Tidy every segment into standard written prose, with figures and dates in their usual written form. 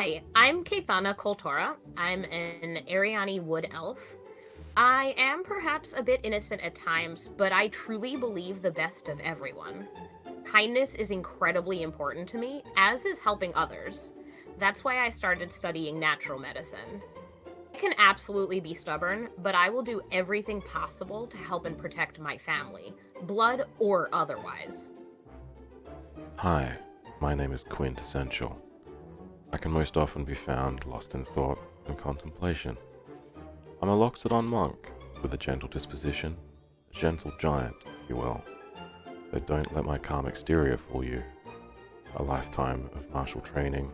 Hi, I'm Kathana Koltora. I'm an Ariani wood elf. I am perhaps a bit innocent at times, but I truly believe the best of everyone. Kindness is incredibly important to me, as is helping others. That's why I started studying natural medicine. I can absolutely be stubborn, but I will do everything possible to help and protect my family, blood or otherwise. Hi, my name is Quintessential. I can most often be found lost in thought and contemplation. I'm a Loxodon monk with a gentle disposition, a gentle giant, if you will. But don't let my calm exterior fool you. A lifetime of martial training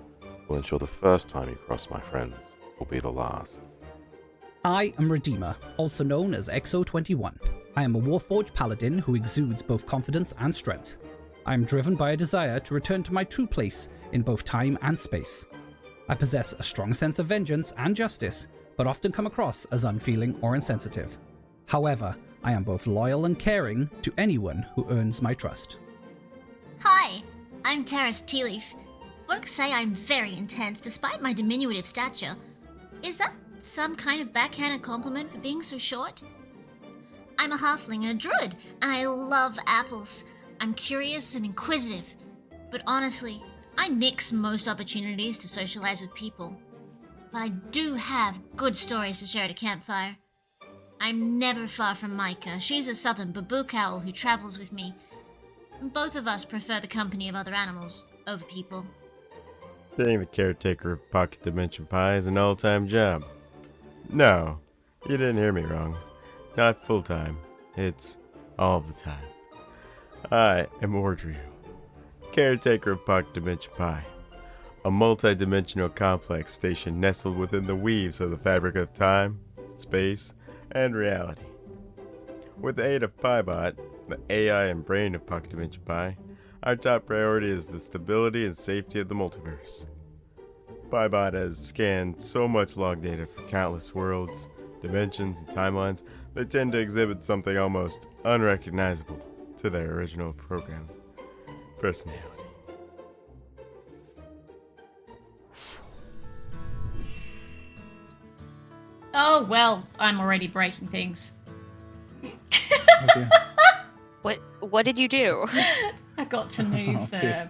will ensure the first time you cross my friends will be the last. I am Redeemer, also known as XO21. I am a Warforged paladin who exudes both confidence and strength. I am driven by a desire to return to my true place in both time and space. I possess a strong sense of vengeance and justice, but often come across as unfeeling or insensitive. However, I am both loyal and caring to anyone who earns my trust. Hi, I'm Terrace Tealeaf. Folks say I'm very intense despite my diminutive stature. Is that some kind of backhanded compliment for being so short? I'm a halfling and a druid, and I love apples. I'm curious and inquisitive, but honestly, I nix most opportunities to socialize with people. But I do have good stories to share at a campfire. I'm never far from Micah. She's a southern babook owl who travels with me. Both of us prefer the company of other animals over people. Being the caretaker of Pocket Dimension Pie is an all-time job. No, you didn't hear me wrong. Not full-time. It's all the time. I am Ordrew, caretaker of Pocket Dimension Pie, a multi-dimensional complex station nestled within the weaves of the fabric of time, space, and reality. With the aid of PieBot, the AI and brain of Pocket Dimension Pie, our top priority is the stability and safety of the multiverse. PieBot has scanned so much log data for countless worlds, dimensions, and timelines that tend to exhibit something almost unrecognizable to their original program personality. Oh, well, I'm already breaking things. Okay. What did you do? I got to move the...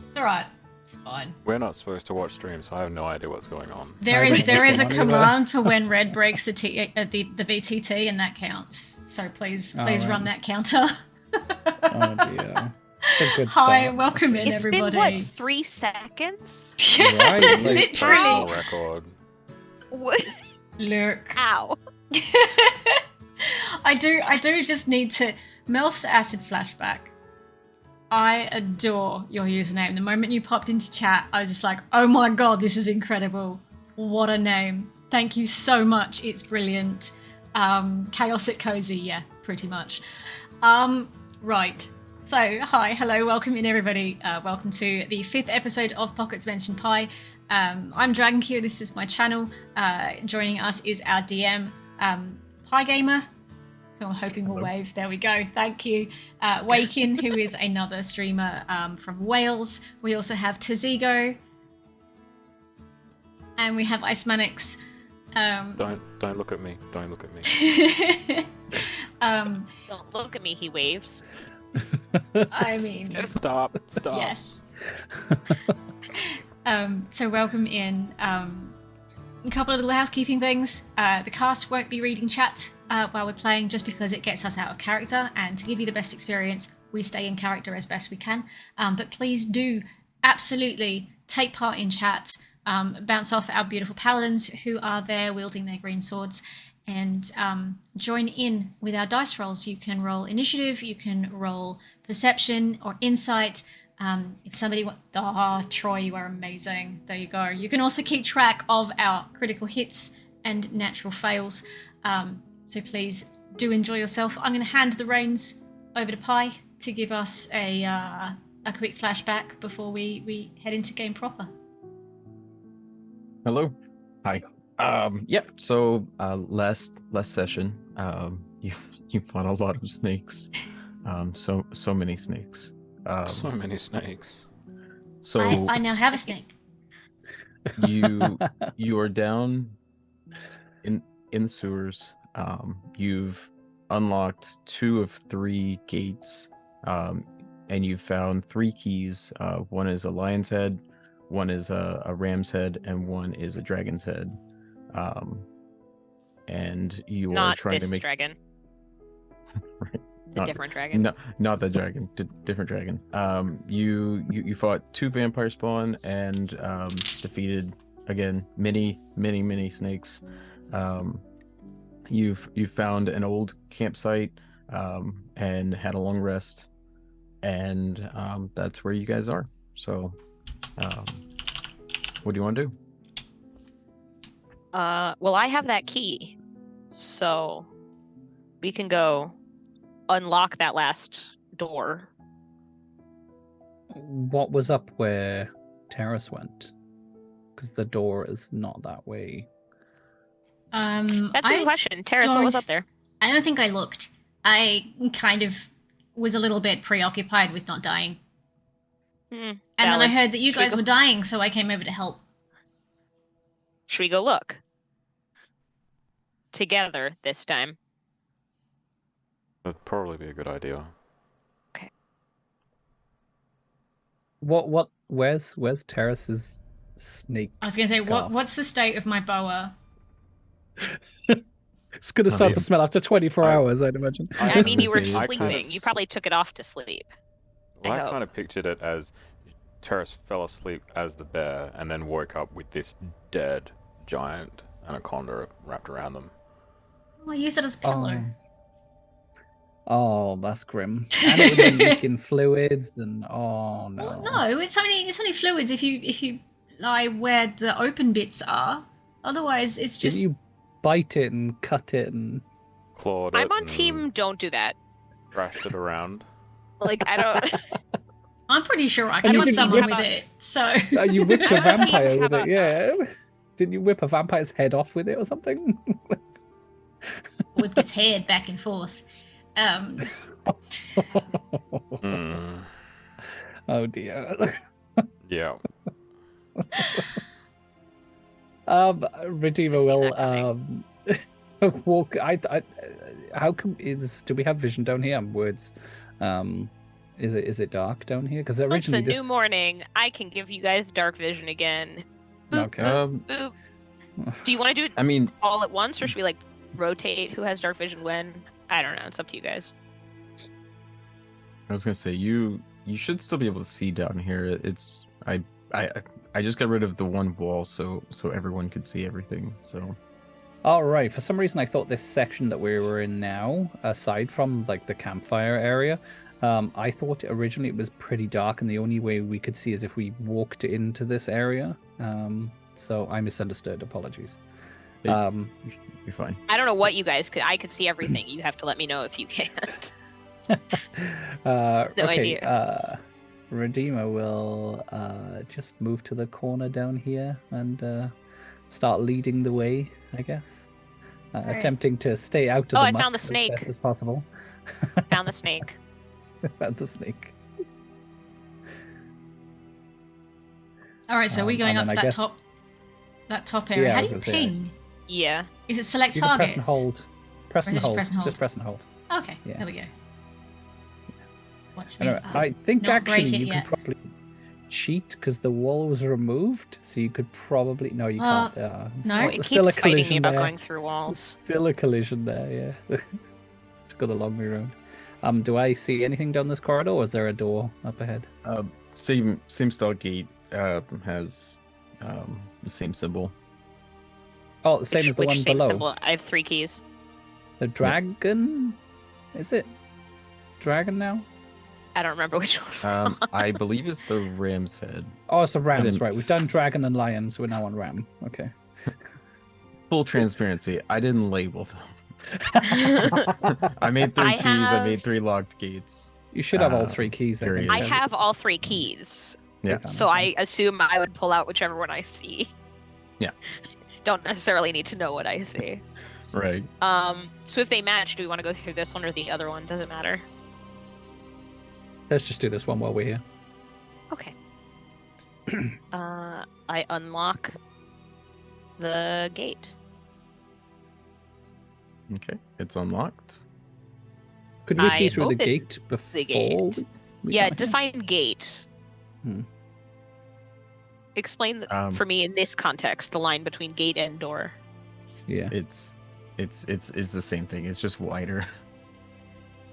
It's alright. It's fine. We're not supposed to watch streams, so I have no idea what's going on. There is a command for when Red breaks the VTT, and that counts. So please run that counter. Oh dear. Good Hi, start. welcome in, It's everybody. been, what, 3 seconds? Right, like, Literally. Personal record. What? Look. Ow. I do just need to... Melf's Acid Flashback. I adore your username. The moment you popped into chat, I was just like, oh my god, this is incredible. What a name. Thank you so much. It's brilliant. Chaotic Cozy, yeah, pretty much. Right. So, hi, hello, welcome in everybody. Welcome to the 5th episode of Pocket Dimension Pie. I'm Dragancaor, this is my channel. Joining us is our DM, Pie Gamer, who I'm hoping will wave. There we go, thank you. Wakin, who is another streamer from Wales. We also have Tazigo. And we have Icemanix. Don't look at me. Don't look at me. Don't look at me, he waves. I mean... Stop. Yes. So welcome in. A couple of little housekeeping things. The cast won't be reading chat while we're playing just because it gets us out of character, and to give you the best experience, we stay in character as best we can. But please do absolutely take part in chat, bounce off our beautiful paladins who are there wielding their green swords, and join in with our dice rolls. You can roll initiative, you can roll perception or insight. If somebody Troy, you are amazing. There you go. You can also keep track of our critical hits and natural fails. So please do enjoy yourself. I'm going to hand the reins over to Pi to give us a quick flashback before we head into game proper. Hello. Hi. So last session, you fought a lot of snakes. So many snakes. So many snakes. So I now have a snake. You are down in the sewers. You've unlocked 2 of 3 gates, and you've found 3 keys. One is a lion's head, one is a ram's head, and one is a dragon's head. And you are Not trying this to make dragon. Right. The Not- different dragon. No, not the dragon. Different dragon. You fought 2 vampire spawn and defeated again many snakes. You've found an old campsite and had a long rest, and that's where you guys are. So, what do you want to do? Well, I have that key, so we can go unlock that last door. What was up where Terrace went? Because the door is not that way. That's a good question. Terrace, what was up there? I don't think I looked. I kind of was a little bit preoccupied with not dying. And then I Valid. heard that you Should we guys go- were dying, so I came over to help. Should we go look? Together this time. That'd probably be a good idea. Where's Terrace's snake? I was going to say, scarf? what's the state of my boa? It's gonna start to Honey. smell after 24 I- hours, I'd imagine. I mean, you were I sleeping. kinda- You probably took it off to sleep. Well, I I hope. kind of pictured it as Terrace fell asleep as the bear and then woke up with this dead giant anaconda wrapped around them. Oh, I used it as a pillow. Oh, that's grim. And it would be leaking fluids and oh no. Well, no, it's only fluids if you lie where the open bits are. Otherwise, it's just. Didn't you bite it and cut it and Clawed it I'm on and team don't do that. thrashed it around. Like, I don't... I'm pretty sure I And you killed didn't someone whip- with it. So you whipped a I'm on team vampire with have it, yeah. Didn't you whip a vampire's head off with it or something? whipped its head back and forth. Mm, Oh dear. yeah. Redeemer I see will that walk. How come do we have vision down here? Words. Is it dark down here? Because It's originally a new morning. I can give you guys dark vision again. Boop, Okay. boop, boop. Do you want to do it I mean, all at once, or should we, like, rotate who has dark vision when? I don't know. It's up to you guys. I was gonna say you should still be able to see down here. It's I just got rid of the one wall so everyone could see everything. So All right. For some reason, I thought this section that we were in now, aside from like the campfire area, I thought originally it was pretty dark, and the only way we could see is if we walked into this area. So I misunderstood. Apologies. you're fine. I don't know what you guys could. I could see everything. You have to let me know if you can't. Okay. idea. Redeemer will just move to the corner down here and start leading the way, I guess. Alright. Attempting to stay out of Oh, the I muck found the as snake. best as possible. Found the snake. Found the snake. all right, so are we going and up then to I that guess- top area? Yeah, I How was do you gonna say, ping? Yeah. Is it select You can targets? press and hold. Press and just hold. press and hold? Just press and hold. Okay, Yeah. there we go. Watch I, me. know, I think not actually break it you yet. could probably cheat because the wall was removed, so you could probably no, you can't. no. Oh, It it still a keeps fighting me collision about there. going through walls. Still a collision there, yeah. Just go the long way around. Do I see anything down this corridor, or is there a door up ahead? Same style gate has the same symbol. Oh, the same as the Which one same below. symbol? I have 3 keys. The dragon? Is it dragon now? I don't remember which one. I believe it's the ram's head. Oh, it's the rams, didn't- right? We've done dragon and lion, so we're now on ram. Okay. Full transparency, I didn't label them. I made 3 I keys. I have- made 3 locked gates. You should have all Uh, 3 keys. I there think. it I is. have all 3 keys. Yeah. Found So them, I assume I would pull out whichever one I see. Yeah. Don't necessarily need to know what I see. Right. So if they match, do we want to go through this one or the other one? Does it matter? Let's just do this one while we're here. Okay. I unlock the gate. Okay, it's unlocked. Could we see I through the opened gate before the gate. we Yeah, got here? define gate. Hmm. Explain for me in this context the line between gate and door. Yeah. It's the same thing. It's just wider.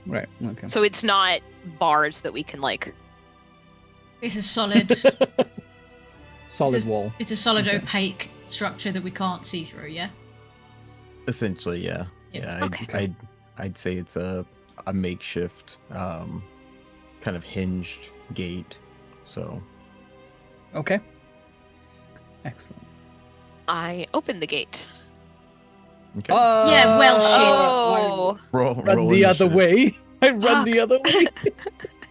Right. Okay. So it's not bars that we can like. It's a solid, Solid it's a- wall. it's a solid Okay. opaque structure that we can't see through. Yeah. Essentially, yeah. Yeah. Yeah, Okay. I'd say it's a makeshift, kind of hinged gate. So Okay. Excellent. I open the gate. okay. Yeah, well, shit. Oh, Run the other way. I run the other way.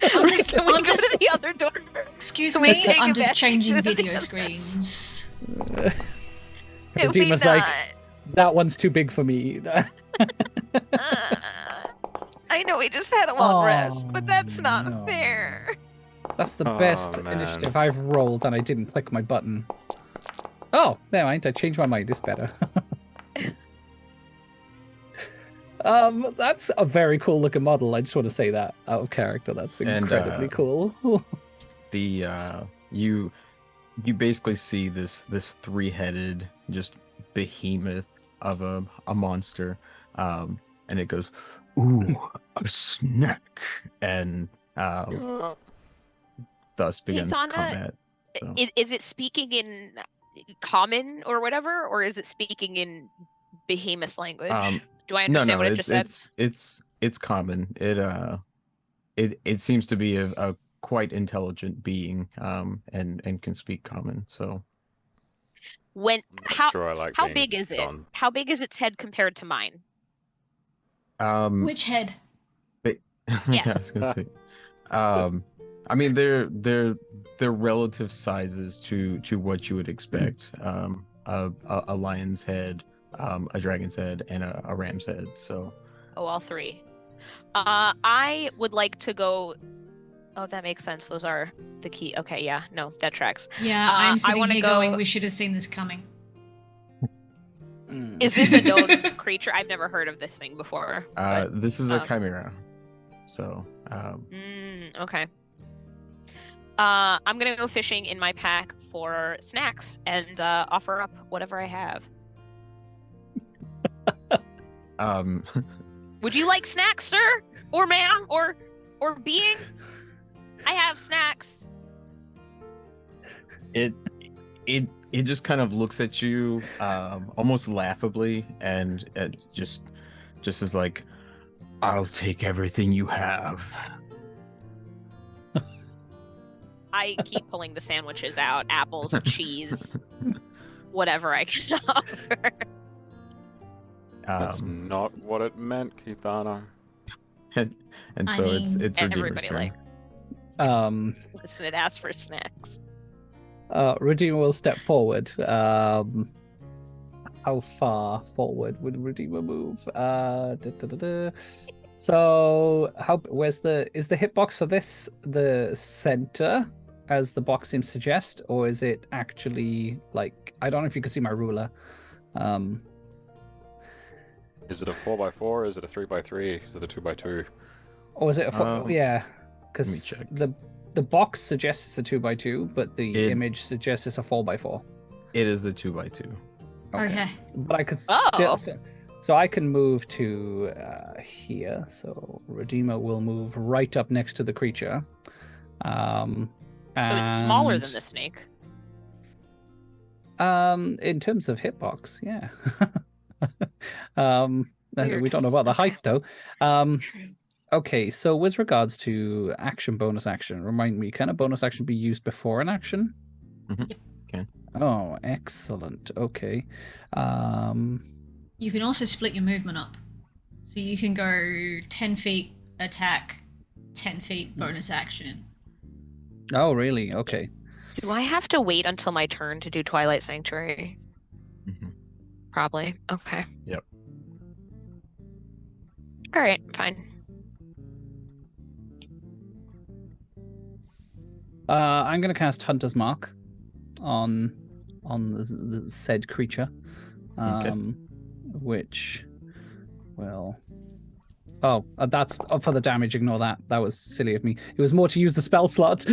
can we go I'm just- to the other door? Excuse Can we me, take I'm it just back changing to the video other- screens. Can we Redeemer's like, not? that one's too big for me. I know we just had a long rest, but that's Oh, not no. fair. That's the Oh, best man. initiative I've rolled, and I didn't click my button. Oh, never mind. I changed my mind. It's better. That's a very cool looking model. I just want to say that out of character. That's And, incredibly cool. The you basically see this three-headed just behemoth of a monster, and it goes, "Ooh, a snack," and thus begins Ithana, combat. So. Is it speaking in common or whatever, or is it speaking in behemoth language? Do I understand what it just said? It's common. It seems to be a quite intelligent being, and can speak common. So When I'm not how sure I like how being big is it? done. How big is its head compared to mine? Which head? yeah, Yes. I was gonna say. I mean, they're relative sizes to what you would expect. A lion's head, a dragon's head, and a ram's head. So Oh, all three. I would like to go. Oh, that makes sense. Those are the key. Okay, yeah, no, that tracks. Yeah, I I'm sitting wanna here go- going, we should have seen this coming. Is this a known creature? I've never heard of this thing before. but- this is a um, chimera. So Okay. I'm gonna go fishing in my pack for snacks and offer up whatever I have. Would you like snacks, sir, or ma'am, or being? I have snacks. it just kind of looks at you, almost laughably, and it just is like, "I'll take everything you have." I keep pulling the sandwiches out, apples, cheese, whatever I can offer. That's not what it meant, Keithana. And I so mean, it's Redeemer's everybody turn. Listen, it asks for snacks. Redeemer will step forward. How far forward would Redeemer move? So is the hitbox for this the center, as the box seems to suggest, or is it actually like, I don't know if you can see my ruler. Is it a 4x4? Is it a 3x3? Is it a 2x2? Or is it a yeah? let me Because check. the box suggests it's a 2x2, but the It- image suggests it's a 4x4. It is a 2x2. Okay. But I could Oh. still. So I can move to here. So Redeemer will move right up next to the creature. So it's smaller than and, the snake. In terms of hitbox, yeah. Weird. We don't know about the height though. True. Okay, so with regards to action, bonus action, remind me, can a bonus action be used before an action? Mhm. Can. Oh, excellent. Okay. You can also split your movement up. So you can go 10 feet attack, 10 feet bonus action. Oh, really? Okay. Do I have to wait until my turn to do Twilight Sanctuary? Mhm. Probably. Okay. Yep. All right. Fine. I'm going to cast Hunter's Mark on the said creature, Okay. which will. Oh, that's for the damage. Ignore that. That was silly of me. It was more to use the spell slot.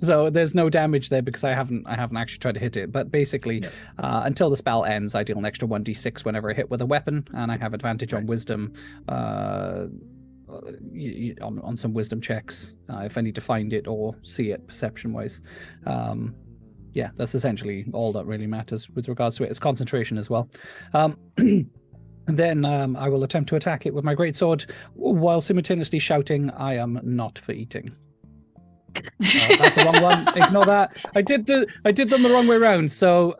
So there's no damage there because I haven't actually tried to hit it. But basically, until the spell ends, I deal an extra 1d6 whenever I hit with a weapon, and I have advantage on wisdom, on some wisdom checks if I need to find it or see it perception-wise. Yeah, that's essentially all that really matters with regards to it. It's concentration as well. Then I will attempt to attack it with my greatsword while simultaneously shouting, "I am not for eating." That's the wrong one. Ignore that. I did them the wrong way around. So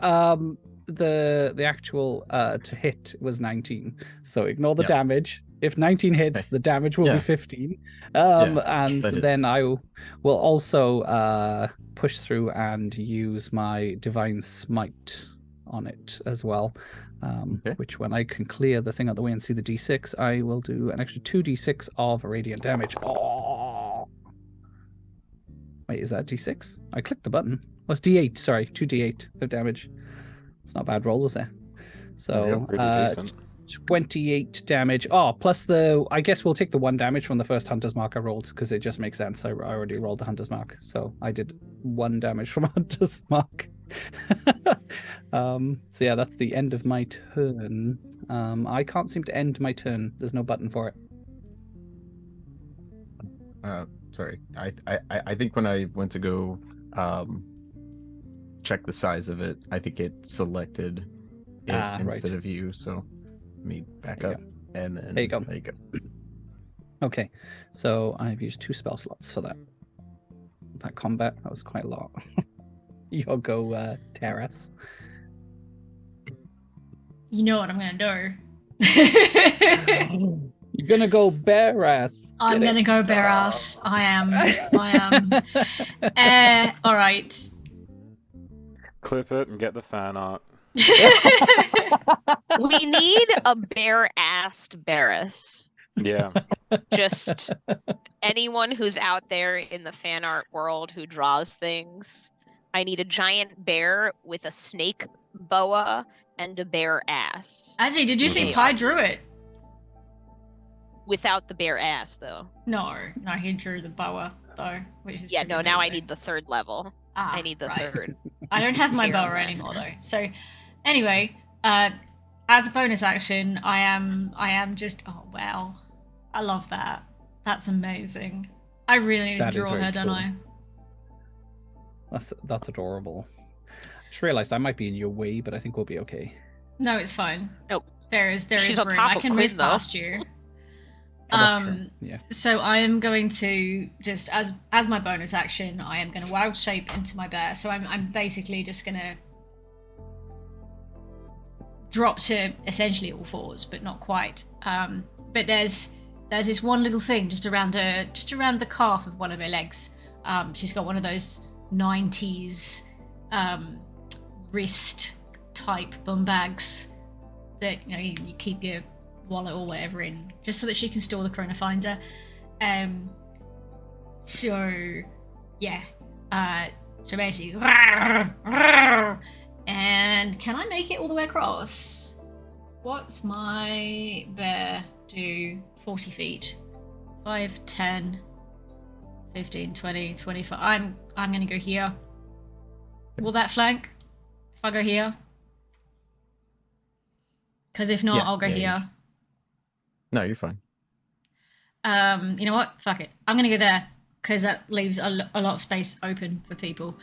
the actual to hit was 19. So ignore the damage. If 19 hits, the damage will be 15. And then I will also push through and use my divine smite on it as well. Which when I can clear the thing out of the way and see the d6, I will do an extra 2d6 of radiant damage. Oh! Wait, is that d6? I clicked the button. Oh, it's d8, sorry, 2d8 of damage. It's not a bad roll, was it? So, 28 damage. Oh, plus I guess we'll take the 1 damage from the first Hunter's Mark I rolled, because it just makes sense. I already rolled the Hunter's Mark, so I did 1 damage from Hunter's Mark. So yeah, that's the end of my turn. I can't seem to end my turn. There's no button for it. Sorry. I think when I went to go check the size of it, I think it selected it instead of you. So let me back up and then there you go. Okay, so I've used 2 spell slots for that combat. That was quite a lot. You'll go, Terrace. You know what I'm gonna do. You're gonna go bare ass. I'm gonna go bare ass. I am. All right. Clip it and get the fan art. We need a bare-assed Barris. Yeah. Just anyone who's out there in the fan art world who draws things. I need a giant bear with a snake boa and a bare ass. Actually, did you say Pi drew it? Without the bare ass, though. No, he drew the boa, though. Which is now I need the 3rd level. I need the 3rd. I don't have my boa anymore, though. So, anyway, as a bonus action, I am just... Oh, wow. I love that. That's amazing. I really need to draw her, don't I? That's adorable. I just realized I might be in your way, but I think we'll be okay. No, it's fine. Nope. There is She's on room. top I of can Quinn, move though. past you. That's true. Yeah. So I am going to just as my bonus action, I am going to wild shape into my bear. So I'm basically just going to drop to essentially all 4s, but not quite. But there's this one little thing just around the calf of one of her legs. She's got one of those 90s wrist type bum bags that you keep your wallet or whatever in, just so that she can store the chrono finder. So basically, and can I make it all the way across? What's my bear do? 40 feet, 5, 10, 15, 20, 25. I'm gonna go here. Will that flank if I go here? Because if not, I'll go here. No, you're fine. You know what? Fuck it. I'm gonna go there because that leaves a lot of space open for people.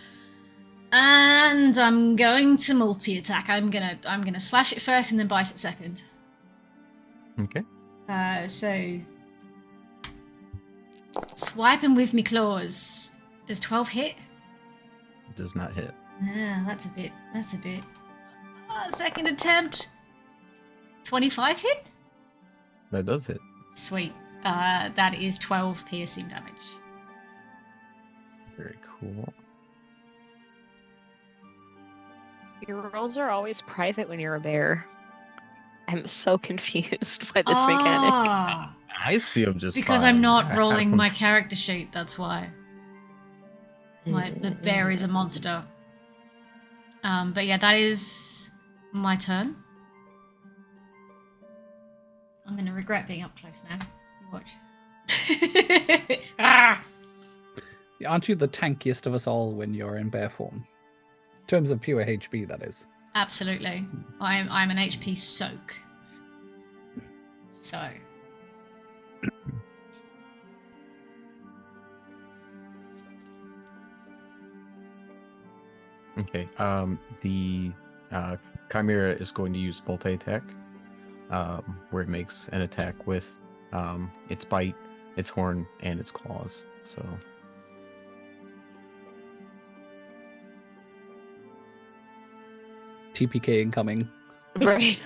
And I'm going to multi-attack. I'm gonna slash it first and then bite it second. Okay. So swiping with me claws. Does 12 hit? It does not hit. Yeah, that's a bit. Second attempt. 25 hit? That does hit. Sweet. That is 12 piercing damage. Very cool. Your rolls are always private when you're a bear. I'm so confused by this mechanic. I see him just because fine. I'm not rolling my character sheet, that's why. The bear is a monster. But yeah, that is my turn. I'm gonna regret being up close now. You watch. Ah! Aren't you the tankiest of us all when you're in bear form? In terms of pure HP, that is. Absolutely. I'm an HP soak. So. Okay. The Chimera is going to use multi-attack, where it makes an attack with its bite, its horn, and its claws. So. TPK incoming. Right.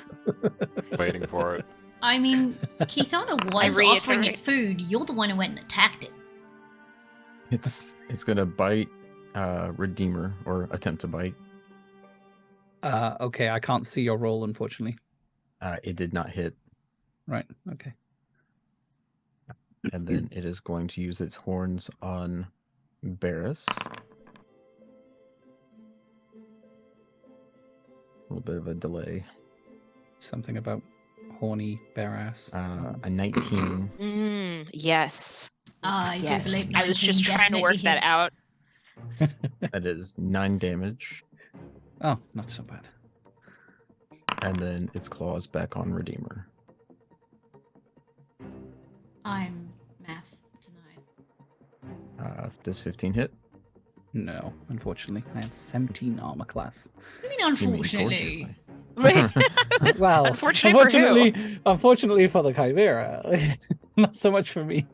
Waiting for it. I mean, Keithana was I offering reiterate. it food. You're the one who went and attacked it. It's gonna bite Redeemer, or attempt to bite. Okay, I can't see your roll, unfortunately. It did not hit, Right, okay. and then it is going to use its horns on Barris. A little bit of a delay. Something about horny bear ass. A 19. Yes. I Yes. do believe I was 19 just trying to work definitely that hits. out. That is 9 damage, Oh, not so bad. and then its claws back on Redeemer. I'm math tonight. Does 15 hit? No, unfortunately. I have 17 armor class. I mean, You mean unfortunately. fortunately. Well, Unfortunately for who? unfortunately for the Chimera. Not so much for me.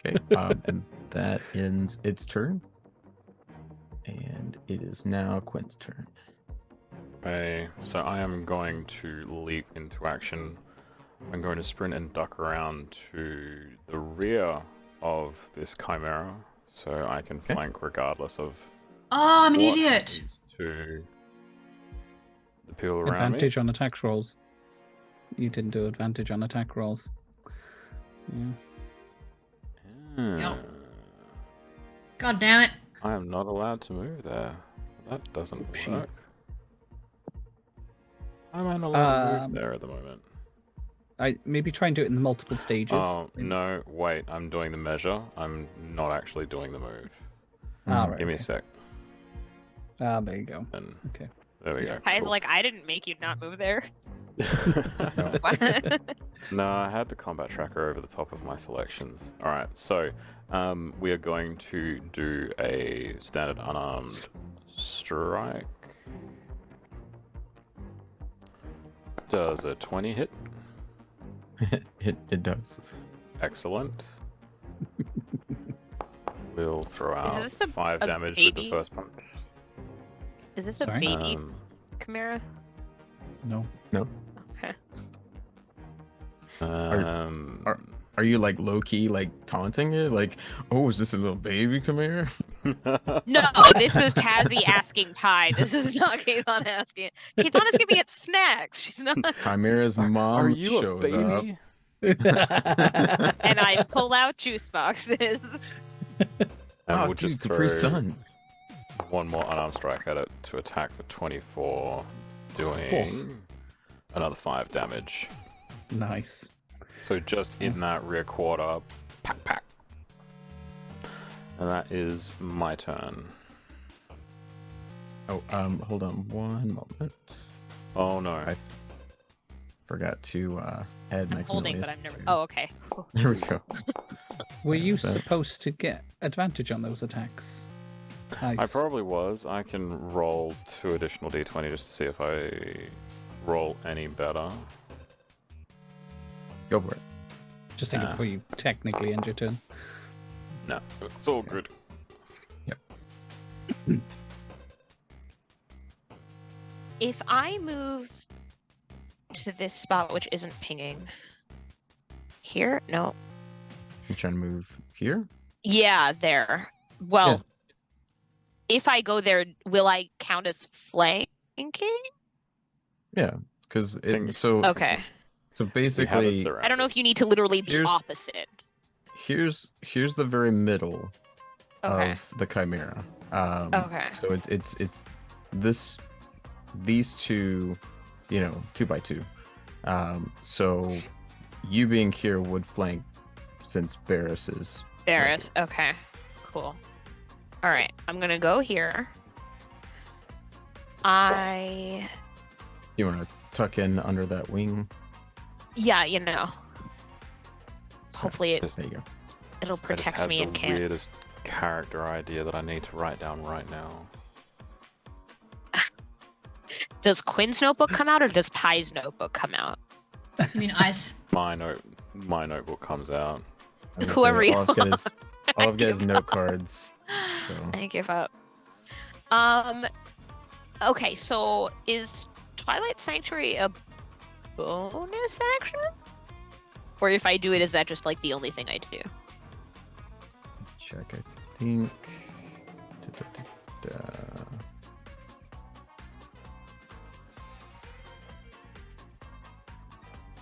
Okay, and that ends its turn. And it is now Quinn's turn. Okay, so I am going to leap into action. I'm going to sprint and duck around to the rear of this chimera, so I can flank regardless of Oh, I'm an what idiot. happens to the people around Advantage on attack rolls. You didn't do advantage on attack rolls. Yeah. me. Yep. God damn it. I am not allowed to move there. That doesn't Oopsie. work. I'm not allowed to Um, move there at the moment. I maybe try and do it in the multiple stages. Oh, no, wait, I'm doing the measure. I'm not actually doing the move. Ah, right. Give me a okay. sec. Ah, there you go. And Okay. there we go. Kai's cool. like, I didn't make you not move there. No, I had the combat tracker over the top of my selections. Alright, so we are going to do a standard unarmed strike. Does a 20 hit? It does. Excellent. We'll throw out this a 5 damage with the baby? first punch. Is this Sorry? a baby Chimera? No. Okay. Are you like low key like taunting it? Like, oh, is this a little baby Chimera? No, this is Tazzy asking Pie. This is not Kayvon asking. Kayvon is giving it snacks. She's not. Chimera's mom Are you a shows up. baby? And I pull out juice boxes. And Oh, we'll dude, just Capri throw Sun. one more unarmed strike at it to attack for 24, doing another 5 damage. Nice. So just in that rear quarter, pack, pack. And that is my turn. Oh, hold on one moment. Oh no. I forgot to add I'm Max holding, but Milius I've never. to- Oh, okay. Cool. There we go. Were you So- supposed to get advantage on those attacks? Nice. I probably was. I can roll 2 additional d20 just to see if I roll any better. Go for it. Just thinking before you technically end your turn. No, it's all good. If I move to this spot, which isn't pinging, here? No. You trying to move here? Yeah, there. Well, if I go there, will I count as flanking? Yeah, because Things- so Okay. so We have it basically surrounded. I don't know if you need to literally be Here's- opposite. here's the very middle Okay. of the Chimera. Okay. So it's these two, 2x2. So you being here would flank since Barris is. Barris. Okay. Cool. All right. I'm gonna go here. You want to tuck in under that wing? Yeah, hopefully There you go. it'll I just protect had me the and can't. weirdest character idea that I need to write down right now. Does Quinn's notebook come out or does Pie's notebook come out? I mean, ice. My notebook comes out. I was gonna Whoever say, you all I've got is give note cards. So I give up. Okay, so is Twilight Sanctuary a bonus action? Or if I do it, is that just like the only thing I do? check. I think.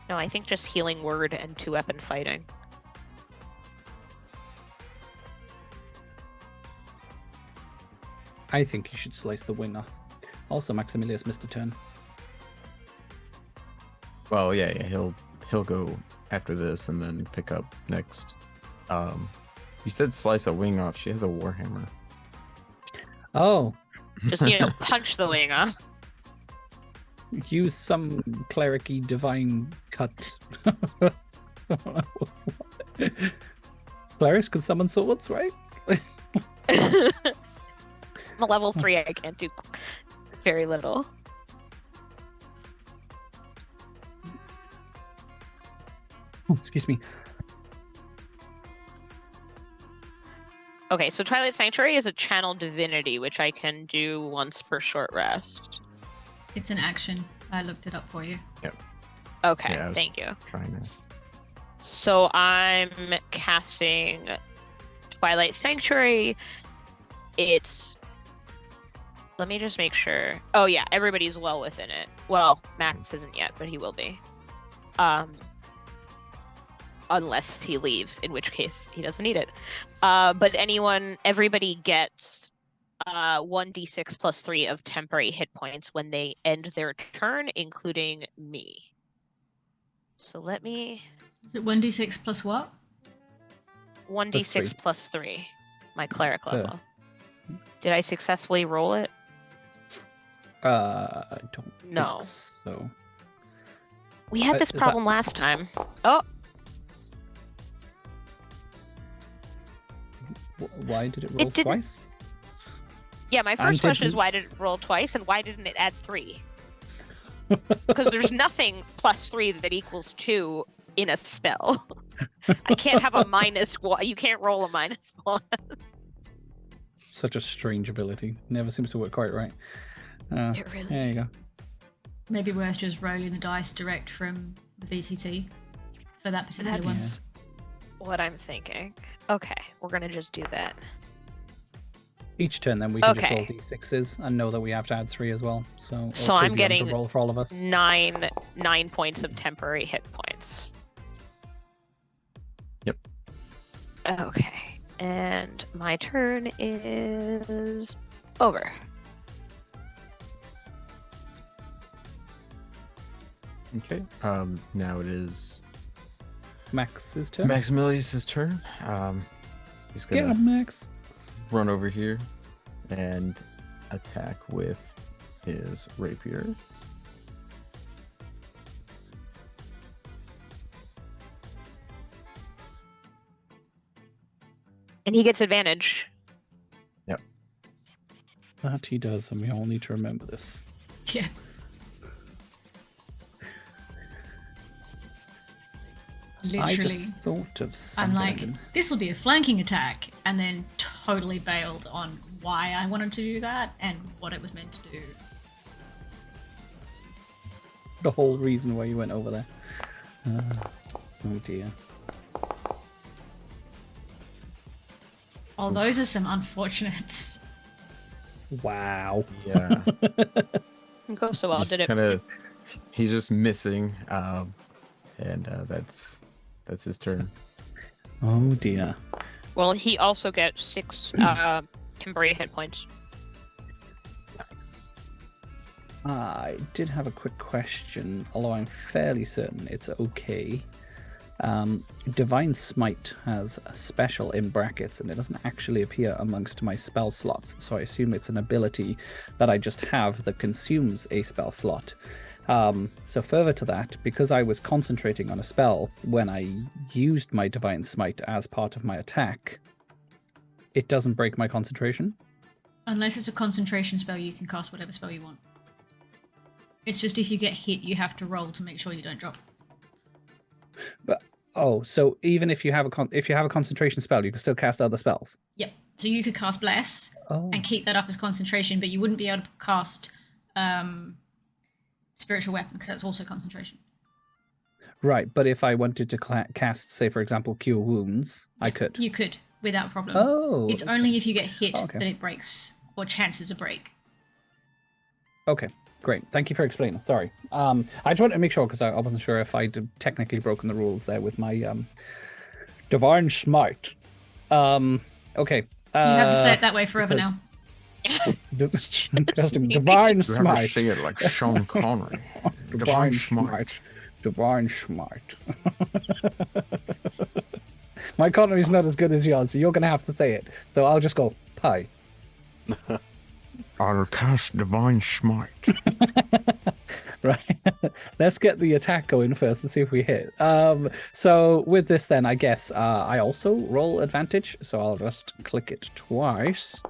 No, I think just healing word and 2-weapon fighting. I think you should slice the wing off. Also, Maximilius missed a turn. Well, yeah, he'll go after this and then pick up next. You said slice a wing off. She has a warhammer. Oh, Just punch the wing off. use some clericy divine cut. Clerics can summon swords, right? I'm a level 3. I can't do very little. Oh, excuse me. Okay, so Twilight Sanctuary is a channel divinity, which I can do once per short rest. It's an action. I looked it up for you. Okay, Yeah, I was thank you. Trying to. So I'm casting Twilight Sanctuary. It's... Let me just make sure. Oh yeah, everybody's well within it. Well, Max isn't yet, but he will be. Unless he leaves, in which case he doesn't need it. But everybody gets 1d6 plus 3 of temporary hit points when they end their turn, including me. So let me... Is it 1d6 plus what? 1d6 plus 3. My cleric level. Did I successfully roll it? I don't No. think so. We had this is that- problem last time. Oh, Why did it roll didn't- twice? yeah, my And first question is didn't- why did it roll twice, and why didn't it add 3? Because there's nothing plus 3 that equals 2 in a spell. I can't have a -1. You can't roll a -1. Such a strange ability. Never seems to work quite right. It really... There you go. Maybe worth just rolling the dice direct from the VCT for that particular one. That's what I'm thinking. Okay, we're gonna just do that. Each turn, then we can just Okay. roll d6s and know that we have to add 3 as well. So, it'll So save I'm you having getting to roll for all of us. 9 points of temporary hit points. Yep. Okay, and my turn is over. Okay. Now it is Max's turn. Maximilius's turn. He's Get gonna him, Max. run over here and attack with his rapier. And he gets advantage. That he does, and we all need to remember this. Yeah. I Literally. just thought of I'm something. like, this will be a flanking attack, and then totally bailed on why I wanted to do that and what it was meant to do. The whole reason why you went over there. Oh dear. Oh, those are some unfortunates. Wow. Yeah. Goes so well, did it? He's just missing, and that's his turn. Oh dear. Well, he also gets 6 temporary hit points. Nice. I did have a quick question, although I'm fairly certain it's okay. Divine Smite has a special in brackets, and it doesn't actually appear amongst my spell slots, so I assume it's an ability that I just have that consumes a spell slot. So further to that, because I was concentrating on a spell when I used my Divine Smite as part of my attack, it doesn't break my concentration. Unless it's a concentration spell, you can cast whatever spell you want. It's just if you get hit, you have to roll to make sure you don't drop. But so even if you have a concentration spell, you can still cast other spells. Yep. So you could cast Bless and keep that up as concentration, but you wouldn't be able to cast Spiritual Weapon because that's also concentration. Right, but if I wanted to cast, say, for example, Cure Wounds, I could. You could, without problem. Oh. It's only if you get hit Okay. that it breaks, or chances a break. Okay, great. Thank you for explaining. Sorry. I just wanted to make sure because I wasn't sure if I'd technically broken the rules there with my Divine Smite. Okay. You have to say it that way forever now. Divine You have to Smite. say it like Sean Connery. Divine Smite. Divine Smite. My Connery's not as good as yours, so you're going to have to say it. So I'll just go, pie. I'll cast Divine Smite. Right. Let's get the attack going first and see if we hit. So with this then, I guess I also roll advantage. So I'll just click it twice.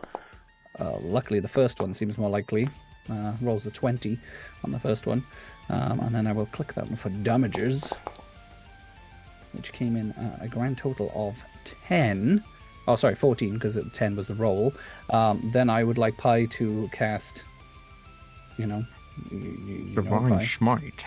Luckily, the first one seems more likely. Rolls a 20 on the first one. And then I will click that one for damages, which came in a grand total of 10. Oh, sorry, 14, because 10 was the roll. Then I would like Pi to cast, you know Divine Smite.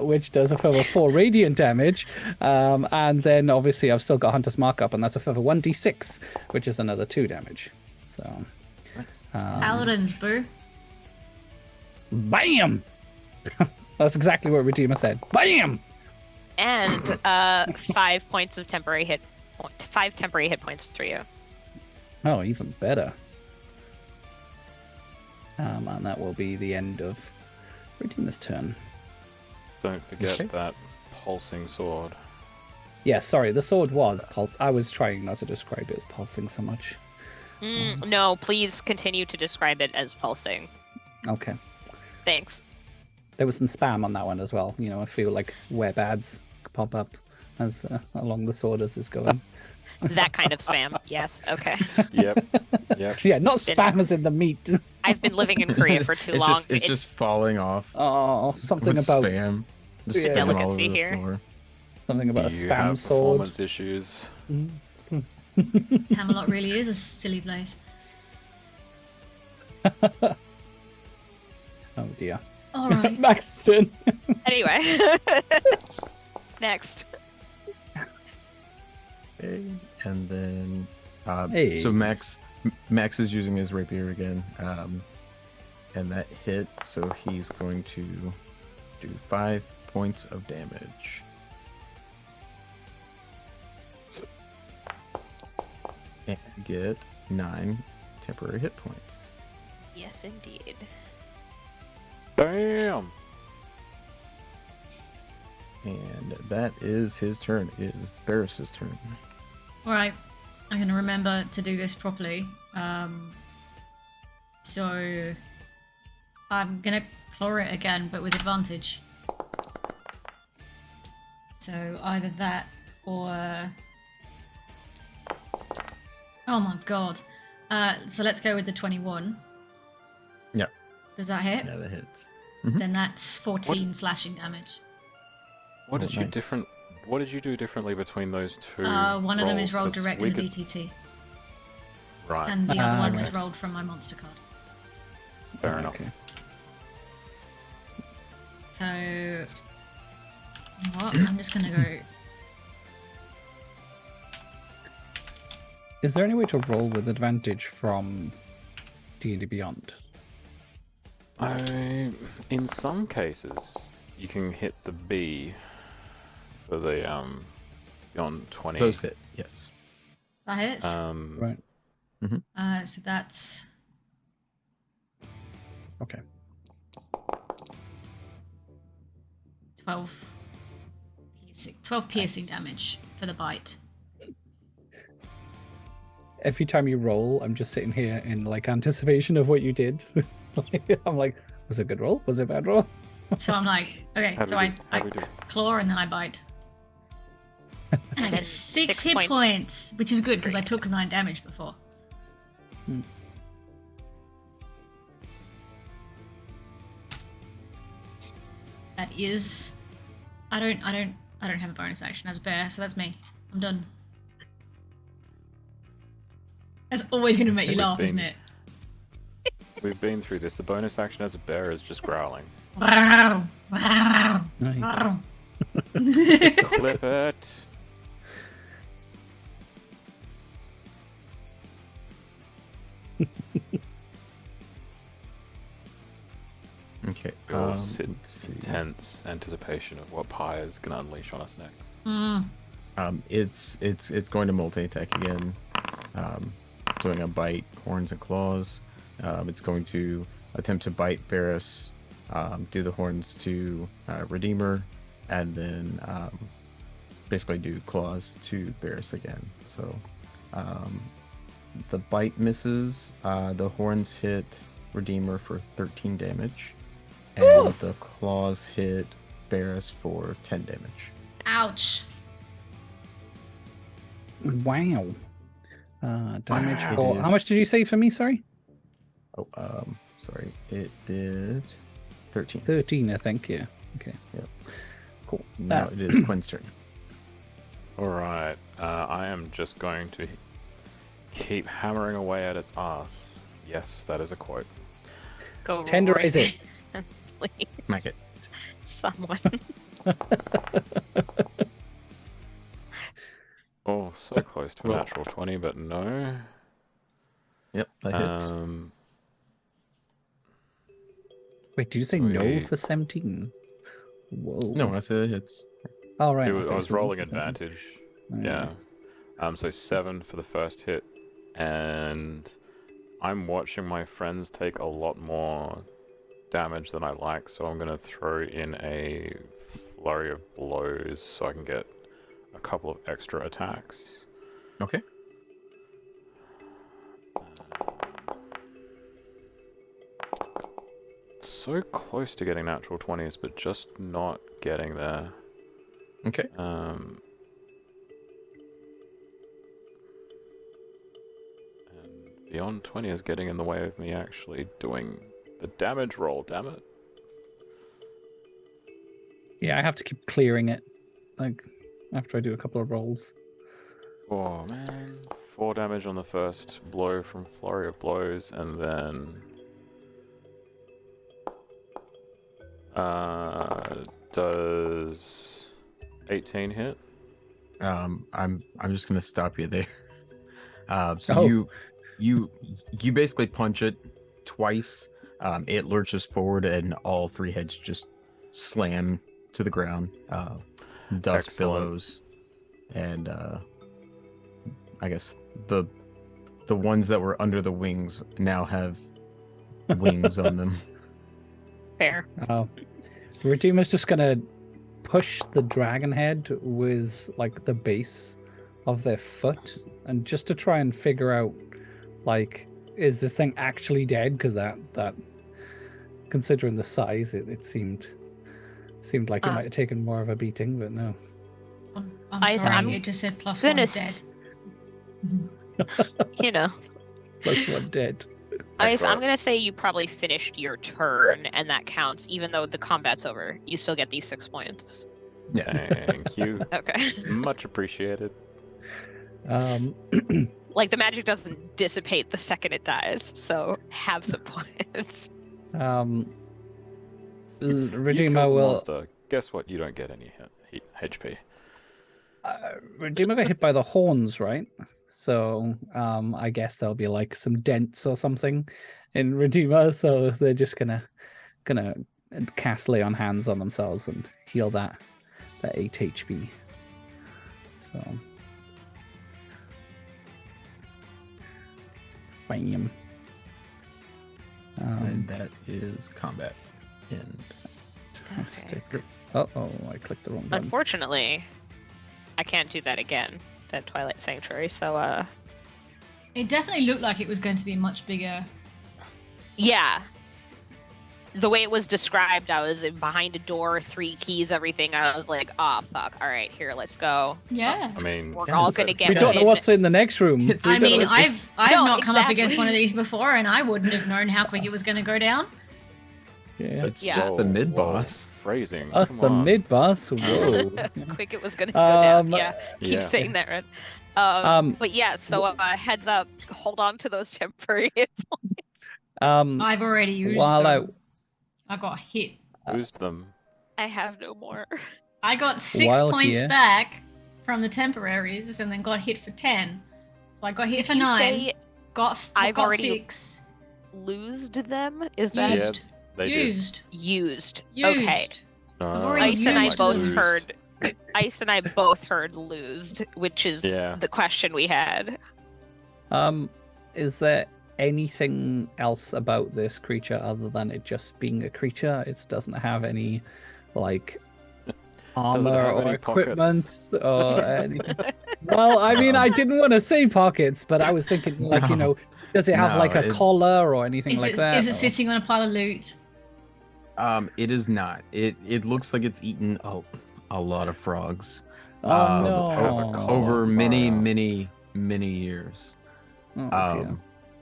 which does a further 4 radiant damage. And then obviously I've still got Hunter's Mark up, and that's a further 1d6, which is another 2 damage. So, Paladins, boo. Bam! That's exactly what Redeemer said. Bam! And 5 points of temporary hit 5 temporary hit points for you. Oh, even better. And that will be the end of Redeemer's turn. Don't forget that pulsing sword. Yeah, sorry, the sword was pulse. I was trying not to describe it as pulsing so much. No, please continue to describe it as pulsing. Okay. Thanks. There was some spam on that one as well. I feel like web ads pop up as along the sword as it's going. That kind of spam. Yes. Okay. Yep. Yeah, not spam as in the meat. I've been living in Korea for too long. It's just falling off. Oh, something with about spam. Just Yeah. spam all over Delicacy the here. floor. something about a You spam have sword. performance issues. Camelot really is a silly place. Oh dear. All right. Maxton. Anyway. Next. Okay, and then Hey. so Max is using his rapier again, and that hit, so he's going to do 5 points of damage. And get 9 temporary hit points. Yes, indeed. Damn! And that is his turn. It is Barris's turn. All right. I'm going to remember to do this properly. So I'm going to claw it again, but with advantage. So either that or... Oh my god. So let's go with the 21. Yeah. Does that hit? Yeah, that hits. Then that's 14 slashing damage. What Oh, did you nice. What did you do differently between those two? One of them is rolled rolls? 'Cause direct we in the could- BTT, Right. and the other one was right. rolled from my monster card. Fair enough. Okay. So, you know what? I'm just gonna go. Is there any way to roll with advantage from D&D Beyond? In some cases, you can hit the B for the beyond 20. Those hit, yes. That hits. Right. So that's Okay. 12 piercing damage for the bite. Every time you roll, I'm just sitting here in like anticipation of what you did. I'm like, was it a good roll? Was it a bad roll? So I'm like, okay, How do so we I do? claw and then I bite. And I get 6 hit points, which is good because I took 9 damage before. That is, I don't have a bonus action as a bear, so that's me. I'm done. That's always going to make you laugh, isn't it? We've been through this. The bonus action as a bear is just growling. Clip it. Okay. We all let's sit see. in tense anticipation of what Pi is going to unleash on us next. It's going to multi-attack again, doing a bite, horns and claws. It's going to attempt to bite Barris, do the horns to Redeemer, and then basically do claws to Barris again. So the bite misses, the horns hit Redeemer for 13 damage, and the claws hit Barris for 10 damage. Ouch. Wow. Damage Wow. for... It How is- much did you say for me, sorry? Oh, sorry, it did 13. 13, I think, yeah. Okay. Yep. Cool. Now it is Quinn's turn. Alright, I am just going to keep hammering away at its ass. Yes, that is a quote. Go Tenderize it. Please, Smack it. someone. Oh, so close to a natural 20, but no. Yep, that hits. Wait, did you say no Sweet. for 17? Whoa. No, I said it hits. Oh, right. I was thought you rolling said no for 17. advantage. Yeah. So 7 for the first hit, and I'm watching my friends take a lot more damage than I like, so I'm gonna throw in a flurry of blows so I can get a couple of extra attacks. Okay. So close to getting natural 20s, but just not getting there. Okay. And beyond 20 is getting in the way of me actually doing the damage roll, damn it. Yeah, I have to keep clearing it. Like, after I do a couple of rolls. Oh man. 4 damage on the first blow from flurry of blows, and then does 18 hit? I'm just gonna stop you there. So you basically punch it twice. It lurches forward, and all 3 heads just slam to the ground. Dust Excellent. billows, and I guess the ones that were under the wings now have wings on them. Fair. Redeemer's just gonna push the dragon head with like the base of their foot, and just to try and figure out, like, is this thing actually dead? Because that considering the size, it seemed like it might have taken more of a beating, but no. I'm sorry, I'm it just said +1 goodness. dead. You know. +1 dead. I'm gonna say you probably finished your turn, and that counts, even though the combat's over. You still get these 6 points. Thank you. Okay. Much appreciated. Like, the magic doesn't dissipate the second it dies, so have some points. You Redeemer killed the will. monster. Guess what? You don't get any HP. Redeemer got hit by the horns, right? So I guess there'll be like some dents or something in Redeemer, so they're just gonna cast lay on hands on themselves and heal that 8 HP. So Bam. And that is combat. And Fantastic. Oh, I clicked the wrong button. Unfortunately, I can't do that again. That Twilight Sanctuary. So, It definitely looked like it was going to be much bigger. yeah. The way it was described, I was behind a door, 3 keys, everything. I was like, oh, fuck. All right, here, let's go. Yeah. I mean, We're all going to get We don't know in. what's in the next room. I mean, I've No, not come up against exactly. one of these before, and I wouldn't have known how quick it was going to go down. Yeah. it's Yeah. just the Whoa, mid whoa, boss. Phrasing. Us, come the on. mid boss. Whoa. Quick it was going to go down. Um, Yeah, keep yeah. saying that, right? But yeah, so heads up, hold on to those temporary hit points. I've already used While them. I got hit. Used them. I have no more. I got 6 While points here- back from the temporaries, and then got hit for 10. So I got hit Did for you 9. say Got I've got already 6. losed them? Is that Used. They Used. used? Used. Okay. I've already Ice and I used both them. heard. Ice and I both heard losed, which is Yeah. the question we had. Is there anything else about this creature other than it just being a creature? It doesn't have any, like, Does it armor have or any equipment pockets? or anything. Well, I mean, I didn't want to say pockets, but I was thinking, like, you know, does it have No, like a it- collar or anything Is like it, that? is it or- sitting on a pile of loot? It is not. It looks like it's eaten a lot of frogs. Oh Does it no! have a collar? Over many, Wow. many years. Oh, dear.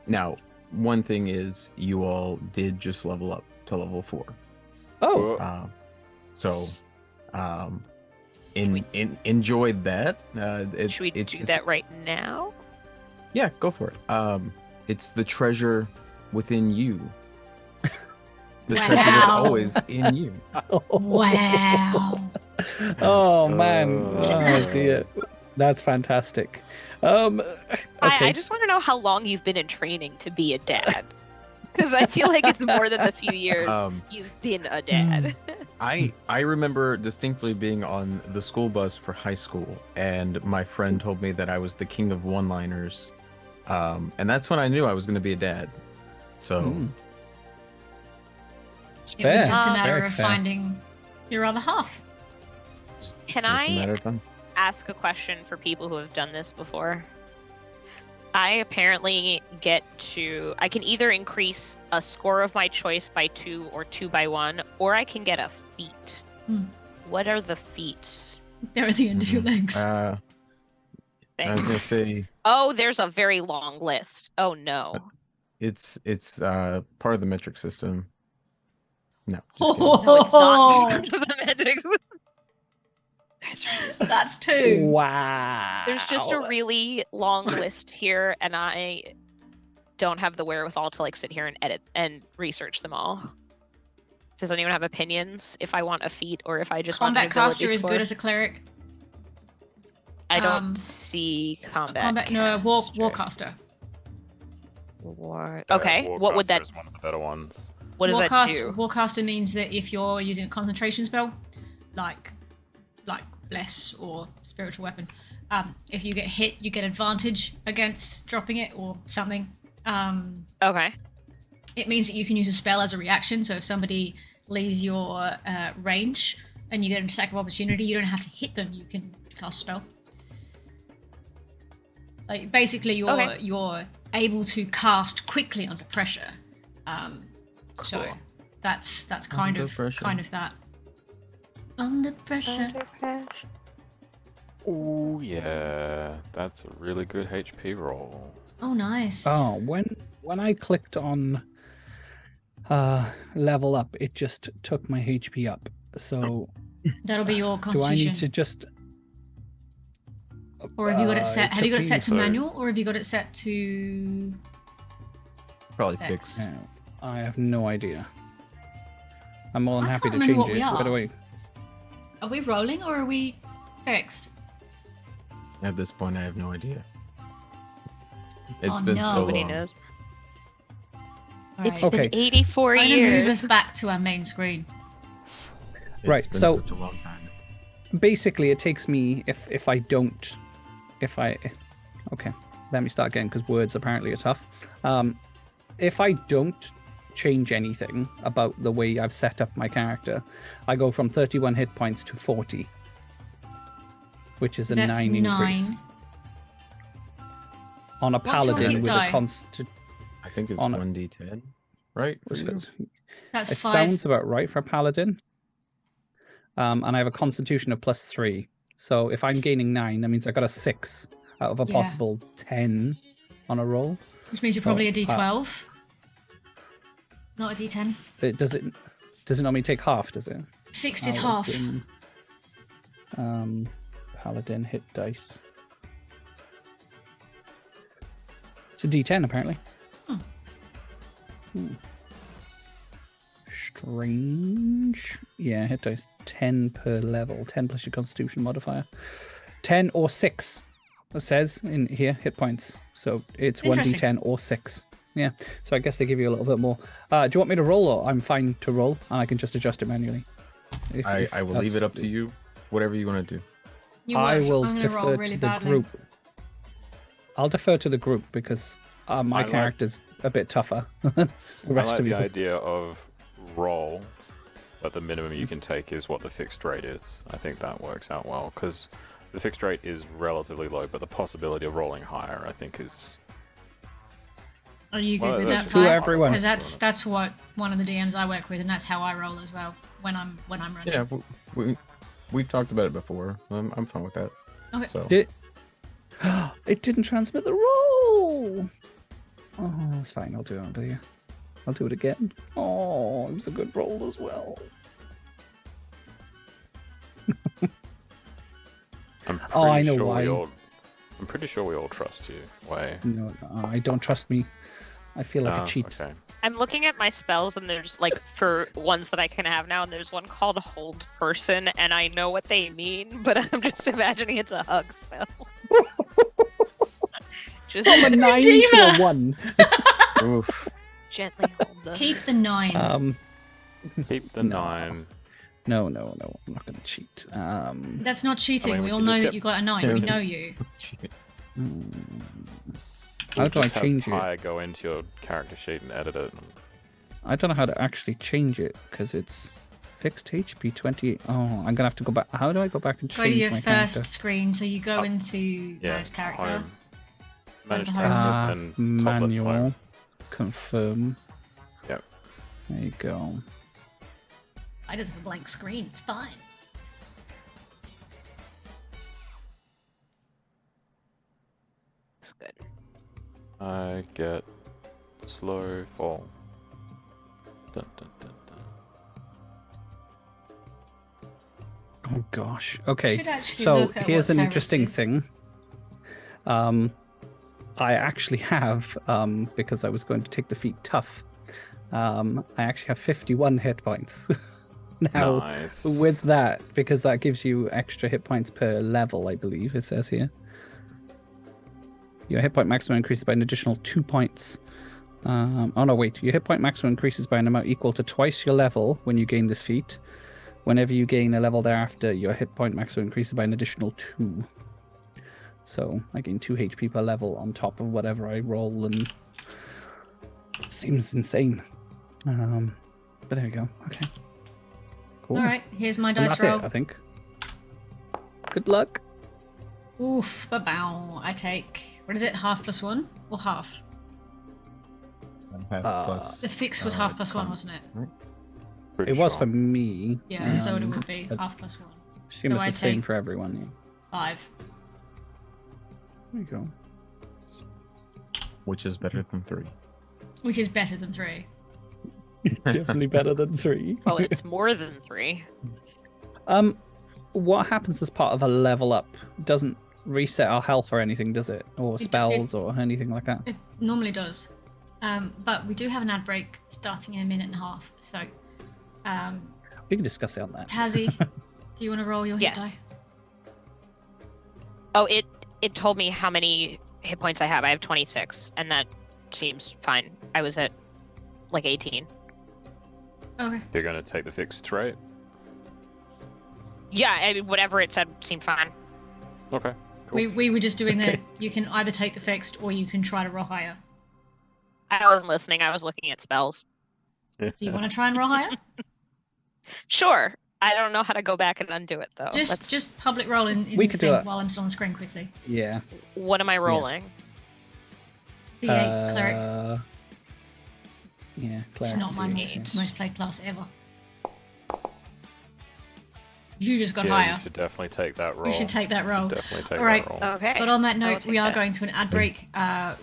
Now, one thing is, you all did just level up to level 4. Oh, So, enjoyed that. It's, Should we it's, do it's- that right now? Yeah, go for it. It's the treasure within you. The treasure that's Wow. always in you. Wow. Oh man! Oh Uh. dear, that's fantastic. Okay. I just want to know how long you've been in training to be a dad. Because I feel like it's more than the few years you've been a dad. I remember distinctly being on the school bus for high school, and my friend told me that I was the king of one-liners, and that's when I knew I was going to be a dad. So, Mm. It was Fair. just a matter Very of fair. finding your other half. Can just a I matter of time. ask a question for people who have done this before? I apparently I can either increase a score of my choice by 2 or 2 by 1, or I can get a feat. Hmm. What are the feats? They're at the end of your legs. I was Thanks. going to say Oh, there's a very long list. Oh no. it's part of the metric system. No, just kidding. No, it's not. The metrics. That's 2. Wow. There's just a really long list here, and I don't have the wherewithal to like sit here and edit and research them all. Does anyone have opinions if I want a feat or if I just want Combat an ability caster is score? good as a cleric. I don't um, see combat. Warcaster. War. Okay, what would that? Warcaster is one of the better ones. What does that do? Warcaster means that if you're using a concentration spell, like bless or spiritual weapon, if you get hit, you get advantage against dropping it or something. Okay. It means that you can use a spell as a reaction. So if somebody leaves your range and you get an attack of opportunity, you don't have to hit them. You can cast a spell. Like basically, you're able to cast quickly under pressure. So Cool. that's kind Under of pressure. that. Under pressure. Oh yeah, that's a really good HP roll. Oh, nice. Oh, when I clicked on level up, it just took my HP up. So That'll be your do I constitution. need to just? Or have you got it set? Have you got it set to so. manual, or have you got it set to? Probably X. fixed. No, I have no idea. I'm more than I happy can't to remember change what it. we Where do are. I? Are we rolling or are we fixed? At this point, I have no idea. It's Oh, been no. so Nobody long. knows. Alright. It's Okay. been 84 I'm gonna move years. us back to our main screen. It's Right, been so- such a long time. Basically, it takes me if I don't, okay. let me start again because words apparently are tough. If I don't change anything about the way I've set up my character, I go from 31 hit points to 40, which is a That's 9 increase. 9. On a What's your paladin hit with die? a constant. I think it's On a- 1d10, right? For you? That's It 5. sounds about right for a paladin. And I have a constitution of +3. So if I'm gaining 9, that means I got a 6 out of a Yeah. possible 10 on a roll. Which means you're So, probably a D12. Not a D10. Does it normally take half, does it? Fixed is half. Paladin. Paladin hit dice. It's a D10 apparently. Strange. Yeah, hit dice 10 per level. 10 plus your constitution modifier. 10 or 6. It says in here hit points. So it's Interesting. 1d10 or 6. Yeah. So I guess they give you a little bit more. Do you want me to roll, or I'm fine to roll and I can just adjust it manually? If I will leave it up to you. Whatever you want to do. You I watch. will I'm gonna roll defer really to the badly. group. I'll defer to the group because my I like- character's a bit tougher than the I rest like of the you. idea of roll, but the minimum you can take is what the fixed rate is. I think that works out well because the fixed rate is relatively low, but the possibility of rolling higher, I think, is. Are you good Well, with that's that, To Vi? everyone. Because that's what one of the DMs I work with, and that's how I roll as well when I'm running. Yeah, we've talked about it before. I'm fine with that. Okay. So It didn't transmit the roll. Oh, it's fine. I'll do it over here. I'll do it again. Oh, it was a good roll as well. I'm Oh, I pretty know sure why. I'm pretty sure we all trust you. Way. No, I don't trust me. I feel like No? a cheat. Okay. I'm looking at my spells, and there's like for ones that I can have now, and there's one called Hold Person, and I know what they mean, but I'm just imagining it's a hug spell. Just From a 9 to Redeemer! a 1. oof. gently hold the. Keep the 9. Keep the No. 9. No, I'm not going to cheat. That's not cheating. I mean, we we all can know just that get- you got a 9. Yeah, We that's- know you. How do I Just have change it? Pi go into your character sheet and edit it. I don't know how to actually change it because it's fixed HP 28. Oh, I'm going to have to go back. How do I go back and Go to change your my first character? screen, so you go Up. into Yeah. manage character. Home. Manage Home. character and top left Manual. home. Confirm. Yep. There you go. I just have a blank screen. It's fine. It's good. I get slow fall. Dun, dun, dun, dun. Oh gosh. Okay. Should actually So look at here's what an Terrace interesting is. thing. I actually have, because I was going to take the feat tough. I actually have 51 hit points now. Nice. With that, because that gives you extra hit points per level, I believe it says here. Your hit point maximum increases by an additional 2 points. Oh no, wait. Your hit point maximum increases by an amount equal to twice your level when you gain this feat. Whenever you gain a level thereafter, your hit point maximum increases by an additional 2. So I gain 2 HP per level on top of whatever I roll, and seems insane. But there you go. Okay. Cool. All right, here's my And dice that's roll. it, I think. Good luck. Oof, ba-bow. I take, what is it, half plus 1? Or half? Half plus, The fix was half plus 1, wasn't it? Pretty It was sure. for me. Yeah, so it would but be I half plus 1. assume it's I the same take for everyone. Yeah. 5. There you go. which is better than 3. Which is better than 3. Definitely better than 3. Well, it's more than 3. What happens as part of a level up? Doesn't reset our health or anything, does it? Or spells or anything like that? It normally does. But we do have an ad break starting in a minute and a half. So, We can discuss it on that. Tazzy, do you want to roll your hit Yes. die? Oh, it told me how many hit points I have. I have 26, and that seems fine. I was at like 18. Okay. You're going to take the fixed rate? Yeah, I mean, whatever it said seemed fine. Okay. We were just doing the. You can either take the fixed or you can try to roll higher. I wasn't listening. I was looking at spells. Do you want to try and roll higher? Sure. I don't know how to go back and undo it though. Just public roll in We could do thing that. while I'm still on the screen quickly. Yeah. What am I rolling? D8 cleric. Yeah, It's not my most played class ever. You just got higher. You should definitely take that roll. We should take that roll. Definitely take All right. that roll. Okay. But on that note, take we are that. going to an ad break.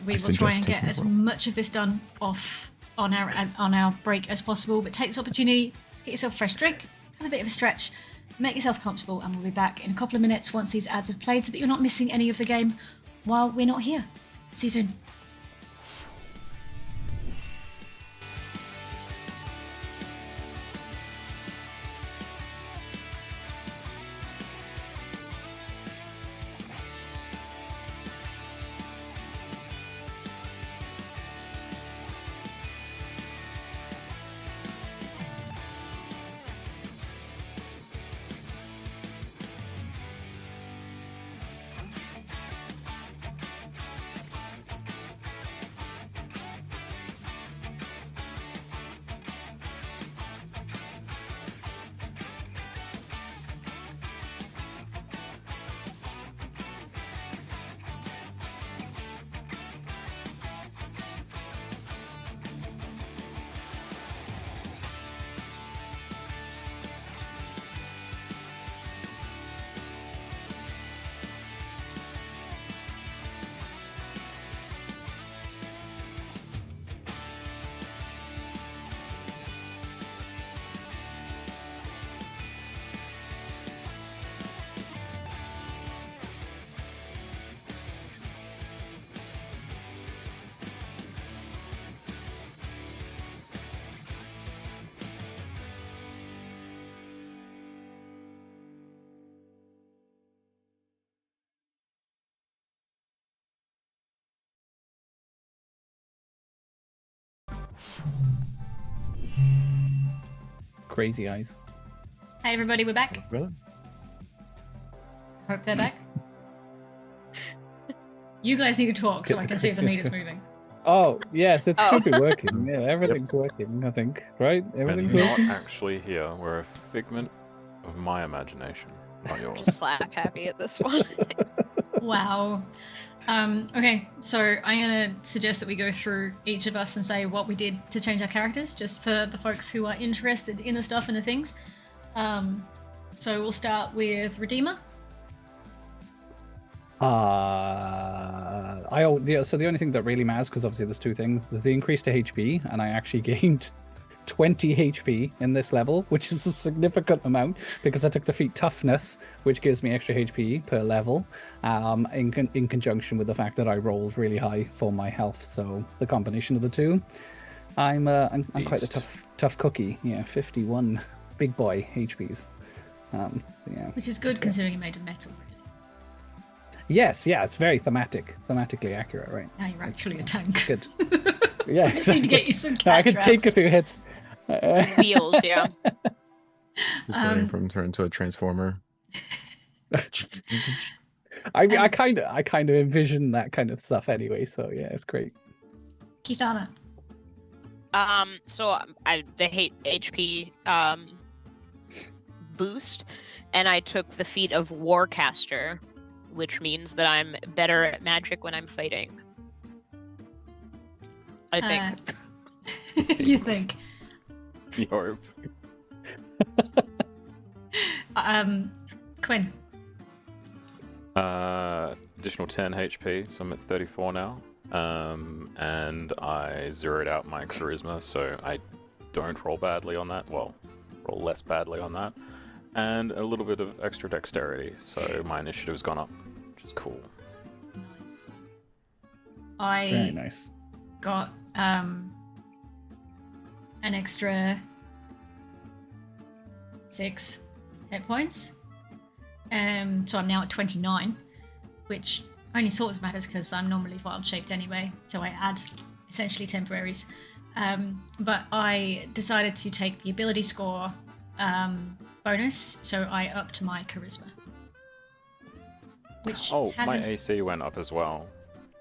We will try and get as much of this done off on our break as possible. But take this opportunity to get yourself a fresh drink, have a bit of a stretch, make yourself comfortable, and we'll be back in a couple of minutes once these ads have played, so that you're not missing any of the game while we're not here. See you soon. Crazy eyes. Hey everybody, we're back. Really? Hope they're back. You guys need to talk so I can see if the meter's moving. Oh, yes, it Oh. should be working. Yeah, everything's working, I think. Right? And Everything's you're not working. actually here. We're a figment of my imagination, not yours. Just slap happy at this one. Wow. Okay, so I'm gonna suggest that we go through each of us and say what we did to change our characters, just for the folks who are interested in the stuff and the things. So we'll start with Redeemer. So the only thing that really matters, because obviously there's two things. There's the increase to HP, and I actually gained 20 HP in this level, which is a significant amount because I took the feat toughness, which gives me extra HP per level, in conjunction with the fact that I rolled really high for my health. So the combination of the two, I'm quite a tough cookie. Yeah, 51 big boy HPs. So yeah, Which is good considering you made of metal. yes, yeah, it's very thematically accurate, right? Now you're actually a tank. Good. Yeah, Just need to get you some I cat could take a traps. few hits. Wheels, yeah. Just waiting for him to turn into a transformer. I kind of envision that kind of stuff anyway. So yeah, it's great. Keithana. So the HP boost, and I took the feat of Warcaster, which means that I'm better at magic when I'm fighting. I think. You think? Yarp. Quinn. Additional 10 HP, so I'm at 34 now. And I zeroed out my charisma, so I don't roll badly on that. Well, roll less badly on that. And a little bit of extra dexterity, so my initiative's gone up, which is cool. Nice. Very nice. Got an extra 6 hit points. So I'm now at 29, which only sort of matters because I'm normally wild shaped anyway, so I add essentially temporaries. But I decided to take the ability score bonus, so I upped my charisma. which Oh, my hasn't AC went up as well,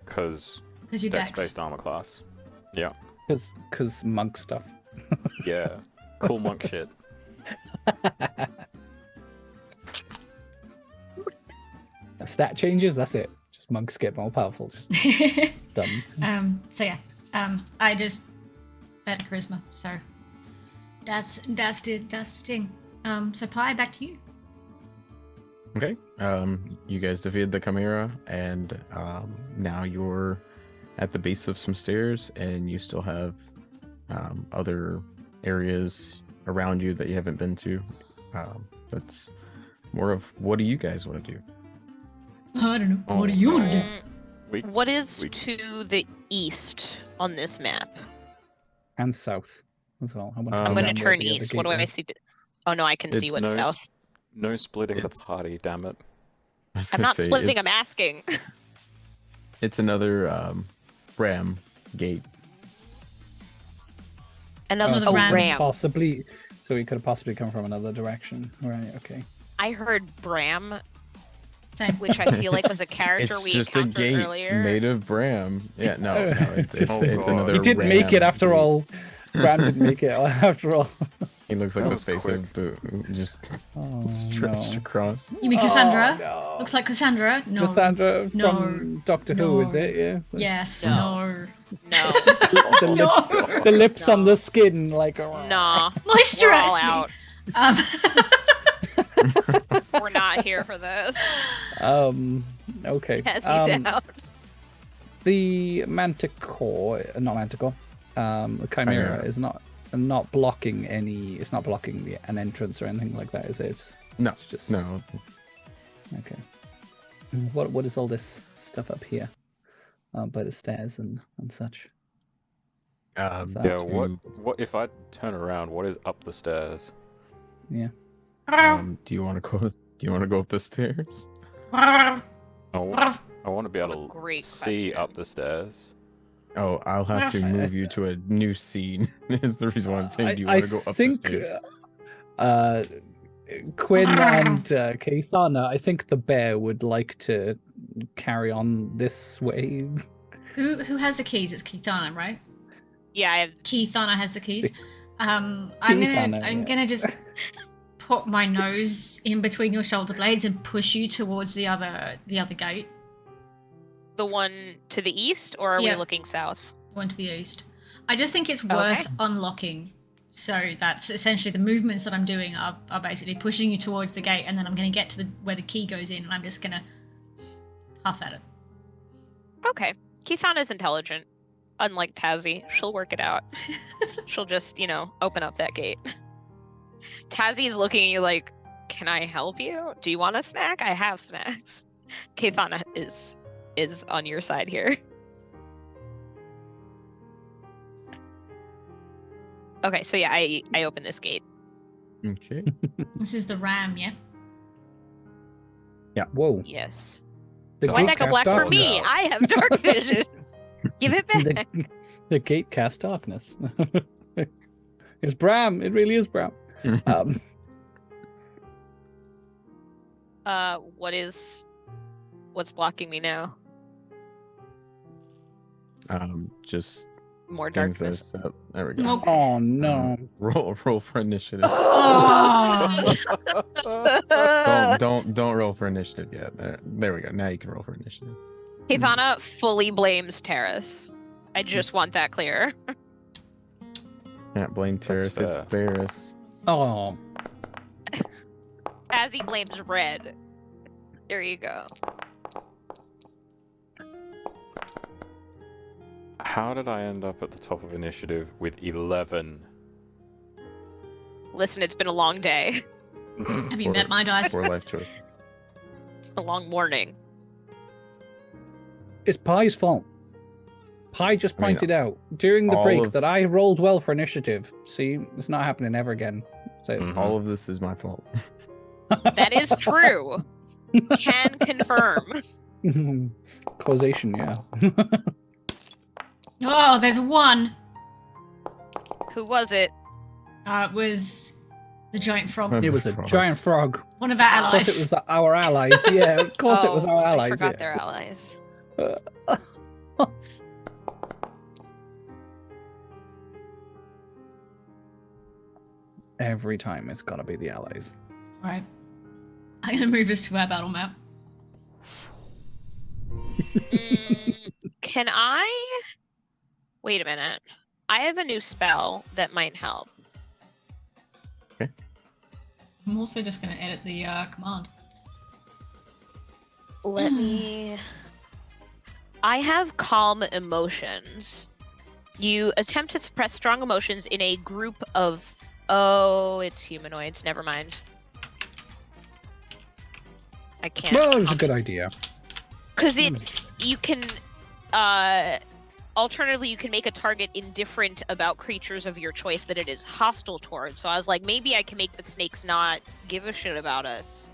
because because you dex. dex-based armor class. Yeah. Because monk stuff. Yeah. Cool monk shit. Stat changes, that's it. Just monks get more powerful. Just done. So yeah, I just better charisma. So that's the thing. So Pi, back to you. Okay. You guys defeated the Chimera, and now you're at the base of some stairs, and you still have other areas around you that you haven't been to. That's more of what do you guys want to do? I don't know. Oh, What do you want to do? What is to the east on this map? And south as well. I want I'm going to know where turn the other east. What do gate I is. see? Oh no, I can see It's what's no, south. No splitting the It's- party, damn it. I was I'm gonna not say, splitting. I'm it's- asking. It's another ram gate. Another So the ram- ram. Possibly. So he could have possibly come from another direction. Right, okay. I heard Bram, Same. which I feel like was a character It's we just a encountered gate earlier. made of bram. Yeah, no, it's Just- it's Oh, another. He didn't make it ram after gate. all. Bram didn't make it after all. He looks like That the was face quick. of just Oh, stretched no. across. You mean Cassandra? Oh, no. Looks like Cassandra. No. Cassandra from No. Doctor Who, is it? Yeah. Yes. No. No. No, The lips, the lips on the skin, like. nah. Moisturize We're all me. Um, We're not here for this. Okay. Tazzy down. The Manticore, not Manticore, the Chimera Chimera. is not blocking any. It's not blocking an entrance or anything like that, is it? It's just No, okay. What is all this stuff up here, by the stairs and such? Is that- Yeah, what if I turn around, what is up the stairs? Yeah. do you want to go? Do you want to go up the stairs? Oh, I want to be able to Great see question. up the stairs. Oh, I'll have to move you to a new scene. Is the reason why I'm saying. Do you I want to go up think, the stairs? Quinn and Keithana, I think the bear would like to carry on this way. who has the keys? It's Keithana, right? Yeah, I have Keithana has the keys. I'm Keithana, gonna just put my nose in between your shoulder blades and push you towards the other gate, the one to the east, or are Yeah. we looking south? one to the east. I just think it's Okay. worth unlocking. So that's essentially the movements that I'm doing are basically pushing you towards the gate, and then I'm going to get to where the key goes in, and I'm just going to puff at it. Okay. Keithana's intelligent. Unlike Tazzy, she'll work it out. She'll just, open up that gate. Tazzy's looking at you like, can I help you? Do you want a snack? I have snacks. Keithana is on your side here. Okay, so yeah, I open this gate. Okay. This is the ram, yeah? Whoa. Yes. The Why'd gate that go cast black for me? darkness. I have dark vision. Give it back. The gate cast darkness. It's Bram. It really is Bram. What's blocking me now? Just More things that are darkness. set up. There we go. Nope. Oh no. Roll for initiative. Oh, Don't roll for initiative yet. There we go. Now you can roll for initiative. Keithana fully blames Terrace. I just want that clear. Can't blame Terrace. It's fair. Barris. Oh. As he blames Red. There you go. How did I end up at the top of initiative with 11? Listen, it's been a long day. have you met my dice? Four life choices. A long morning. It's Pie's fault. Pie just I mean, pointed out during the all break of- that I rolled well for initiative. See, it's not happening ever again. So Mhm. All of this is my fault. That is true. Can confirm. causation, yeah. Oh, there's one. Who was it? It was The giant frog. It was a Frogs. giant frog. One of our Of course, it allies. was our allies. Yeah, of course, it was our allies. I forgot yeah. their allies. Every time, it's gotta be the allies. Right. I'm gonna move us to our battle map. Can I? Wait a minute. I have a new spell that might help. I'm also just gonna edit the command. Let me. I have calm emotions. You attempt to suppress strong emotions in a group of. Oh, it's humanoids. Never mind. I can't. Well, it was a good idea. Because you can. Alternatively, you can make a target indifferent about creatures of your choice that it is hostile towards. So I was like, maybe I can make the snakes not give a shit about us.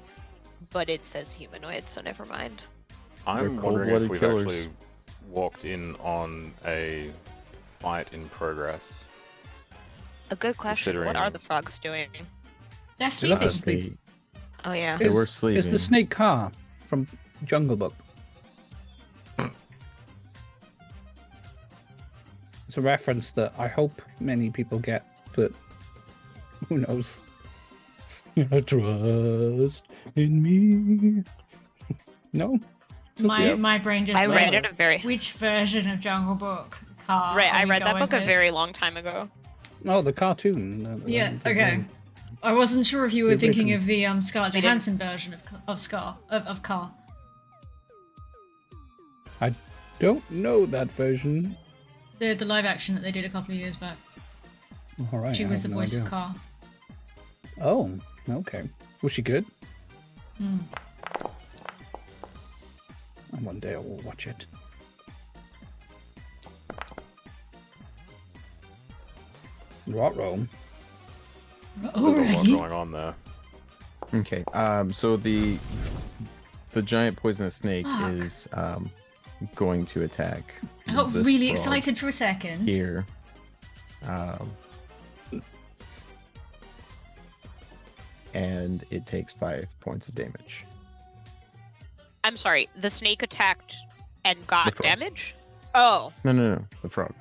But it says humanoid, so never mind. I'm They're wondering if cold-blooded we've killers. actually walked in on a fight in progress. A good question. What are Considering- the frogs doing? They're They look sleeping. asleep. Oh yeah. They were sleeping. It's the snake car from Jungle Book. It's a reference that I hope many people get, but who knows? Trust in me. No? My brain just I read went, it a very. which version of Jungle Book car? Right, are I we read that going book a with? very long time ago. Oh, the cartoon. Yeah, okay. I wasn't sure if you were The thinking original. of the Scarlett We didn't- Johansson version of Car. I don't know that version. The live action that they did a couple of years back. All right. She I was have the no voice idea. of Car. Oh, okay. Was she good? Hmm. And one day I will watch it. Ruh-roh. There's a lot Alright. going on there. Okay. So the giant poisonous snake Fuck. is going to attack. I got this really frog excited for a second. here. And it takes 5 points of damage. I'm sorry. The snake attacked and The got frog. damage. Oh, No. The frog.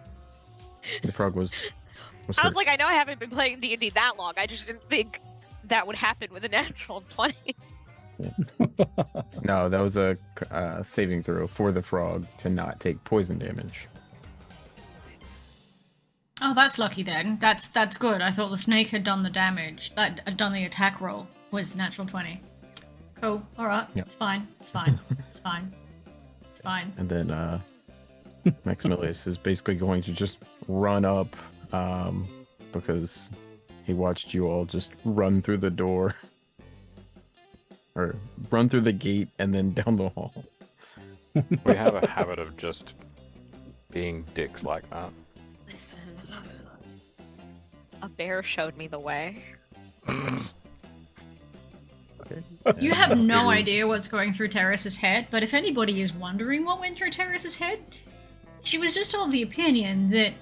The frog was. I was hurt. like, I know I haven't been playing D&D that long. I just didn't think that would happen with a natural 20. No, that was a saving throw for the frog to not take poison damage. Oh, that's lucky then. That's good. I thought the snake had done the damage. That had done the attack roll. Was the natural 20. Cool. All right. Yep. It's fine. It's fine. It's fine. It's fine. And then Maximilius is basically going to just run up because he watched you all just run through the door. Or run through the gate and then down the hall. We have a habit of just being dicks like that. Listen, a bear showed me the way. You have And no it is- idea what's going through Terrace's head, but if anybody is wondering what went through Terrace's head, she was just of the opinion that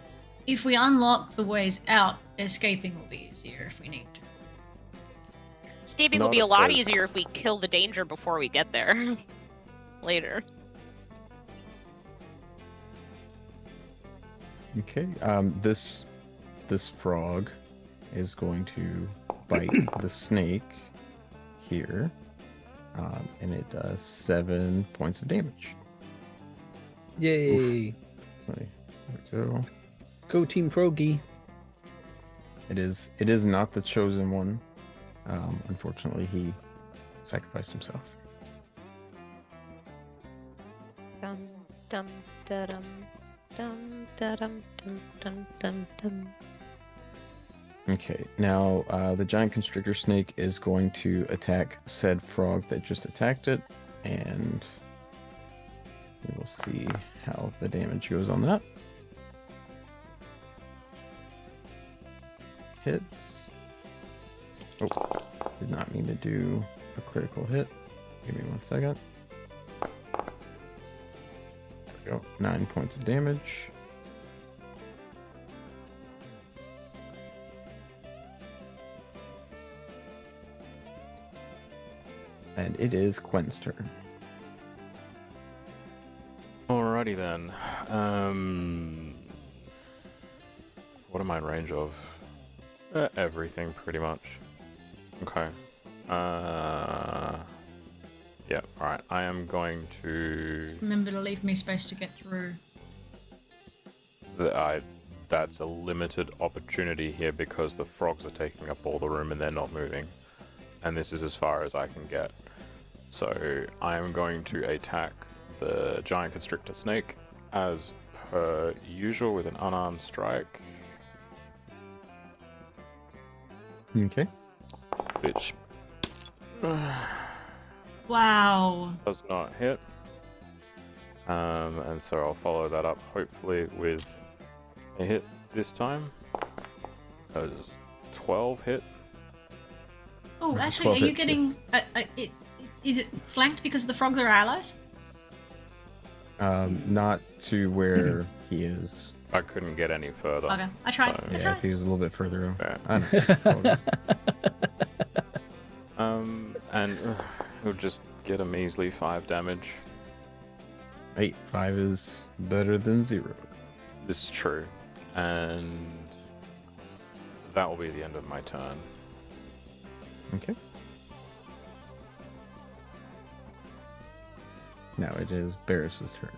if we unlock the ways out, escaping will be easier if we need to. Escaping will Not be a if lot there's- easier if we kill the danger before we get there. Later. Okay. This frog is going to bite the snake here, and it does 7 points of damage. Yay. So there we go. Go Team Froggy. It is not the chosen one. Unfortunately, he sacrificed himself. Dum dum da dum dum da dum dum dum dum dum. Okay, now the giant constrictor snake is going to attack said frog that just attacked it, and we will see how the damage goes on that. Hits. Oh, did not mean to do a critical hit. Give me 1 second. There we go. 9 points of damage. And it is Quentin's turn. Alrighty then. What am I in range of? Everything, pretty much. Okay. Yeah, alright. I am going to... Remember to leave me space to get through. That's a limited opportunity here because the frogs are taking up all the room and they're not moving. And this is as far as I can get. So I am going to attack the giant constrictor snake as per usual with an unarmed strike. Okay. Which Wow. does not hit. And so I'll follow that up hopefully with a hit this time. That is 12 hit. Oh, actually, 12 are you hits, getting... is it flanked because the frogs are allies? Not to where he is. I couldn't get any further. Okay, I tried. So, I Yeah, tried. if he was a little bit further. Yeah. I know. And he'll just get a measly 5 damage. Hey, 5 is better than 0. This is true. And that will be the end of my turn. Okay. Now it is Barris's turn.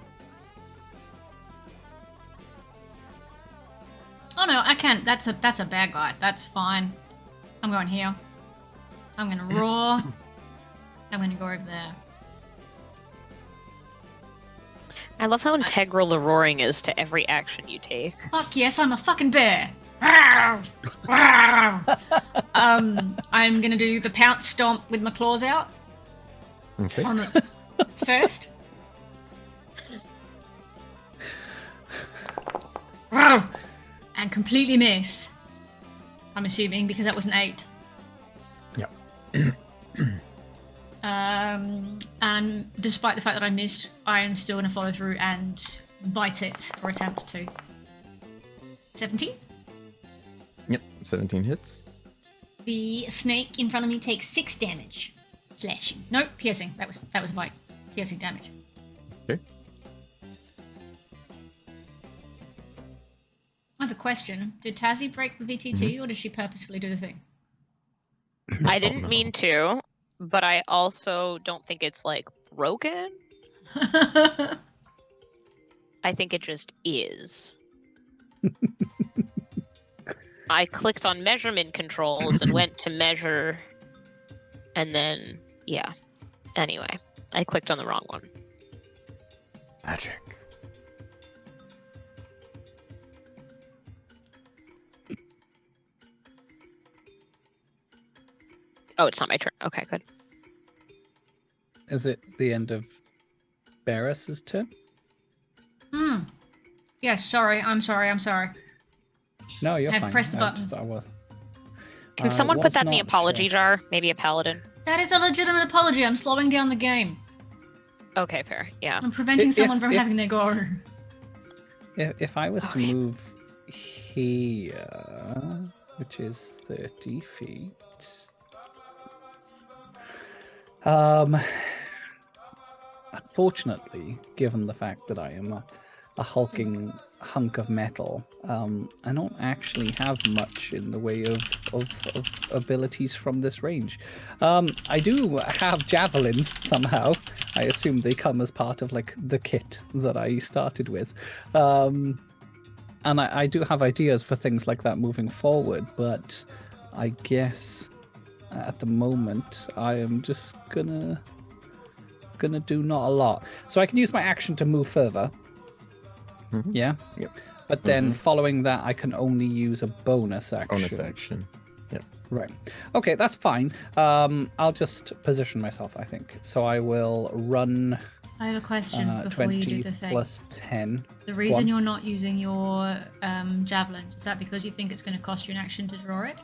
Oh no, I can't. That's a bad guy. That's fine. I'm going here. I'm gonna roar. I'm gonna go over there. I love how integral the roaring is to every action you take. Fuck yes, I'm a fucking bear. I'm gonna do the pounce stomp with my claws out Okay. on the first. And completely miss. I'm assuming because that was an 8. Yep. And despite the fact that I missed, I am still going to follow through and bite it, or attempt to. 17? Yep. 17 hits. The snake in front of me takes 6 damage. Slashing. No, piercing. That was a bite. Piercing damage. Okay. I have a question. Did Tazzy break the VTT, or did she purposefully do the thing? I didn't mean to, but I also don't think it's like broken. I think it just is. I clicked on measurement controls and went to measure, and then, yeah. Anyway, I clicked on the wrong one. Magic. Oh, it's not my turn. Okay, good. Is it the end of Barris's turn? Yeah, sorry. I'm sorry. No, you're I've fine. pressed the I button. I was. Can someone put was that in the not apology sure. jar? Maybe a paladin. That is a legitimate apology. I'm slowing down the game. Okay, fair. Yeah. I'm preventing If- someone from if- having their go. If I was to Okay. move here, which is 30 feet. Unfortunately, given the fact that I am a hulking hunk of metal, I don't actually have much in the way of abilities from this range. I do have javelins somehow. I assume they come as part of like the kit that I started with. And I do have ideas for things like that moving forward, but I guess at the moment I am just gonna do not a lot. So I can use my action to move further. Mhm. Yeah. Yep. But then following that, I can only use a bonus action. Bonus action. Yep. Right. Okay, that's fine. I'll just position myself, I think. So I will run I have a question before you 20 do the thing. plus 10. The reason on. you're not using your javelins, is that because you think it's going to cost you an action to draw it?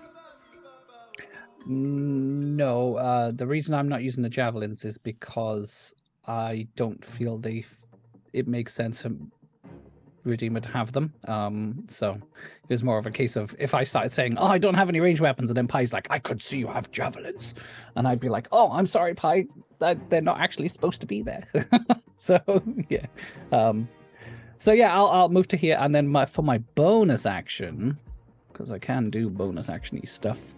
No, the reason I'm not using the javelins is because I don't feel it makes sense Redeemer to have them. So it was more of a case of if I started saying, "Oh, I don't have any ranged weapons," and then Pie's like, "I could see you have javelins," and I'd be like, "Oh, I'm sorry, Pie, they're not actually supposed to be there." So yeah, I'll move to here, and then for my bonus action, because I can do bonus actiony stuff,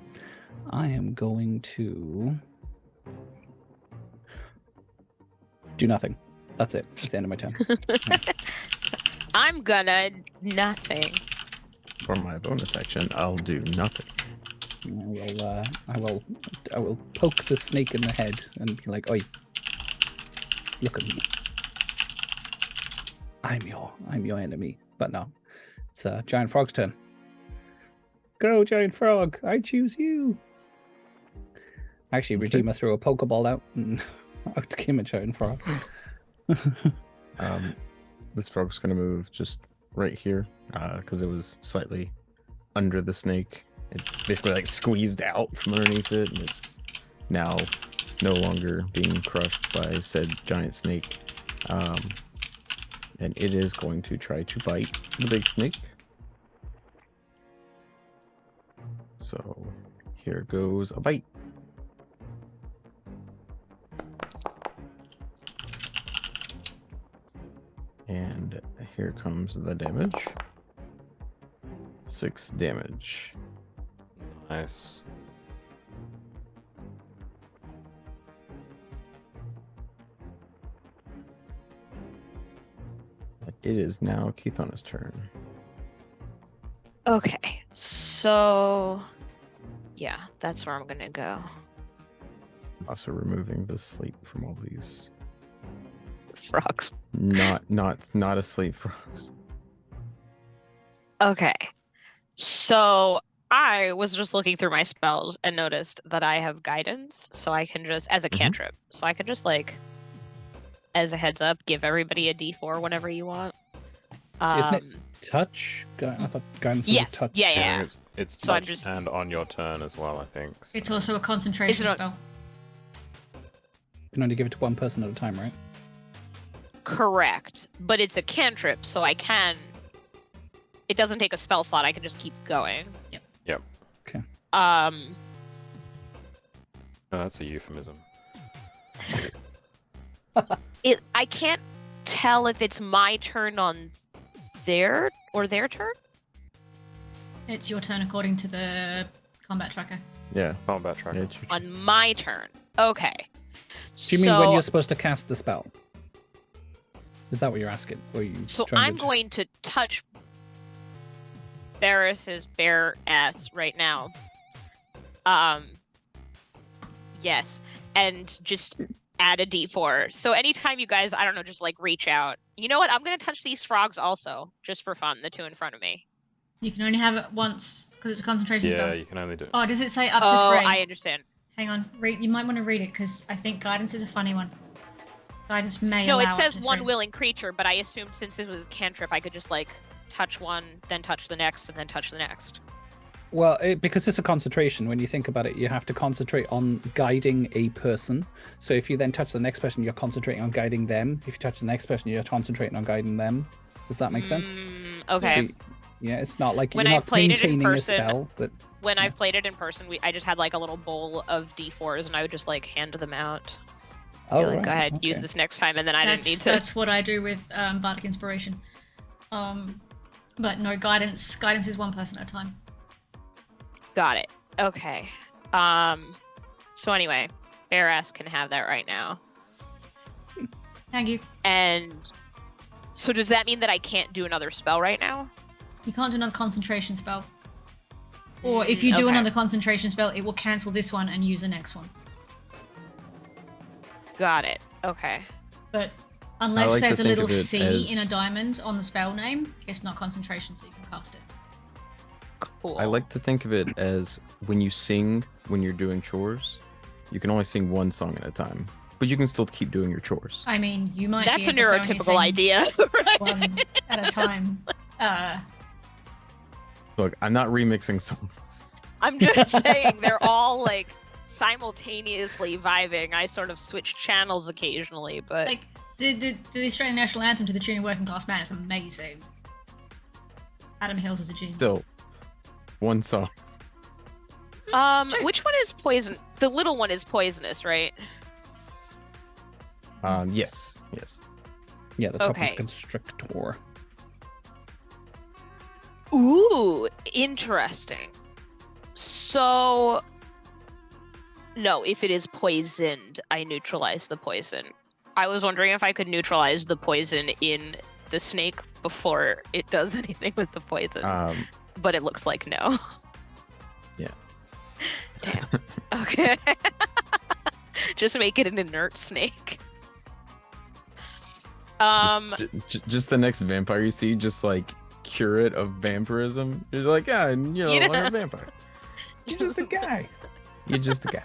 I am going to do nothing. That's it. That's the end of my turn. I'm gonna nothing. For my bonus action, I'll do nothing. I will poke the snake in the head and be like, "Oi, look at me. I'm your enemy." But no, it's Giant Frog's turn. Go, Giant Frog! I choose you. Actually, Redeemer threw a Pokeball out and out came a Giant Frog. This frog's gonna move just right here, because it was slightly under the snake. It basically like squeezed out from underneath it, and it's now no longer being crushed by said giant snake. And it is going to try to bite the big snake. So here goes a bite. And here comes the damage. 6 damage. Nice. It is now Keithona's turn. Okay, so yeah, that's where I'm gonna go. Also removing the sleep from all these. Frogs. Not asleep frogs. Okay, so I was just looking through my spells and noticed that I have guidance, so I can just, as a cantrip, so I can just like, as a heads up, give everybody a D4 whenever you want. Isn't it touch? I thought guidance was Yes. touch. Yeah. It's So I'm touch just- and on your turn as well, I think. It's also a concentration Is it a- spell. You can only give it to one person at a time, right? Correct, but it's a cantrip, so I can. It doesn't take a spell slot. I can just keep going. Yep. Okay. Oh, that's a euphemism. I can't tell if it's my turn on their turn. It's your turn according to the combat tracker. Yeah. Combat tracker. Yeah, it's your On my turn. Okay. Do you mean when you're supposed to cast the spell? Is that what you're asking? Or are you So trying I'm going to touch Barris's bare ass right now. Yes, and just add a D4. So anytime you guys, I don't know, just like reach out. You know what? I'm gonna touch these frogs also, just for fun. The two in front of me. You can only have it once because it's a concentration Yeah, spell. you can only do. Oh, does it say up to Oh, 3? I understand. Hang on, you might want to read it because I think guidance is a funny one. Guidance may No, allow it up says to one 3. willing creature, but I assumed since this was a cantrip, I could just like touch one, then touch the next, and then touch the next. Well, because it's a concentration, when you think about it, you have to concentrate on guiding a person. So if you then touch the next person, you're concentrating on guiding them. If you touch the next person, you're concentrating on guiding them. Does that make sense? Okay. So, yeah, it's not like When you're I've not played it in maintaining a person- spell. But When I've played it in person, I just had like a little bowl of D4s, and I would just like hand them out. Be like, right, go ahead, use okay. this next time, and then I didn't need to. That's what I do with Bardic Inspiration. But no, guidance is one person at a time. Got it. Okay. So anyway, Barras can have that right now. Thank you. And so does that mean that I can't do another spell right now? You can't do another concentration spell. Or if you do Okay. another concentration spell, it will cancel this one and use the next one. Got it. Okay. But unless like to there's a think little of it C as- in a diamond on the spell name, it's not concentration, so you can cast it. Cool. I like to think of it as when you sing when you're doing chores, you can only sing one song at a time, but you can still keep doing your chores. I mean, you might That's a be able to only neurotypical sing idea. Right? one at a time. Look, I'm not remixing songs. I'm just saying they're all like simultaneously vibing. I sort of switch channels occasionally, but Like, the Australian National Anthem to the tune of Working Class Man is amazing. Adam Hills is a genius. Still, one song. Which one is poison? The little one is poisonous, right? Yes. Yeah, the top Okay. is constrictor. Ooh, interesting. So, no, if it is poisoned, I neutralize the poison. I was wondering if I could neutralize the poison in the snake before it does anything with the poison. But it looks like no. Yeah. Damn. Okay. Just make it an inert snake. Just the next vampire you see, just like cure it of vampirism. You're like, yeah, I'm a vampire. You're just a guy. You're just a guy.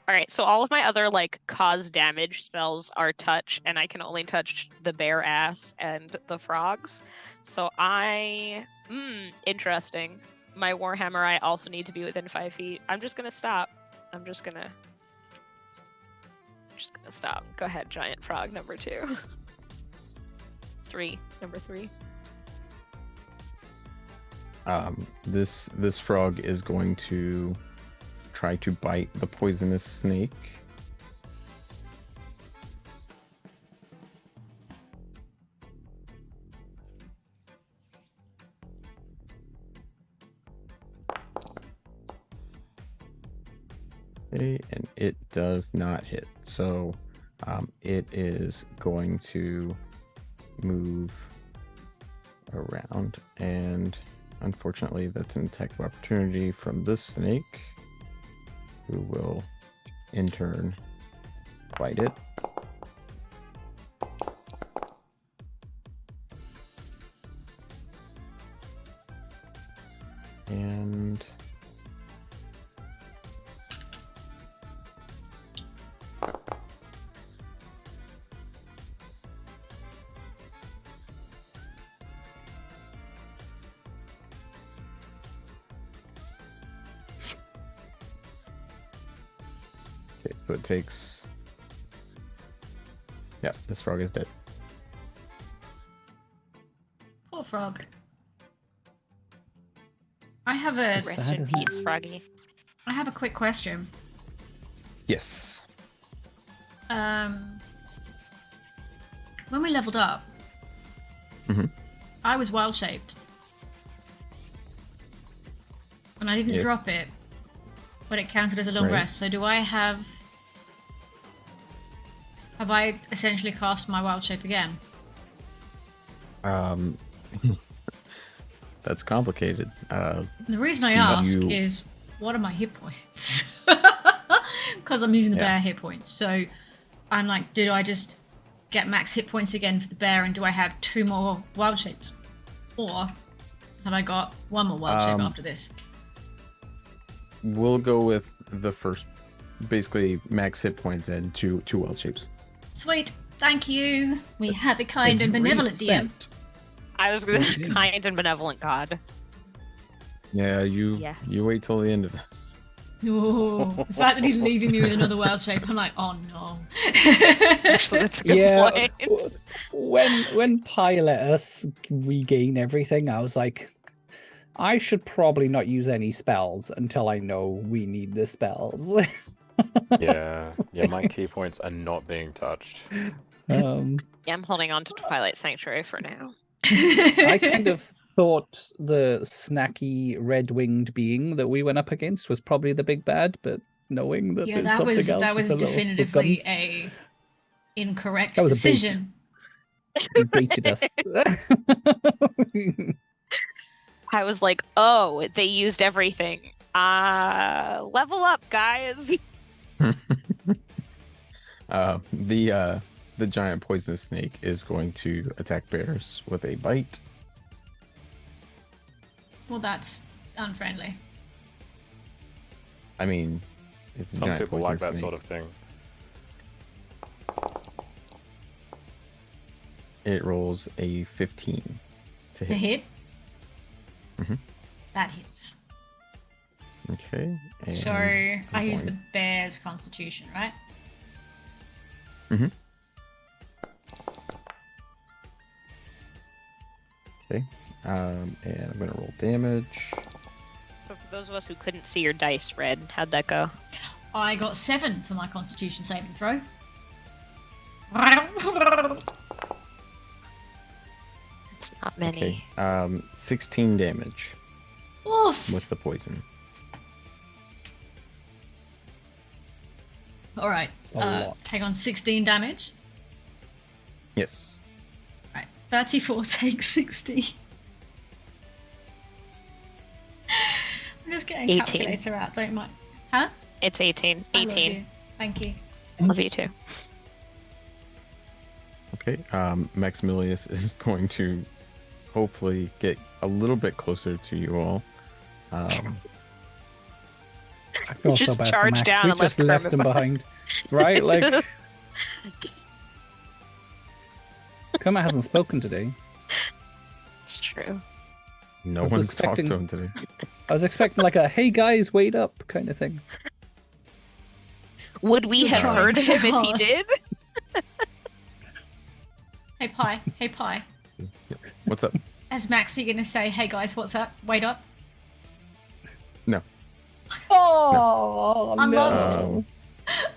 All right, so all of my other like cause damage spells are touch, and I can only touch the bear ass and the frogs. So interesting. My warhammer, I also need to be within 5 feet. I'm just gonna stop. I'm just gonna stop. Go ahead, giant frog number 2. 3, number 3. This frog is going to try to bite the poisonous snake. Okay, and it does not hit. So it is going to move around, and unfortunately that's an attack of opportunity from this snake, who will in turn bite it. And okay, so it takes... Yeah, this frog is dead. Poor frog. I have a It's Rest sad, in isn't it? peace, froggy. I have a quick question. Yes. When we leveled up, Mhm. I was wild shaped, and I didn't Yes. drop it, but it counted as a long Right. rest. So do I have I essentially cast my wild shape again? That's complicated. The reason I No, ask you- is, what are my hit points? Because I'm using the Yeah. bear hit points. So I'm like, do I just get max hit points again for the bear, and do I have 2 more wild shapes? Or have I got 1 more wild shape after this? We'll go with the first, basically max hit points and two wild shapes. Sweet, thank you. We have a kind It's and benevolent DM. reset. I was gonna Okay. kind and benevolent god. Yeah, you Yes. you wait till the end of this. Oh, the fact that he's leaving me with another wild shape, I'm like, oh no. Actually, that's a good Yeah, point. when Pi let us regain everything, I was like, I should probably not use any spells until I know we need the spells. Yeah, my key points are not being touched. Yeah, I'm holding on to Twilight Sanctuary for now. I kind of thought the snacky red-winged being that we went up against was probably the big bad, but knowing that Yeah, there's that something was else that was with the little definitively scums, a incorrect That was a bait. decision. you baited us. I was like, oh, they used everything. Level up, guys. The giant poisonous snake is going to attack bears with a bite. Well, that's unfriendly. I mean, it's a Some giant people like poisonous that snake. sort of thing. It rolls a 15 to The hit. hit? Mhm. That hits. Okay. And So I I'm use the going- bear's constitution, right? Okay. And I'm gonna roll damage. So for those of us who couldn't see your dice, Red, how'd that go? I got 7 for my Constitution saving throw. It's not many. Okay. 16 damage Oof! with the poison. Alright, It's a lot. take on 16 damage. Yes. Right, 34 takes 60. I'm just getting 18. calculator out, don't mind. Huh? It's 18. I love 18. you. Thank you. Love you too. Okay. Maximilius is going to hopefully get a little bit closer to you all. I feel so just bad for charged Max. down We and just left left him Kermit behind. Right? Like, Kermit hasn't spoken today. It's true. No was one's talked expecting- to him today. I was expecting like a "Hey guys, wait up" kind of thing. Would we You're have trying heard so him if he hard. did? Hey, Pie. Hey, Pie. What's up? As Max, are you going to say, hey guys, what's up? Wait up. No. Oh, Unloved. Um,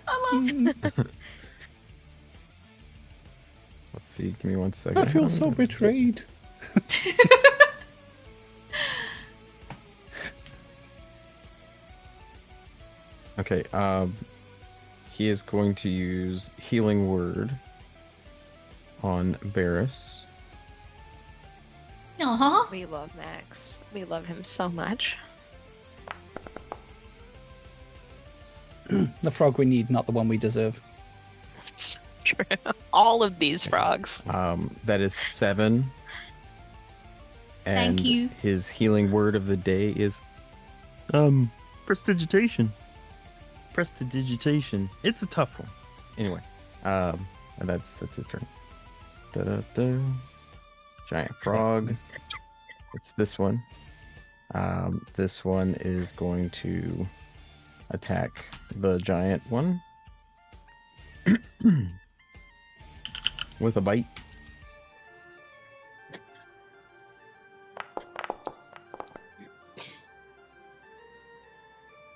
I let's see. Give me 1 second. I feel so betrayed. Okay. He is going to use Healing Word on Barris. Aww. We love Max. We love him so much. The frog we need, not the one we deserve. It's true. All of these frogs. That is 7. And Thank you. his Healing Word of the day is Prestidigitation. Prestidigitation. It's a tough one. anyway. And that's his turn. Da-da-da. Giant frog. It's this one. This one is going to attack the giant one with a bite.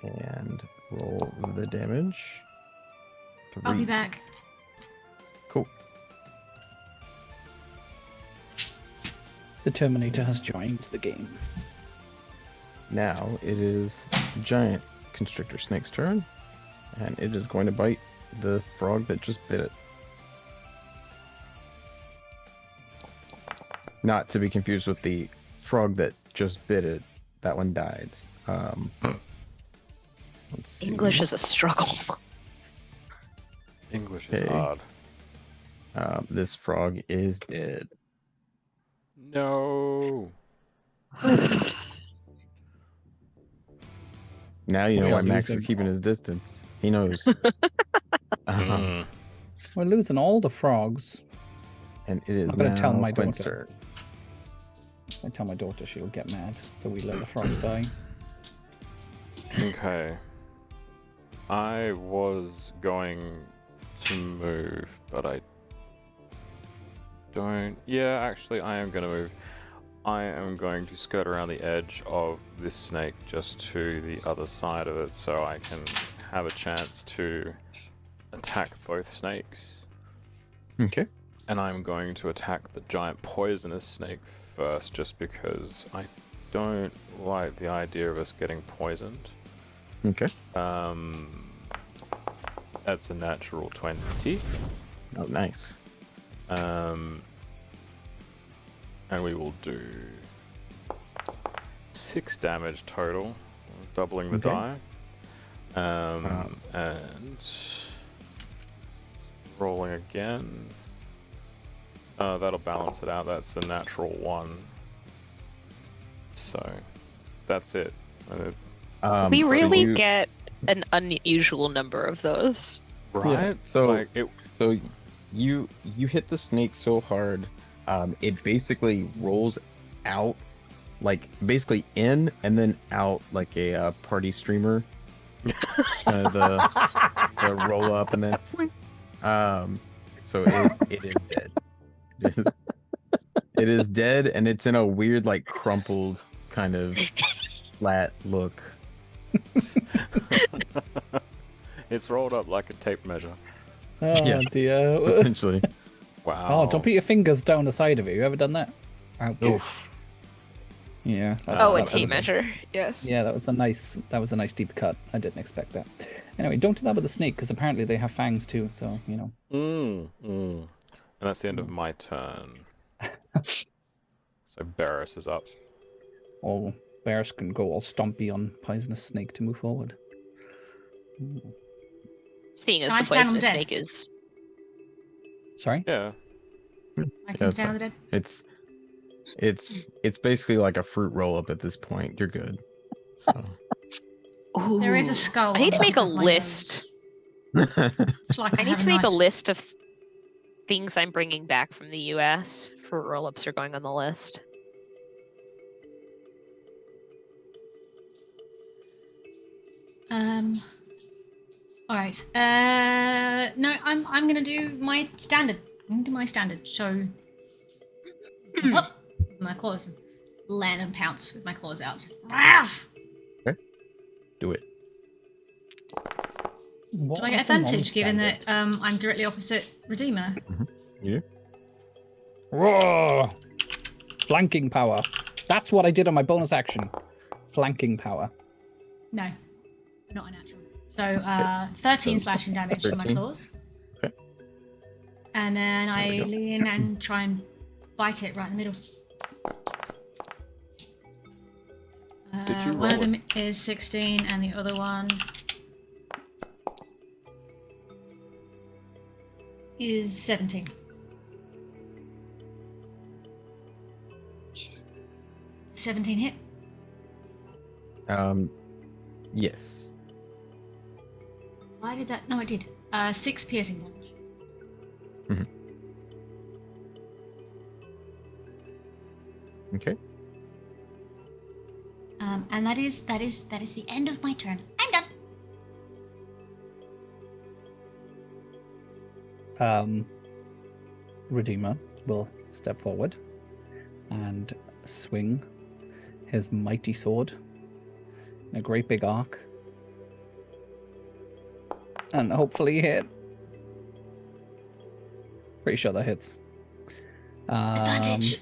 And roll the damage. I'll be 3. back. Cool. The Terminator has joined the game. Now it is giant constrictor snake's turn, and it is going to bite the frog that just bit it. Not to be confused with the frog that just bit it. That one died. Let's see. English is a struggle. English is Okay. hard. This frog is dead. No. Now you know We why are Max is losing. keeping his distance. He knows. Mm. We're losing all the frogs. And it is I'm gonna now tell my Quinn's daughter. turn. I tell my daughter, she'll get mad that we let the frogs die. Okay. I was going to move, but I don't. Yeah, actually, I am going to move. I am going to skirt around the edge of this snake just to the other side of it so I can have a chance to attack both snakes. Okay. And I'm going to attack the giant poisonous snake first just because I don't like the idea of us getting poisoned. Okay. That's a natural 20. Oh, nice. And we will do 6 damage total, doubling the Okay. die. And rolling again. That'll balance it out. That's a natural 1. So that's it. We So really you- get an unusual number of those. Right? so- like it, So you hit the snake so hard, it basically rolls out, like basically in and then out like a party streamer. The roll up and then, so it is dead. It is dead, and it's in a weird, like, crumpled kind of flat look. It's rolled up like a tape measure. Oh Yeah. dear. Essentially. Wow. Oh, don't put your fingers down the side of it. You ever done that? Ouch. Oof. Yeah. Oh, a that tape was measure. Yes. Yeah, that was a nice deep cut. I didn't expect that. Anyway, don't do that with the snake because apparently they have fangs too. So you know. And that's the end of my turn. So Barris is up. All bears can go all stompy on poisonous snake to move forward. Ooh. Seeing as Can I the stand on the poisonous dead? snake is. Sorry. Yeah. I Yeah, can that's stand fine. the dead. It's basically like a fruit roll up at this point. You're good. So There is a Ooh. skull. I need on to the make tip a of my list. nose. It's like I need have to make a nice- list of things I'm bringing back from the U.S. Fruit roll-ups are going on the list. All right. No, I'm gonna do my standard. I'm gonna do my standard. So, up with my claws, and land and pounce with my claws out. do it. What Do I get was the advantage given that non-standard? I'm directly opposite Redeemer? You? Roar! Flanking power. That's what I did on my bonus action. Flanking power. No, not a natural. So 13 So, slashing damage from my 13. claws. Okay. And then I There we go. lean in and try and bite it right in the middle. Did you One of roll them is 16 and the other one is 17. Hit. Yes. Why did that? No, it did. 6 piercing damage. Okay. And that is the end of my turn. I'm done. Redeemer will step forward and swing his mighty sword in a great big arc. And hopefully hit. Pretty sure that hits. Advantage.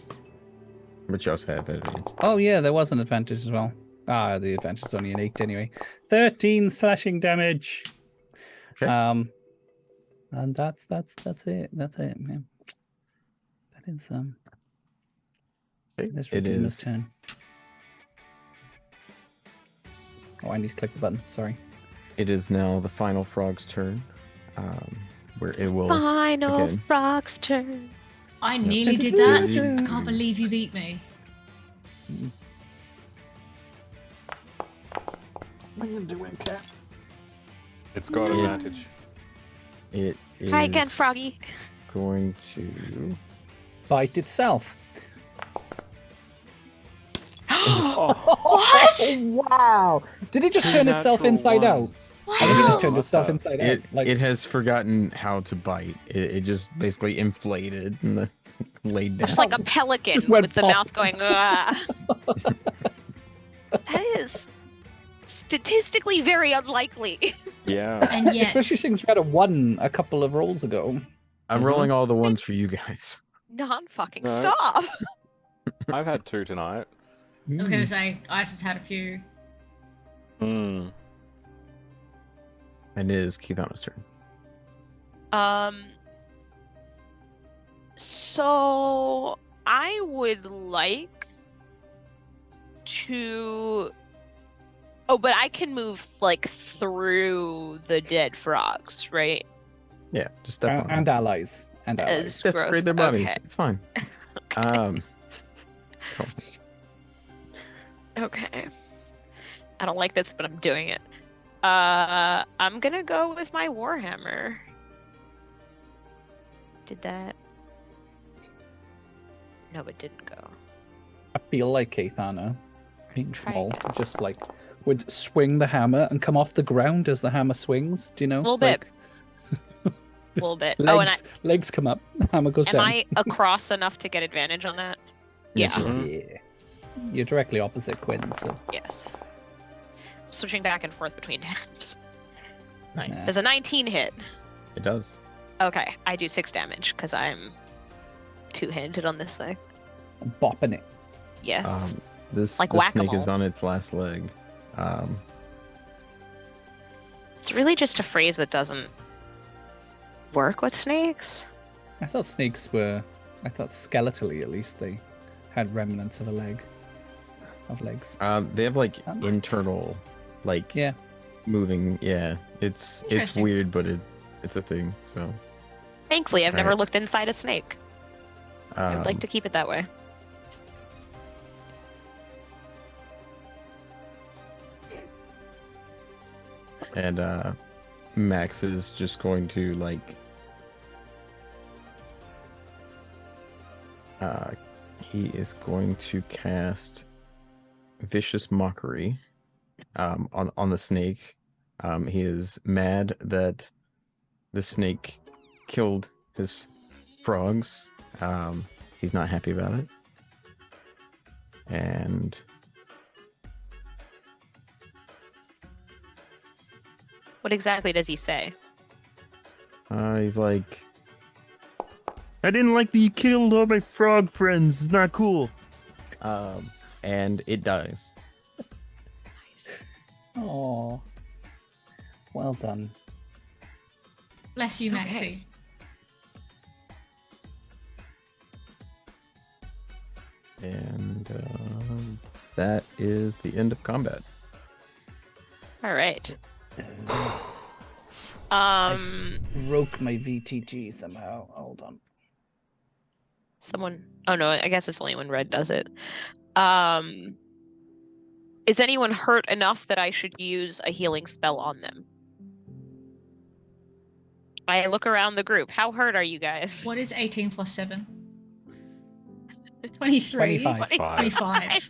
But you also have advantage. Oh yeah, there was an advantage as well. Ah, the advantage is only an 8 anyway. 13 slashing damage. Okay. And that's it. That's it. Yeah. That is Okay. that's It Redeemer's is. turn. Oh, I need to click the button. Sorry. It is now the final frog's turn, where it will. Final again. frog's turn. I nearly did that. Advantage. I can't believe you beat me. It's got Yeah. advantage. It is Hi again, Froggy. going to. Bite itself. What? Oh, wow! Did it just turn itself inside out? I think it just turned itself inside out. It has forgotten how to bite. It just basically inflated and then laid down. Just like a pelican Just went with the pop. mouth going, ah. That is statistically very unlikely. Yeah. And yet, Especially since we had a 1 a couple of rolls ago. I'm rolling all the ones for you guys. Non-fucking No. stop. I've had 2 tonight. I was going to say, Ice has had a few. Hmm. And it is Keithana's turn. So I would like to. Oh, but I can move like through the dead frogs, right? Yeah, just step on. And allies. And allies. As Desecrate gross. their bodies. Okay. It's fine. Cool. Okay. I don't like this, but I'm doing it. I'm gonna go with my Warhammer. Did that? No, it didn't go. I feel like Keithana, being Tried. small, just like would swing the hammer and come off the ground as the hammer swings. Do you know? A little bit. Like, A little bit. legs, Oh, and legs come up, the hammer goes am down. I across enough to get advantage on that? Yeah. Yeah. You're directly opposite Quinn, so. Yes. Switching back and forth between tabs. Nice. Does a 19 hit? It does. Okay, I do 6 damage because I'm two-handed on this thing. I'm bopping it. Yes. This Like snake whack-a-mole. is on its last leg. It's really just a phrase that doesn't work with snakes. I thought snakes were. I thought skeletally, at least, they had remnants of a leg. Of legs. They have like Oh. internal, like Yeah. moving. Yeah, it's Interesting. weird, but it's a thing. So Thankfully, I've never Right. looked inside a snake. I'd like to keep it that way. And Max is just going to like he is going to cast Vicious Mockery on the snake. He is mad that the snake killed his frogs. He's not happy about it. And What exactly does he say? he's like, I didn't like that you killed all my frog friends. It's not cool. And it dies. Oh. Well done. Bless you, Maxie. And that is the end of combat. All right. Broke my VTG somehow. Hold on. Someone. Oh no, I guess it's only when Red does it. Is anyone hurt enough that I should use a healing spell on them? I look around the group. How hurt are you guys? What is 18 plus 7? 23. 25. 25.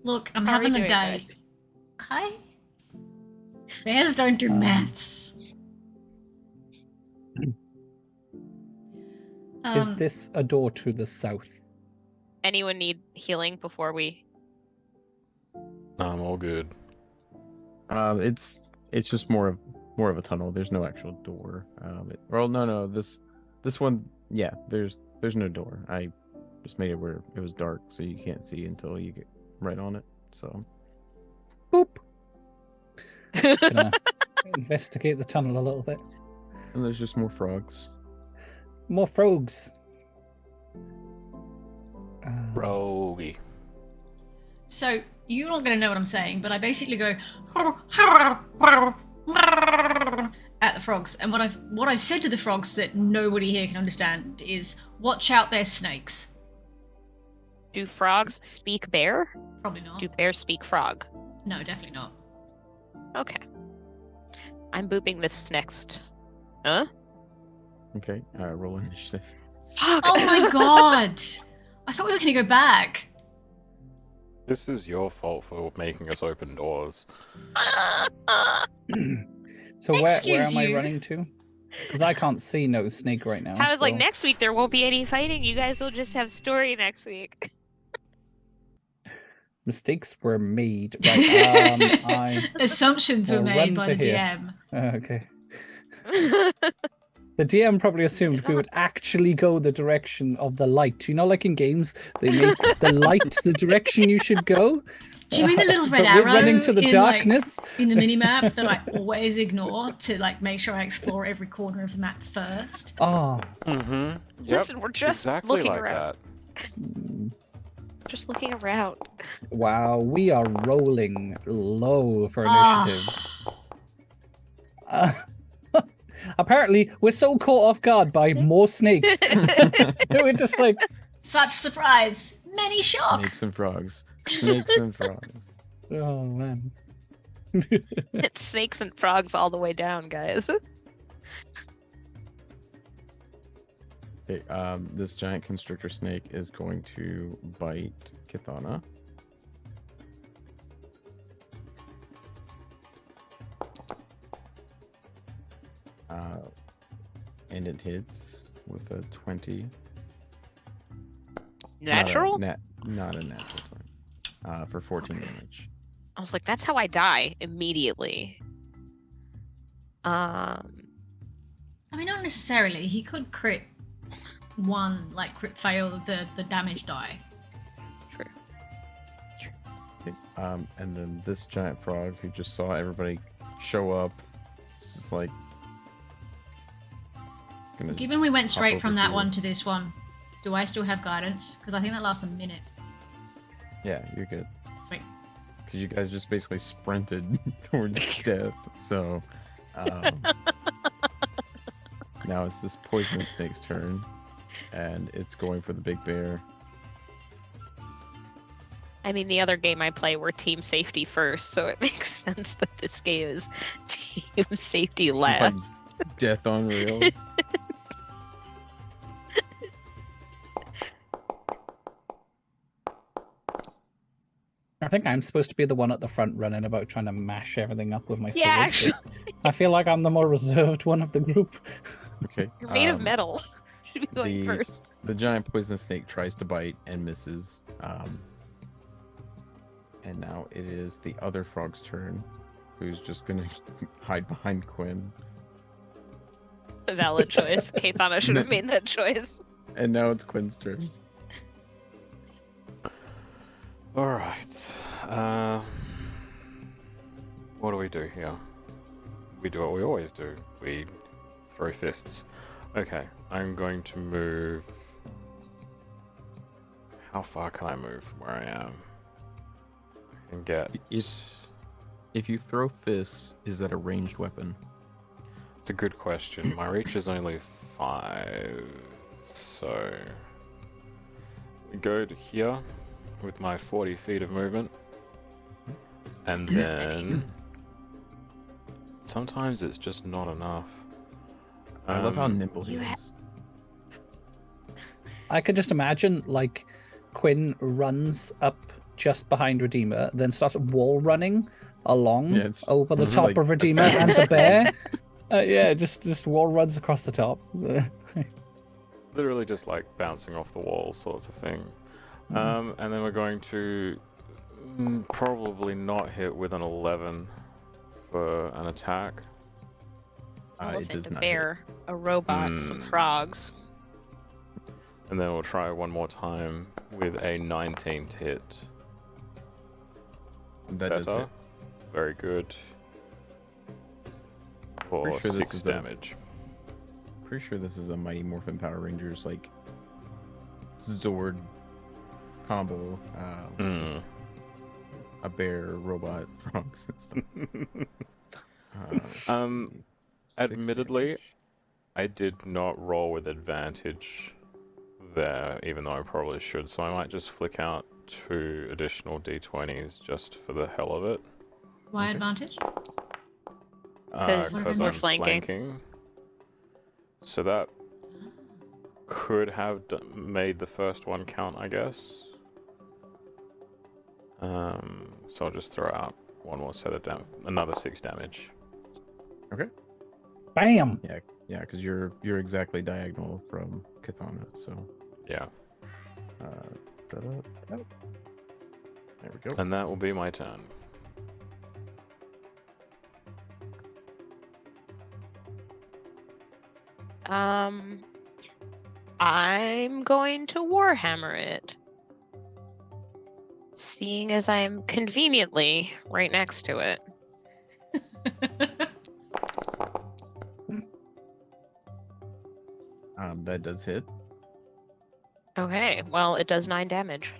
Look, I'm How are we having a doing, day. guys? Okay? Bears don't do maths. Is this a door to the south? Anyone need healing before we? No, I'm all good. It's just more of a tunnel. There's no actual door. No. This one, yeah. There's no door. I just made it where it was dark, so you can't see until you get right on it. So, Boop. Gonna investigate the tunnel a little bit. and there's just more frogs. More frogs. Rogie. So, you're not going to know what I'm saying, but I basically go at the frogs. And what I've said to the frogs that nobody here can understand is, watch out, there's snakes. Do frogs speak bear? Probably not. Do bears speak frog? No, definitely not. Okay. I'm booping this next. Huh? Okay, roll initiative. Fuck! Oh my god! I thought we were going to go back. This is your fault for making us open doors. So where Excuse am I you. running to? Because I can't see no snake right now. I was like, so- next week there won't be any fighting. You guys will just have story next week. Mistakes were made. Right, Assumptions were Well, made run by to the here. DM. okay. The DM probably assumed we would actually go the direction of the light. You know, like in games, they make the light the direction you should go. Do you mean the little red But arrow we're running to the in, darkness. Like, in the minimap that I always ignore to like make sure I explore every corner of the map first? Oh, Mm-hmm. Yep. Listen, we're just exactly looking like around. that. Just looking around. wow, we are rolling low for Ah. initiative. Apparently, we're so caught off guard by more snakes. We're just like, Such surprise! Many shock! Snakes and frogs. Snakes and frogs. oh man. It's snakes and frogs all the way down, guys. Okay, this giant constrictor snake is going to bite Kithana. And it hits with a 20. Natural? Not a natural 20. For 14 damage. I was like, that's how I die immediately. I mean, not necessarily. He could crit crit fail the damage die. True. Okay, and then this giant frog who just saw everybody show up. It's just like. Given we went straight over from that here. one to this one, do I still have guidance? Because I think that lasts a minute. Yeah, you're good. Sweet. Because you guys just basically sprinted towards death. So now it's this poisonous snake's turn, and it's going for the big bear. I mean, the other game I play, we're team safety first, so it makes sense that this game is team safety It's last. like death on rails. I think I'm supposed to be the one at the front running about trying to mash everything up with my sword. Yeah, but actually, I feel like I'm the more reserved one of the group. Okay. you're made of metal. Should be going the- first. The giant poisonous snake tries to bite and misses. And now it is the other frog's turn, who's just gonna hide behind Quinn. A valid choice. Kathana should have made that choice. And now it's Quinn's turn. Alright. What do we do here? We do what we always do. We throw fists. Okay, I'm going to move... How far can I move from where I am? I can get... If you throw fists, is that a ranged weapon? It's a good question. My reach is only 5, so... We go to here with my 40 feet of movement. And then... Sometimes it's just not enough. I love how nimble he you ha- is. I could just imagine, like, Quinn runs up just behind Redeemer, then starts wall running along Yeah, it's over the almost top like of Redeemer a- and the bear. Yeah, just wall runs across the top. Literally just like bouncing off the wall sorts of thing. And then we're going to probably not hit with an 11 for an attack. It Elephant, does a not bear, a robot, some Hmm. frogs. And then we'll try one more time with a 19 to hit. hit. That does Better. hit. Very good. For Pretty sure this 6 is a- damage. Pretty sure this is a Mighty Morphin Power Rangers like Zord combo. A bear, robot, frog system. Let's see. 6 Admittedly, damage. I did not roll with advantage there, even though I probably should, so I might just flick out 2 additional d20s just for the hell of it. Why Okay. advantage? 'Cause Because we're I'm flanking. So that could have made the first one count, I guess. So I'll just throw out one more set of damage, another 6 damage. Bam! Yeah, because you're exactly diagonal from Kathana, so Yeah, there we go. and that will be my turn. I'm going to Warhammer it. Seeing as I'm conveniently right next to it. That does hit. Okay, well, it does 9 damage.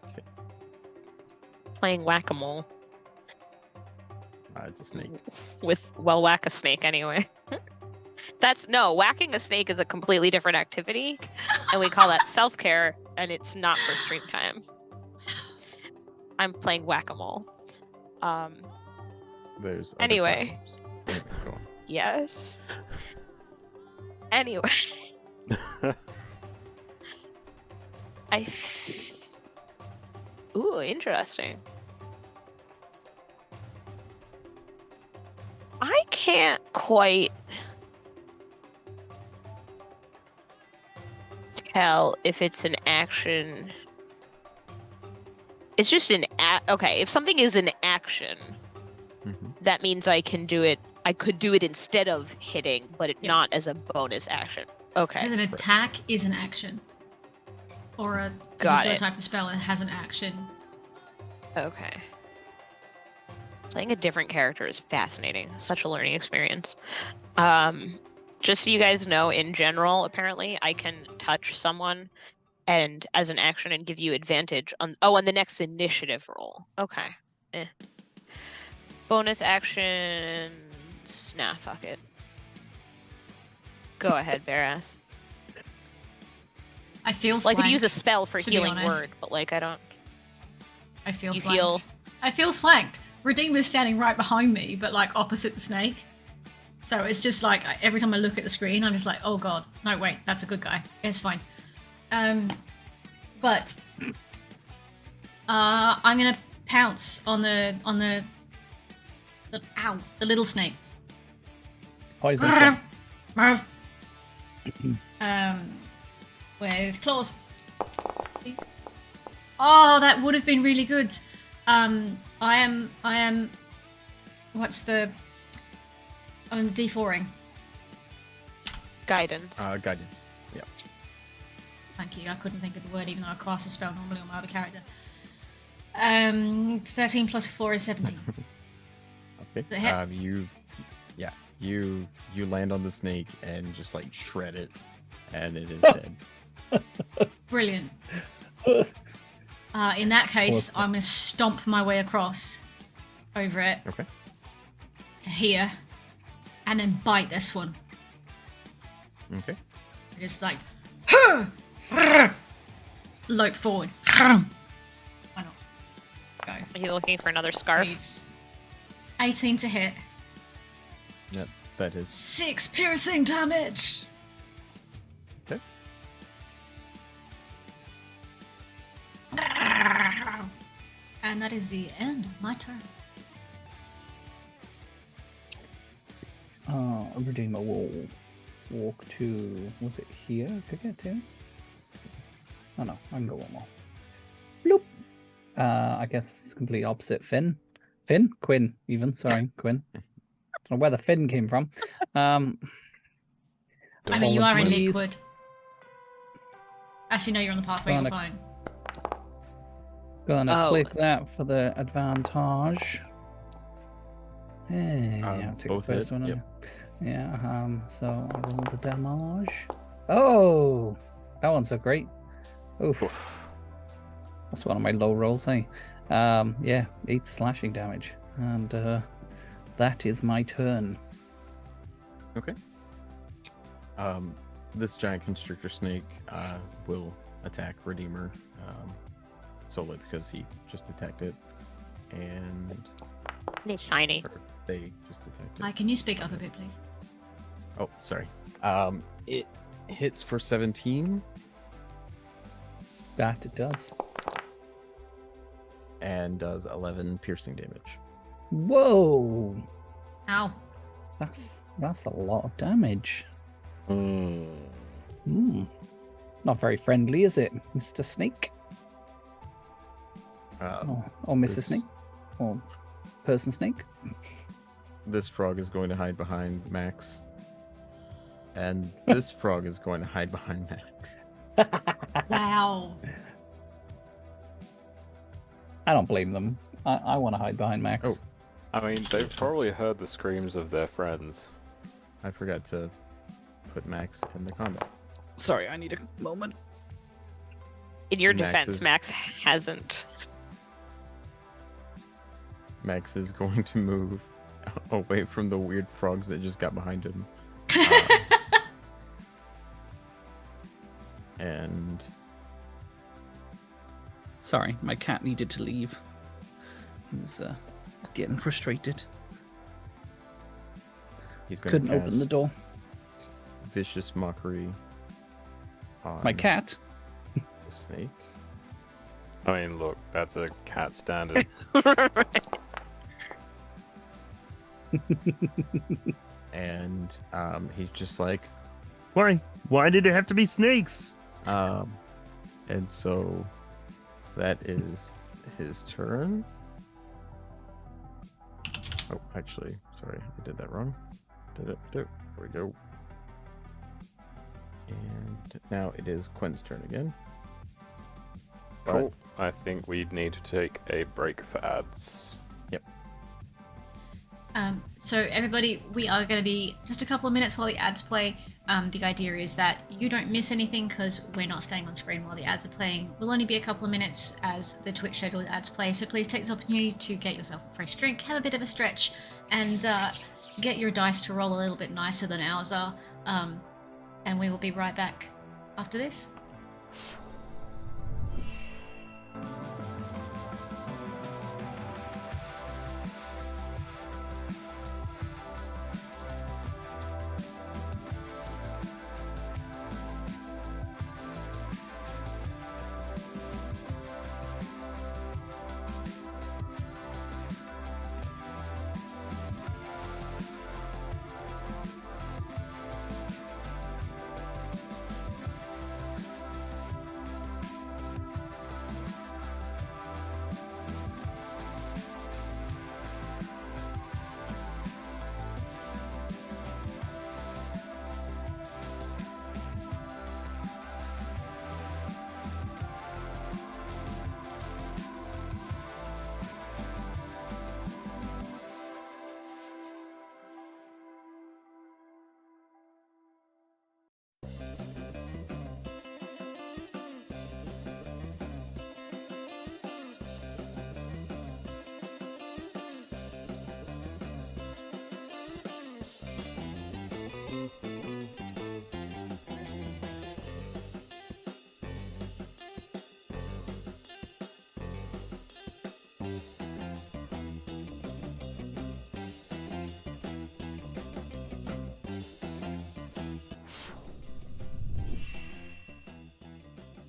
Okay. Playing whack-a-mole. It's a snake. Whack a snake anyway. Whacking a snake is a completely different activity, and we call that self-care, and it's not for stream time. I'm playing whack-a-mole. There's other Anyway. platforms. Anyway, go on. Yes. Anyway. Ooh, interesting. I can't quite tell if it's an action. It's just an okay, if something is an action, that means I can do it. I could do it instead of hitting, but not as a bonus action. Okay. Because an attack is an action. Or a particular type of spell that has an action. Okay. Playing a different character is fascinating. Such a learning experience. Just so you guys know, in general, apparently, I can touch someone and as an action and give you advantage on the next initiative roll. Okay. Bonus actions. Nah, fuck it. Go ahead, Barass. I feel like I could use a flanked, spell for to be healing honest. word, but like I don't. I feel You flanked. feel- I feel flanked. Redeemer's standing right behind me, but like opposite the snake. So it's just like every time I look at the screen, I'm just like, oh god, no wait, that's a good guy. It's fine. But I'm gonna pounce on the little snake. Poison snake. With claws. Please. Oh, that would have been really good. I am. What's the? I'm D4ing. Guidance. Guidance. Yeah. Thank you. I couldn't think of the word, even though I cast a spell normally on my other character. 13 plus 4 is 17. Okay. The hit? You land on the snake and just like shred it, and it is dead. Brilliant. In that case, I'm going to stomp my way across over it. Okay. To here, and then bite this one. Okay. Just like lope forward. Why not? Go. Are you looking for another scarf? Please. 18 to hit. Yep, that is. 6 piercing damage. Okay. And that is the end of my turn. Redeemer will walk to... Was it here I could get to? Oh no, I can go one more. Bloop! I guess it's complete opposite Finn. Quinn, even. Sorry, Quinn. Don't know where the Finn came from. I mean, you are in Apologies. liquid. Actually, no, you're on the pathway, you're fine. Gonna click that for the advantage. Yeah, I'll take the both first hit, one. yep. Yeah, so I roll the damage. Oh, that one's so great. Oof. That's one of my low rolls, eh? Yeah, 8 slashing damage. And that is my turn. Okay. This giant constrictor snake will attack Redeemer solely because he just attacked it, and It's shiny. or they just attacked it. Hi, can you speak up a bit, please? Oh, sorry. It hits for 17 That it does. and does 11 piercing damage. Whoa, Ow. that's a lot of damage. Hmm. It's not very friendly, is it, Mr. Snake? Or Mrs. this- Snake? Or Person Snake? This frog is going to hide behind Max, and this frog is going to hide behind Max. Wow. I don't blame them. I want to hide behind Max. Oh. I mean, they've probably heard the screams of their friends. I forgot to put Max in the combat. Sorry, I need a moment. In your Max defense, is- Max hasn't. Max is going to move away from the weird frogs that just got behind him. And Sorry, my cat needed to leave. He was getting frustrated. he's going Couldn't to open the door. vicious mockery on My cat? the snake. I mean, look, that's a cat standard. And he's just like, Why did it have to be snakes? And so that is his turn. Oh, actually, sorry, I did that wrong. There we go. And now it is Quinn's turn again. Cool. I think we need to take a break for ads. Yep. So everybody, we are going to be just a couple of minutes while the ads play. The idea is that you don't miss anything because we're not staying on screen while the ads are playing. We'll only be a couple of minutes as the Twitch scheduled ads play, so please take this opportunity to get yourself a fresh drink, have a bit of a stretch, and get your dice to roll a little bit nicer than ours are. And we will be right back after this.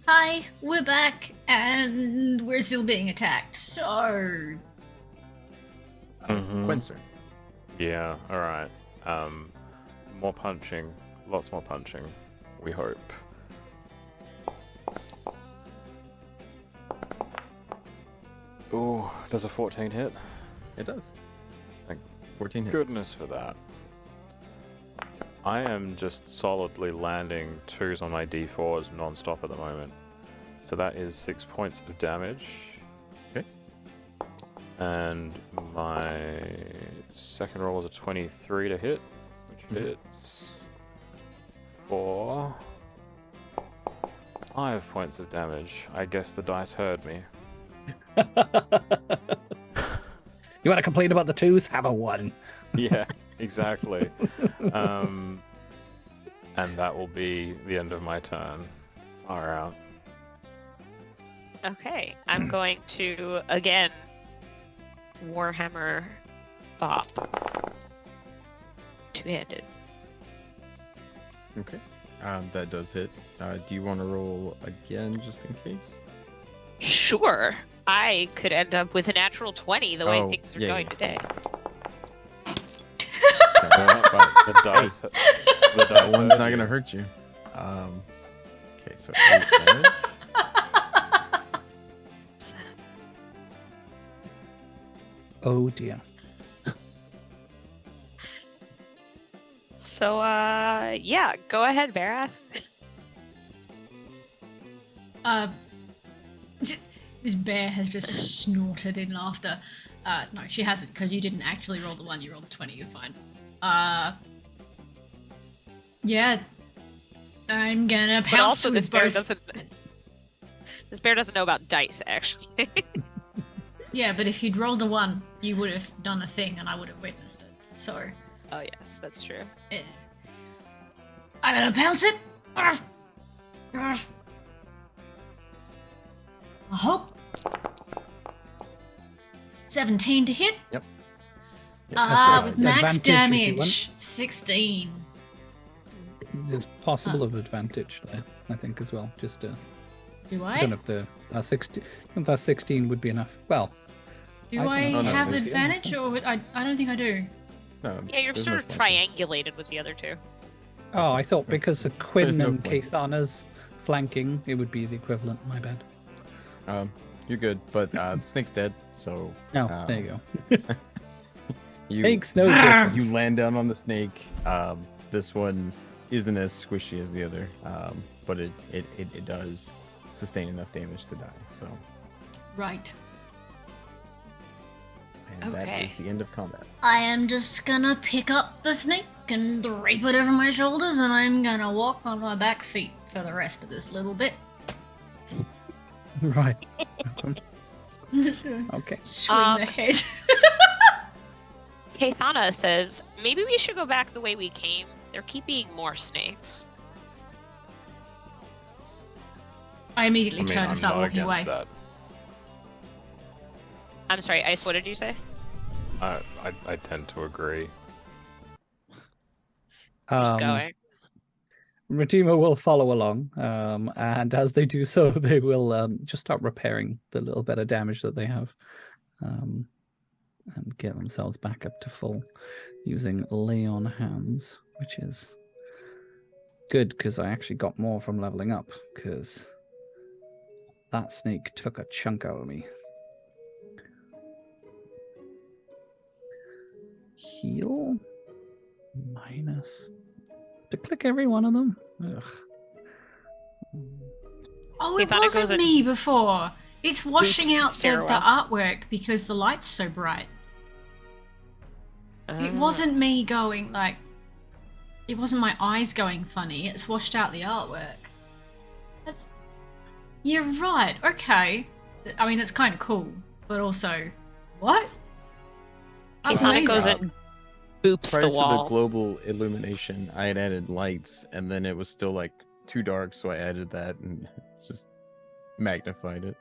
Hi, we're back, and we're still being attacked, so... Quinn's turn. Yeah, alright. More punching. Lots more punching. We hope. Ooh, does a 14 hit? It does. Thank 14 hits. goodness for that. I am just solidly landing 2s on my d4s non-stop at the moment. So that is 6 points of damage. Okay. And my second roll was a 23 to hit, which hits for 5 points of damage. I guess the dice heard me. You want to complain about the 2s? Have a 1. Yeah, exactly. And that will be the end of my turn. Far out. Okay, I'm going to again Warhammer Bop. Two-handed. Okay. That does hit. Do you want to roll again just in case? Sure. I could end up with a natural 20 the way things are going today. The dice. That one's not going to hurt you. Okay, so 8 damage. Oh dear. So, yeah, go ahead, Barass. This bear has just snorted in laughter. No, she hasn't, because you didn't actually roll the 1, you rolled the 20, you're fine. Yeah. I'm gonna pounce But also, with this bear both... doesn't know about dice, actually. Yeah, but if you'd rolled a 1, you would have done a thing and I would have witnessed it. So... Oh, yes, that's true. Yeah. I'm gonna pounce it! I hope. 17 to hit. Yep. With max damage, 16. There's possible of advantage there, I think, as well. Just Do I don't know if the 16. If that 16 would be enough. Well, Do I no, have there's- advantage, or I don't think I do. No, Yeah, you're there's sort no of point. triangulated with the other two. oh, I thought because of Quinn no and point. Kaithana's flanking, it would be the equivalent. My bad. You're good, but the snake's dead, so... Oh, there you go. You, Makes no difference. You land down on the snake. This one isn't as squishy as the other, but it does sustain enough damage to die, so... Right. And that Okay. is the end of combat. I am just gonna pick up the snake and drape it over my shoulders, and I'm gonna walk on my back feet for the rest of this little bit. Right. Okay. Swing the head. Keithana says, maybe we should go back the way we came. They're keeping more snakes. I immediately turn I'm and start not walking against away. that. I'm sorry, Ice, what did you say? I tend to agree. Who's going? Redeemer will follow along, and as they do so, they will just start repairing the little bit of damage that they have, and get themselves back up to full using lay on hands, which is good because I actually got more from leveling up, because that snake took a chunk out of me. Heal minus to click every one of them. Ugh. Oh, it Keithana goes wasn't in- me before. It's washing Oops, out the stairwell. artwork because the light's so bright. It wasn't me going like... It wasn't my eyes going funny. It's washed out the artwork. That's... You're right. Okay. I mean, that's kind of cool. But also... What? That's Keithana amazing. goes and boops Prior the to the wall. global illumination, I had added lights, and then it was still like too dark, so I added that and just magnified it.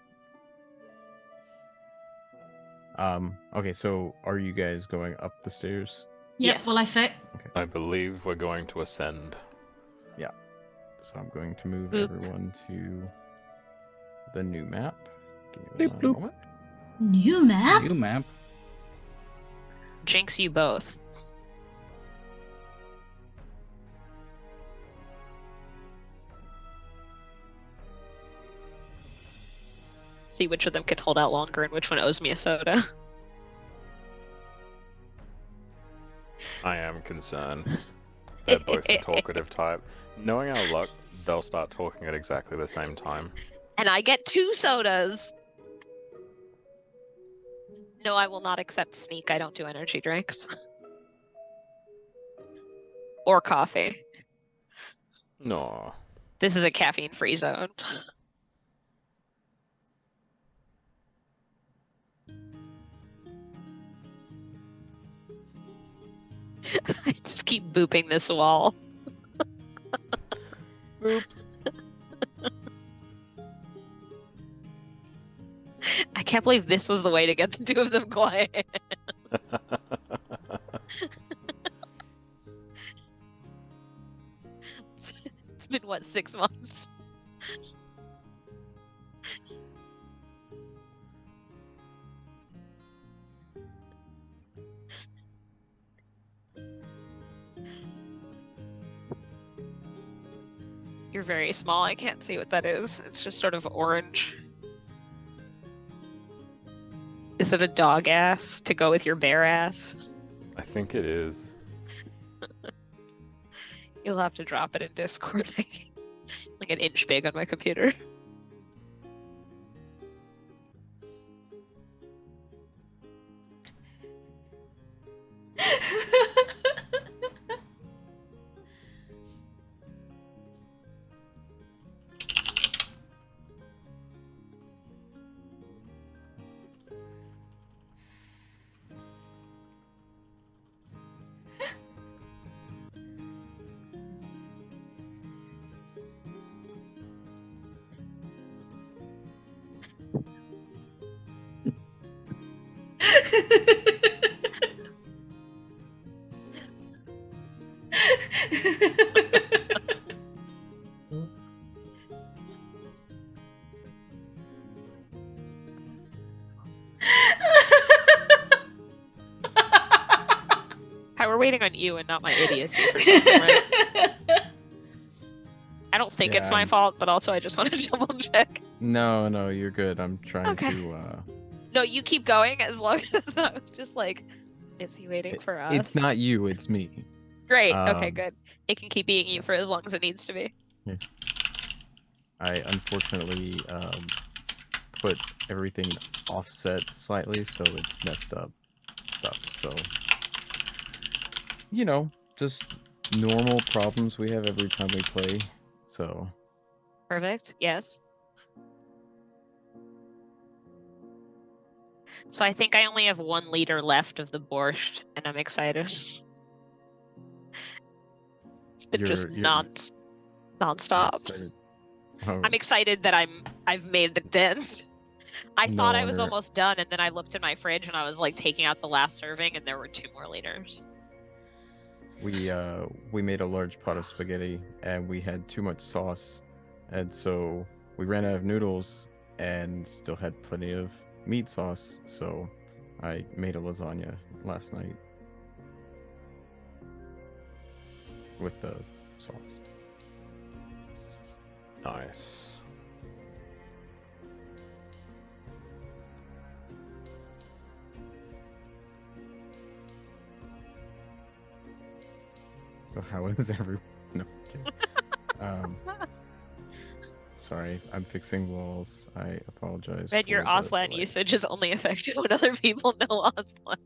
Okay, so are you guys going up the stairs? Yep, Yes. well, I fit. I believe we're going to ascend. So I'm going to move Boop. everyone to the new map. Give me Bloop, one bloop. moment. New map? New map. Jinx you both. See which of them can hold out longer and which one owes me a soda. I am concerned. They're both the talkative type. Knowing our luck, they'll start talking at exactly the same time. And I get 2 sodas! No, I will not accept sneak. I don't do energy drinks. Or coffee. No. This is a caffeine-free zone. I just keep booping this wall. Boop. I can't believe this was the way to get the 2 of them quiet. It's been, what, 6 months? You're very small. I can't see what that is. It's just sort of orange. Is it a dog ass to go with your bear ass? I think it is. You'll have to drop it in Discord. Like an inch big on my computer. Hi, we're waiting on you and not my idiocy for something, right? I don't think Yeah, it's my fault, but also I just want to double check. No, you're good. I'm trying Okay. to. No, you keep going as long as I was just like, is he waiting for us? It's not you. It's me. Great. Okay, Um, good. It can keep being you for as long as it needs to be. I unfortunately put everything offset slightly, so it's messed up stuff. So, just normal problems we have every time we play. So, Perfect. Yes. So I think I only have 1 liter left of the borscht, and I'm excited. It's been just You're nonstop. excited. Oh, I'm excited that I've made a dent. I No thought I was wonder. almost done, and then I looked in my fridge and I was like taking out the last serving, and there were 2 more liters. we made a large pot of spaghetti, and we had too much sauce, and so we ran out of noodles, and still had plenty of meat sauce. So, I made a lasagna last night with the sauce. Nice. So how is everyone? No, kidding. Sorry, I'm fixing walls. I apologize. Read your for the Auslan delay. usage is only effective when other people know Auslan.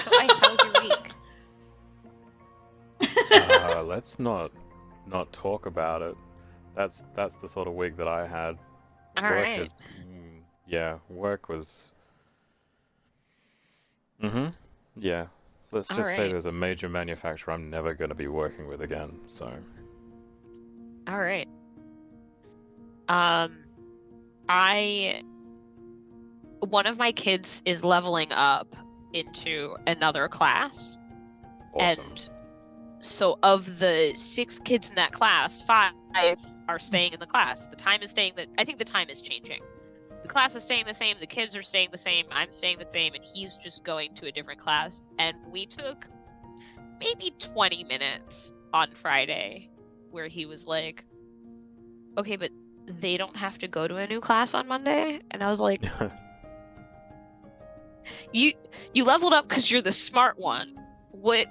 So Ice, how was your week? Let's not talk about it. That's the sort of week that I had. All Work right. is, work was. Yeah. Let's just say Alright. there's a major manufacturer I'm never going to be working with again. So. All right. One of my kids is leveling up into another class. Awesome. And so of the 6 kids in that class, 5 are staying in the class. The time is staying I think the time is changing. The class is staying the same, the kids are staying the same, I'm staying the same, and he's just going to a different class. And we took maybe 20 minutes on Friday where he was like, okay, but they don't have to go to a new class on Monday? And I was like, you leveled up because you're the smart one. What?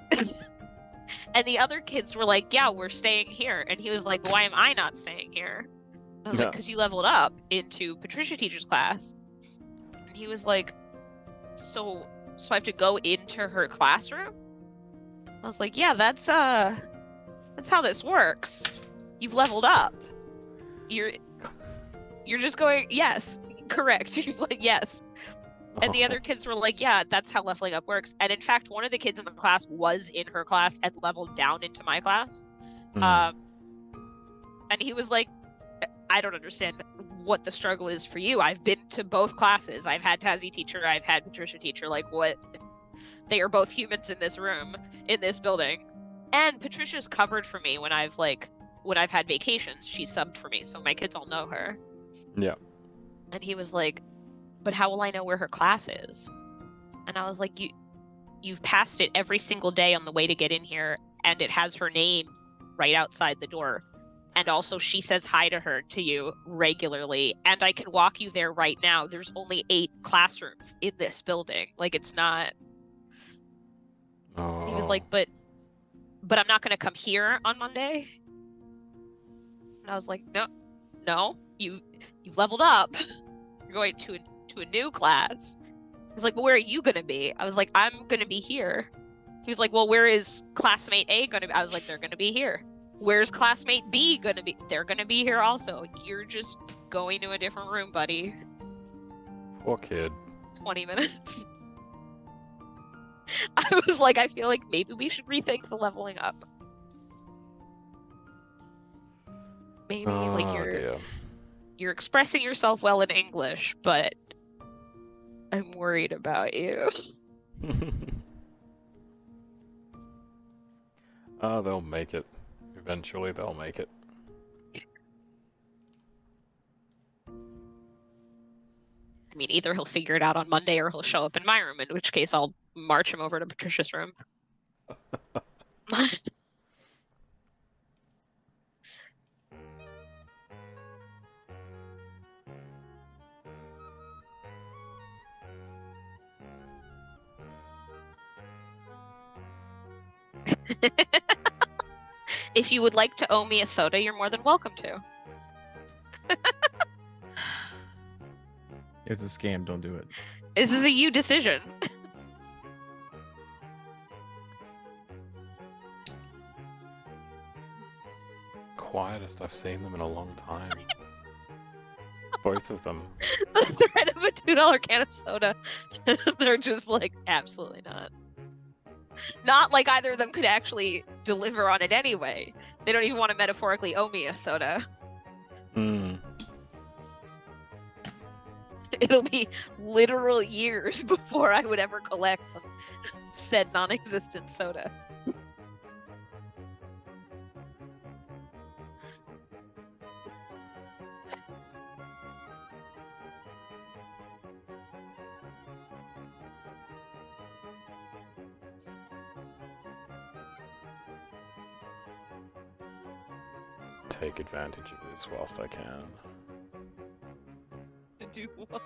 And the other kids were like, yeah, we're staying here. And he was like, why am I not staying here? I was like, because you leveled up into Patricia teacher's class. And he was like, so I have to go into her classroom? I was like, yeah, that's how this works. You've leveled up. You're just going, yes, correct. You're like, yes. And the other kids were like, yeah, that's how leveling up works. And in fact, one of the kids in the class was in her class and leveled down into my class. And he was like, I don't understand what the struggle is for you. I've been to both classes. I've had Tazzy teacher, I've had Patricia teacher. Like, what? They are both humans in this room, in this building. And Patricia's covered for me when I've had vacations. She subbed for me, so my kids all know her. Yeah. And he was like, but how will I know where her class is? And I was like, you've passed it every single day on the way to get in here, and it has her name right outside the door. And also she says hi to you regularly, and I can walk you there right now. There's only 8 classrooms in this building. Like, it's not. Oh. He was like, but I'm not going to come here on Monday. And I was like, no, you leveled up. You're going to a new class. He was like, well, where are you going to be? I was like, I'm going to be here. He was like, well, where is classmate A going to be? I was like, they're going to be here. Where's classmate B going to be? They're going to be here also. You're just going to a different room, buddy. Poor kid. 20 minutes. I was like, I feel like maybe we should rethink the leveling up. maybe. Oh Like dear. you're expressing yourself well in English, but I'm worried about you. They'll make it. Eventually, they'll make it. I mean, either he'll figure it out on Monday or he'll show up in my room, in which case I'll march him over to Patricia's room. If you would like to owe me a soda, you're more than welcome to. It's a scam. Don't do it. This is a you decision. Quietest I've seen them in a long time. Both of them. The threat of a $2 can of soda. They're just like, absolutely not. Not like either of them could actually deliver on it anyway. They don't even want to metaphorically owe me a soda. Hmm. It'll be literal years before I would ever collect said non-existent soda. Take advantage of this whilst I can. Do what?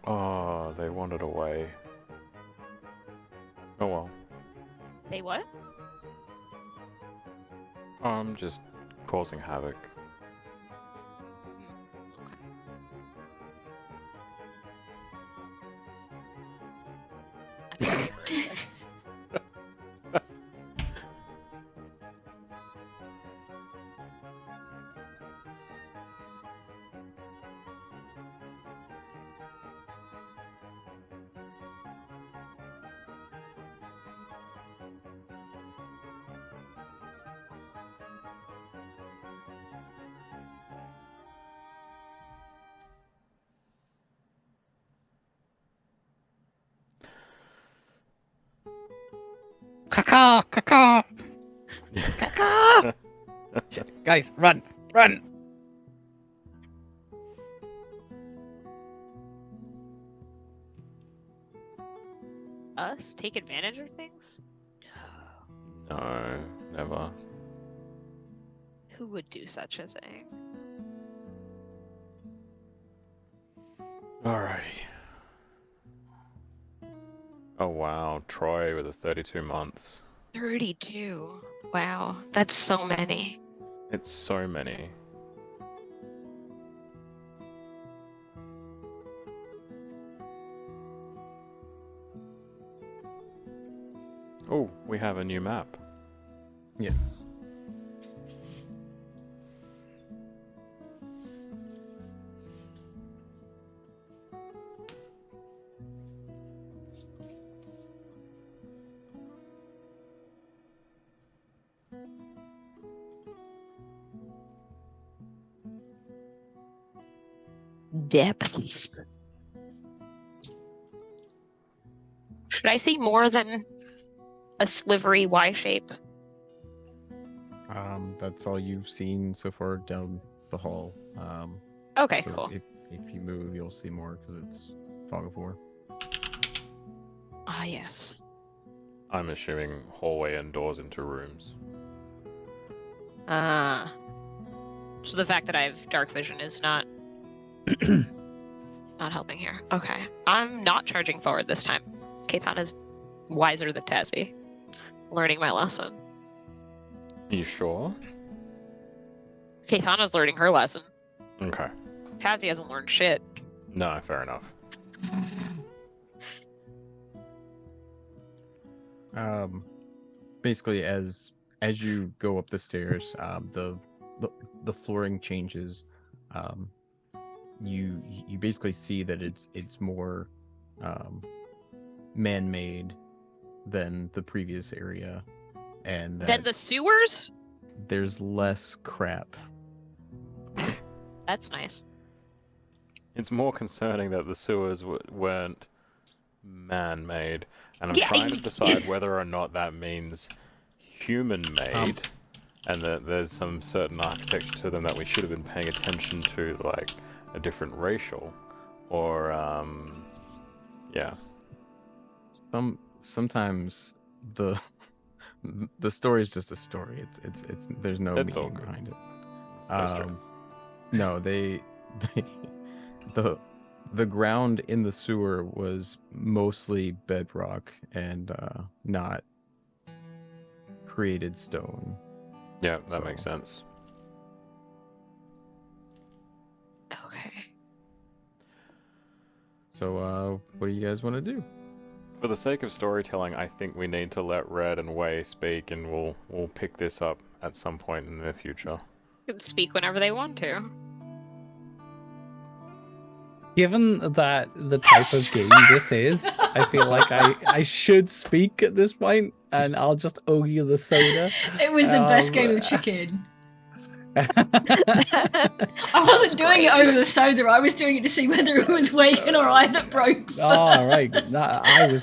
Oh, they wandered away. Oh well. Say what? I'm just causing havoc. Caca! Caca! Caca! Shit, guys, run! Run! Us take advantage of things? No, never. Who would do such a thing? Alrighty. Oh wow, Troy with a 32 months. 32. Wow, that's so many. It's so many. Oh, we have a new map. Yes. Depths. Should I see more than a slivery Y shape? That's all you've seen so far down the hall. Okay, So cool. If you move, you'll see more because it's fog of war. Ah, yes. I'm assuming hallway and doors into rooms. So the fact that I have dark vision is not not helping here. Okay. I'm not charging forward this time. Kathan is wiser than Tazzy. Learning my lesson. You sure? Kathana's learning her lesson. Okay. Tazzy hasn't learned shit. No, fair enough. Basically, as you go up the stairs, the flooring changes. you basically see that it's more man-made than the previous area, and Then that the sewers? there's less crap. That's nice. It's more concerning that the sewers weren't man-made, and I'm Yeah, trying to decide whether or not that means human-made, and that there's some certain architecture to them that we should have been paying attention to, like a different racial, or yeah. Sometimes the story is just a story. It's there's no It's all meaning good. behind it. No stress. No, they the ground in the sewer was mostly bedrock and not created stone. Yeah, that makes So- sense. Okay. So what do you guys want to do? For the sake of storytelling, I think we need to let Red and Wei speak, and we'll pick this up at some point in the future. They can speak whenever they want to. Given that the type of game this is, I feel like I should speak at this point, and I'll just owe you the soda. It was the best game of chicken. I wasn't doing it over the soda. I was doing it to see whether it was Waken or I that broke. Oh, right. first. I was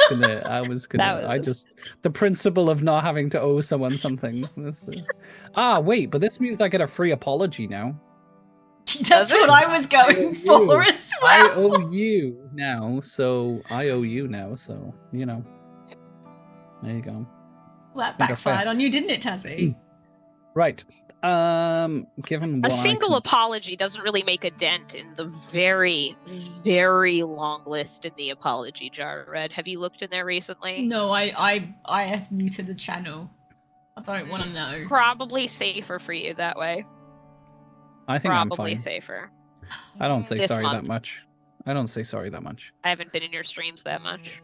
gonna. That I just the principle of not having to owe someone something. Wait, but this means I get a free apology now. That's what I was going for as I well. owe you now, so I owe you now, so you know. There you go. Well, that Think that's fair. backfired on you, didn't it, Tazzy? Right. Given A what I single can- apology doesn't really make a dent in the very, very long list in the apology jar, Red. Have you looked in there recently? No, I have muted the channel. I don't want to know. Probably safer for you that way. I think I'm Probably fine. safer. I don't say This sorry that month. much. I don't say sorry that much. I haven't been in your streams that much.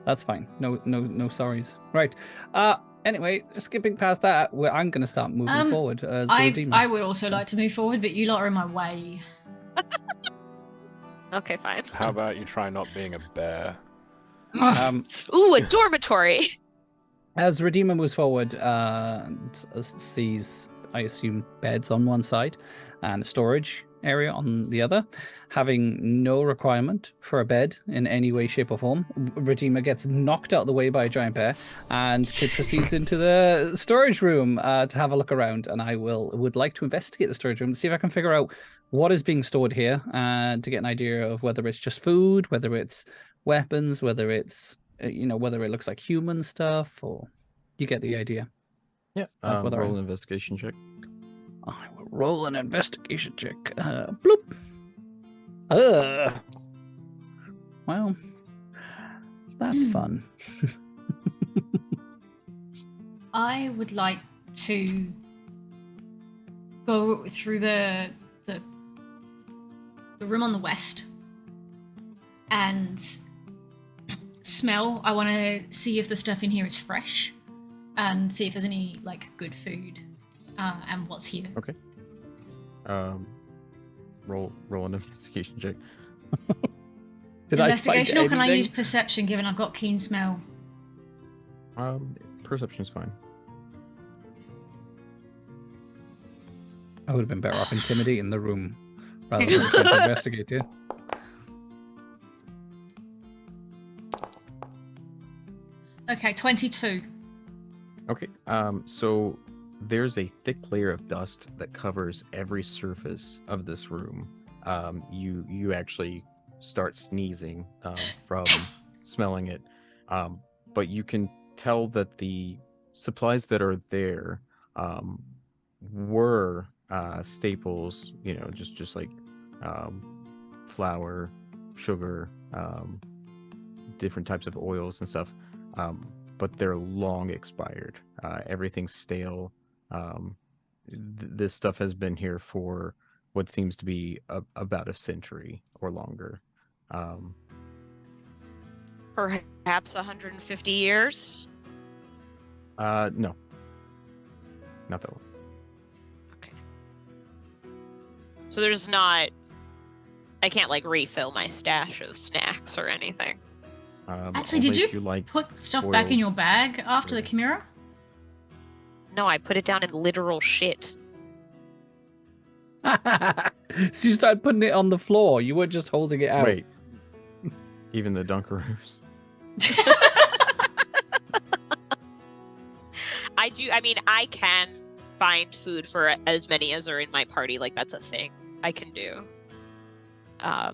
That's fine. No sorries. Right. Anyway, skipping past that, I'm going to start moving forward as a redeemer. I would also like to move forward, but you lot are in my way. Okay, fine. How about you try not being a bear? Ooh, a dormitory! As Redeemer moves forward and sees, I assume, beds on one side and a storage area on the other, having no requirement for a bed in any way, shape, or form, Redeemer gets knocked out of the way by a giant bear and proceeds into the storage room to have a look around. And I would like to investigate the storage room to see if I can figure out what is being stored here and to get an idea of whether it's just food, whether it's weapons, whether it's whether it looks like human stuff, or you get the idea. Yeah. whether Roll I- an investigation check. I will roll an investigation check. Bloop. Well, that's fun. I would like to go through the room on the west and smell. I want to see if the stuff in here is fresh and see if there's any like good food and what's here. Okay. Roll an investigation check. Did I find Investigation, or can I anything? use perception given I've got keen smell? Perception is fine. I would have been better off intimidating the room rather than trying to investigate it. Okay, 22. Okay. So there's a thick layer of dust that covers every surface of this room. You actually start sneezing from smelling it, but you can tell that the supplies that are there were staples. You know, just like flour, sugar, different types of oils and stuff. But they're long expired. Everything's stale. This stuff has been here for what seems to be about a century or longer. Perhaps 150 years? No. Not that one. Okay. So there's not I can't like refill my stash of snacks or anything. Actually, only did if you like put stuff back in spoiled your bag after the chimera? No, I put it down in literal shit. So you started putting it on the floor. You weren't just holding it out. Wait. Even the Dunkaroos. I can find food for as many as are in my party. Like, that's a thing I can do. So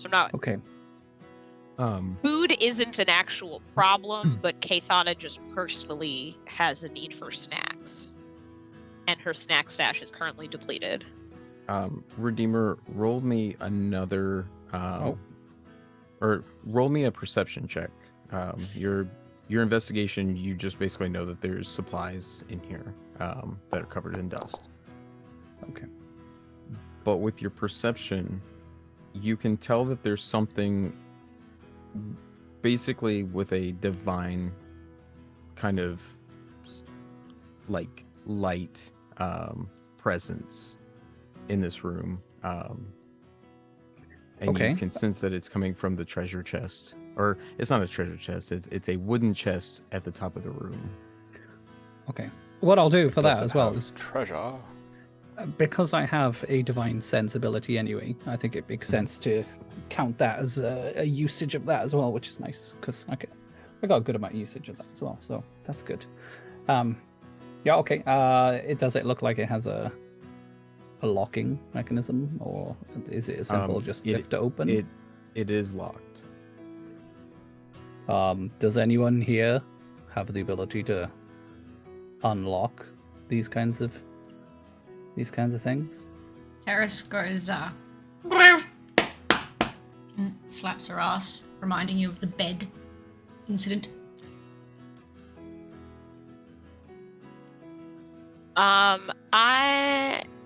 I'm not... Okay. Food isn't an actual problem, but Kathana just personally has a need for snacks. And her snack stash is currently depleted. Redeemer, roll me another or roll me a perception check. Your investigation, you just basically know that there's supplies in here that are covered in dust. Okay. But with your perception, you can tell that there's something basically with a divine kind of like light presence in this room. And Okay. you can sense that it's coming from the treasure chest. Or it's not a treasure chest, it's a wooden chest at the top of the room. Okay. What I'll do for Does that it as well have is, treasure. because I have a divine sensibility anyway, I think it makes sense to count that as a usage of that as well, which is nice, because I got a good amount of usage of that as well, so that's good. Yeah, okay. Does it look like it has a locking mechanism, or is it a simple just lift to open? It is locked. Does anyone here have the ability to unlock these kinds of things? Terrace goes, and slaps her ass, reminding you of the bed incident.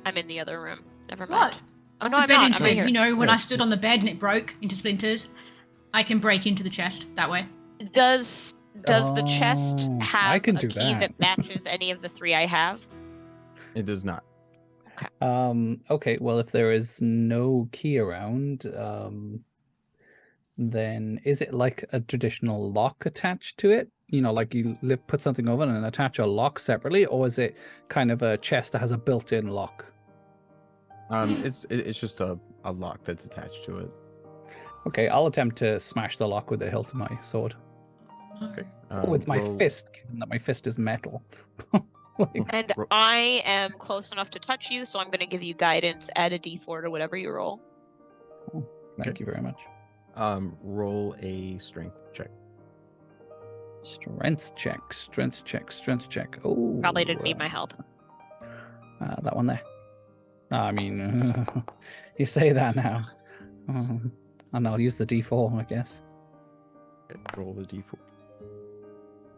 I'm in the other room. Never mind. What? Oh no, The I'm bed not. I'm incident. right here. You know, when Yeah. I stood on the bed and it broke into splinters, I can break into the chest that way. Does the chest Oh, have I can a do key that. that matches any of the three I have? It does not. Okay, well, if there is no key around, then is it like a traditional lock attached to it? You know, like you put something over and attach a lock separately, or is it kind of a chest that has a built-in lock? It's just a lock that's attached to it. Okay, I'll attempt to smash the lock with the hilt of my sword. Okay. Or with my roll- fist, given that my fist is metal. Like, And Ro- I am close enough to touch you, so I'm going to give you guidance. Add a d4 to whatever you roll. thank you very much. Roll a strength check. Strength check. Oh, Probably didn't need my help. that one there. I mean, you say that now. And I'll use the D4, I guess. Okay, roll the d4.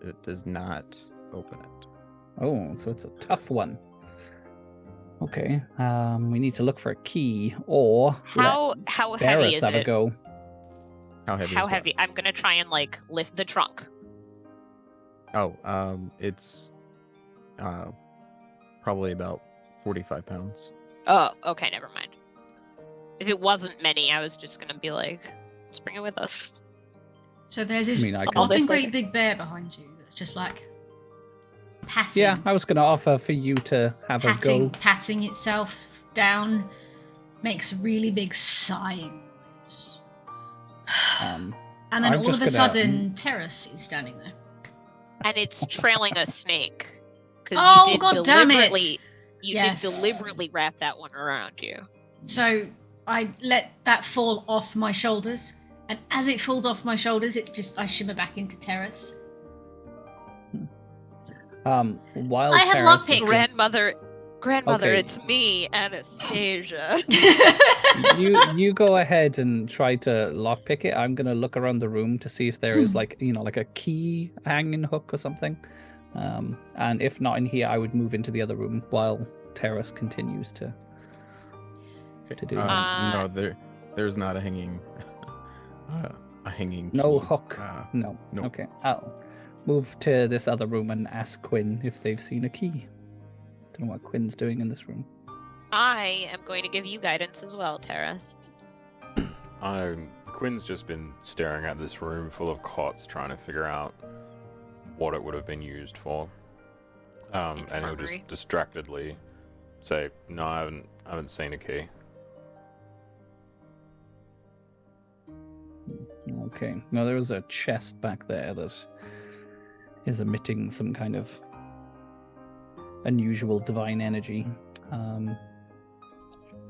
It does not open it. Oh, so it's a tough one. Okay, we need to look for a key, or How heavy Barris is have a it? go. How heavy? How is what? heavy? I'm going to try and like lift the trunk. Oh, it's probably about 45 pounds. Oh, okay, never mind. If it wasn't many, I was just going to be like, let's bring it with us. So there's this I mean, I can- whopping Later. great big bear behind you that's just like passing, Yeah, I was going to offer for you to have a go. patting itself down, makes a really big sighing noise. Um, And then I'm all just of a gonna- sudden, Terrace is standing there. And it's trailing a snake. Because Oh, you did God damn it. deliberately, you Yes. did deliberately wrap that one around you. So I let that fall off my shoulders, and as it falls off my shoulders, I shimmer back into Terrace. while I have Terrace lockpicks. Grandmother, Okay. it's me, Anastasia. you go ahead and try to lockpick it. I'm gonna look around the room to see if there is like a key hanging hook or something. And if not in here, I would move into the other room while Terrace continues to do that. No, there's not a hanging a hanging No key. hook. No. nope. Okay. I'll move to this other room and ask Quinn if they've seen a key. Don't know what Quinn's doing in this room. I am going to give you guidance as well, Terrace. Quinn's just been staring at this room full of cots, trying to figure out what it would have been used for. And he'll just distractedly say, "No, I haven't seen a key." Okay. Now there is a chest back there that is emitting some kind of unusual divine energy.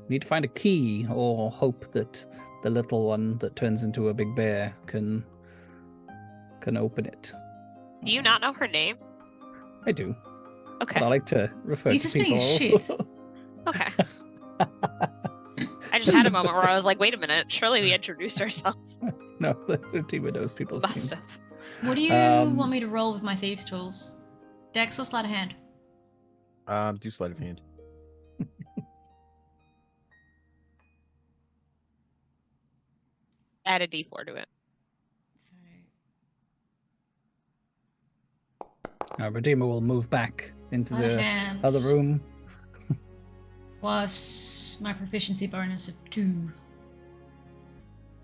Need to find a key, or hope that the little one that turns into a big bear can open it. Do you not know her name? I do. Okay. But I like to refer He's to just being people. a shit. Okay. I just had a moment where I was like, wait a minute, surely we introduced ourselves. No, the team knows people's Must names. have. What do you Um, want me to roll with my thieves' tools? Dex or sleight of hand? Do sleight of hand. Add a d4 to it. Redeemer will move back into Sleight of the hand other room. plus my proficiency bonus of 2.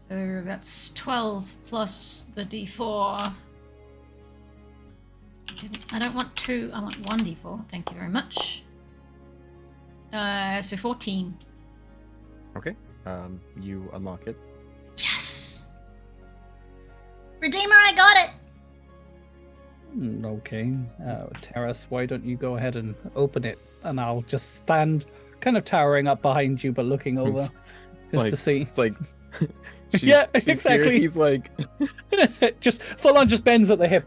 So that's 12 plus the d4. I don't want 2, I want 1d4. Thank you very much. So 14. Okay. You unlock it. Yes! Redeemer, I got it! Okay. Terrace, why don't you go ahead and open it? And I'll just stand kind of towering up behind you, but looking over just like- to see. It's like Yeah, she's exactly. Here, he's like just full on just bends at the hip.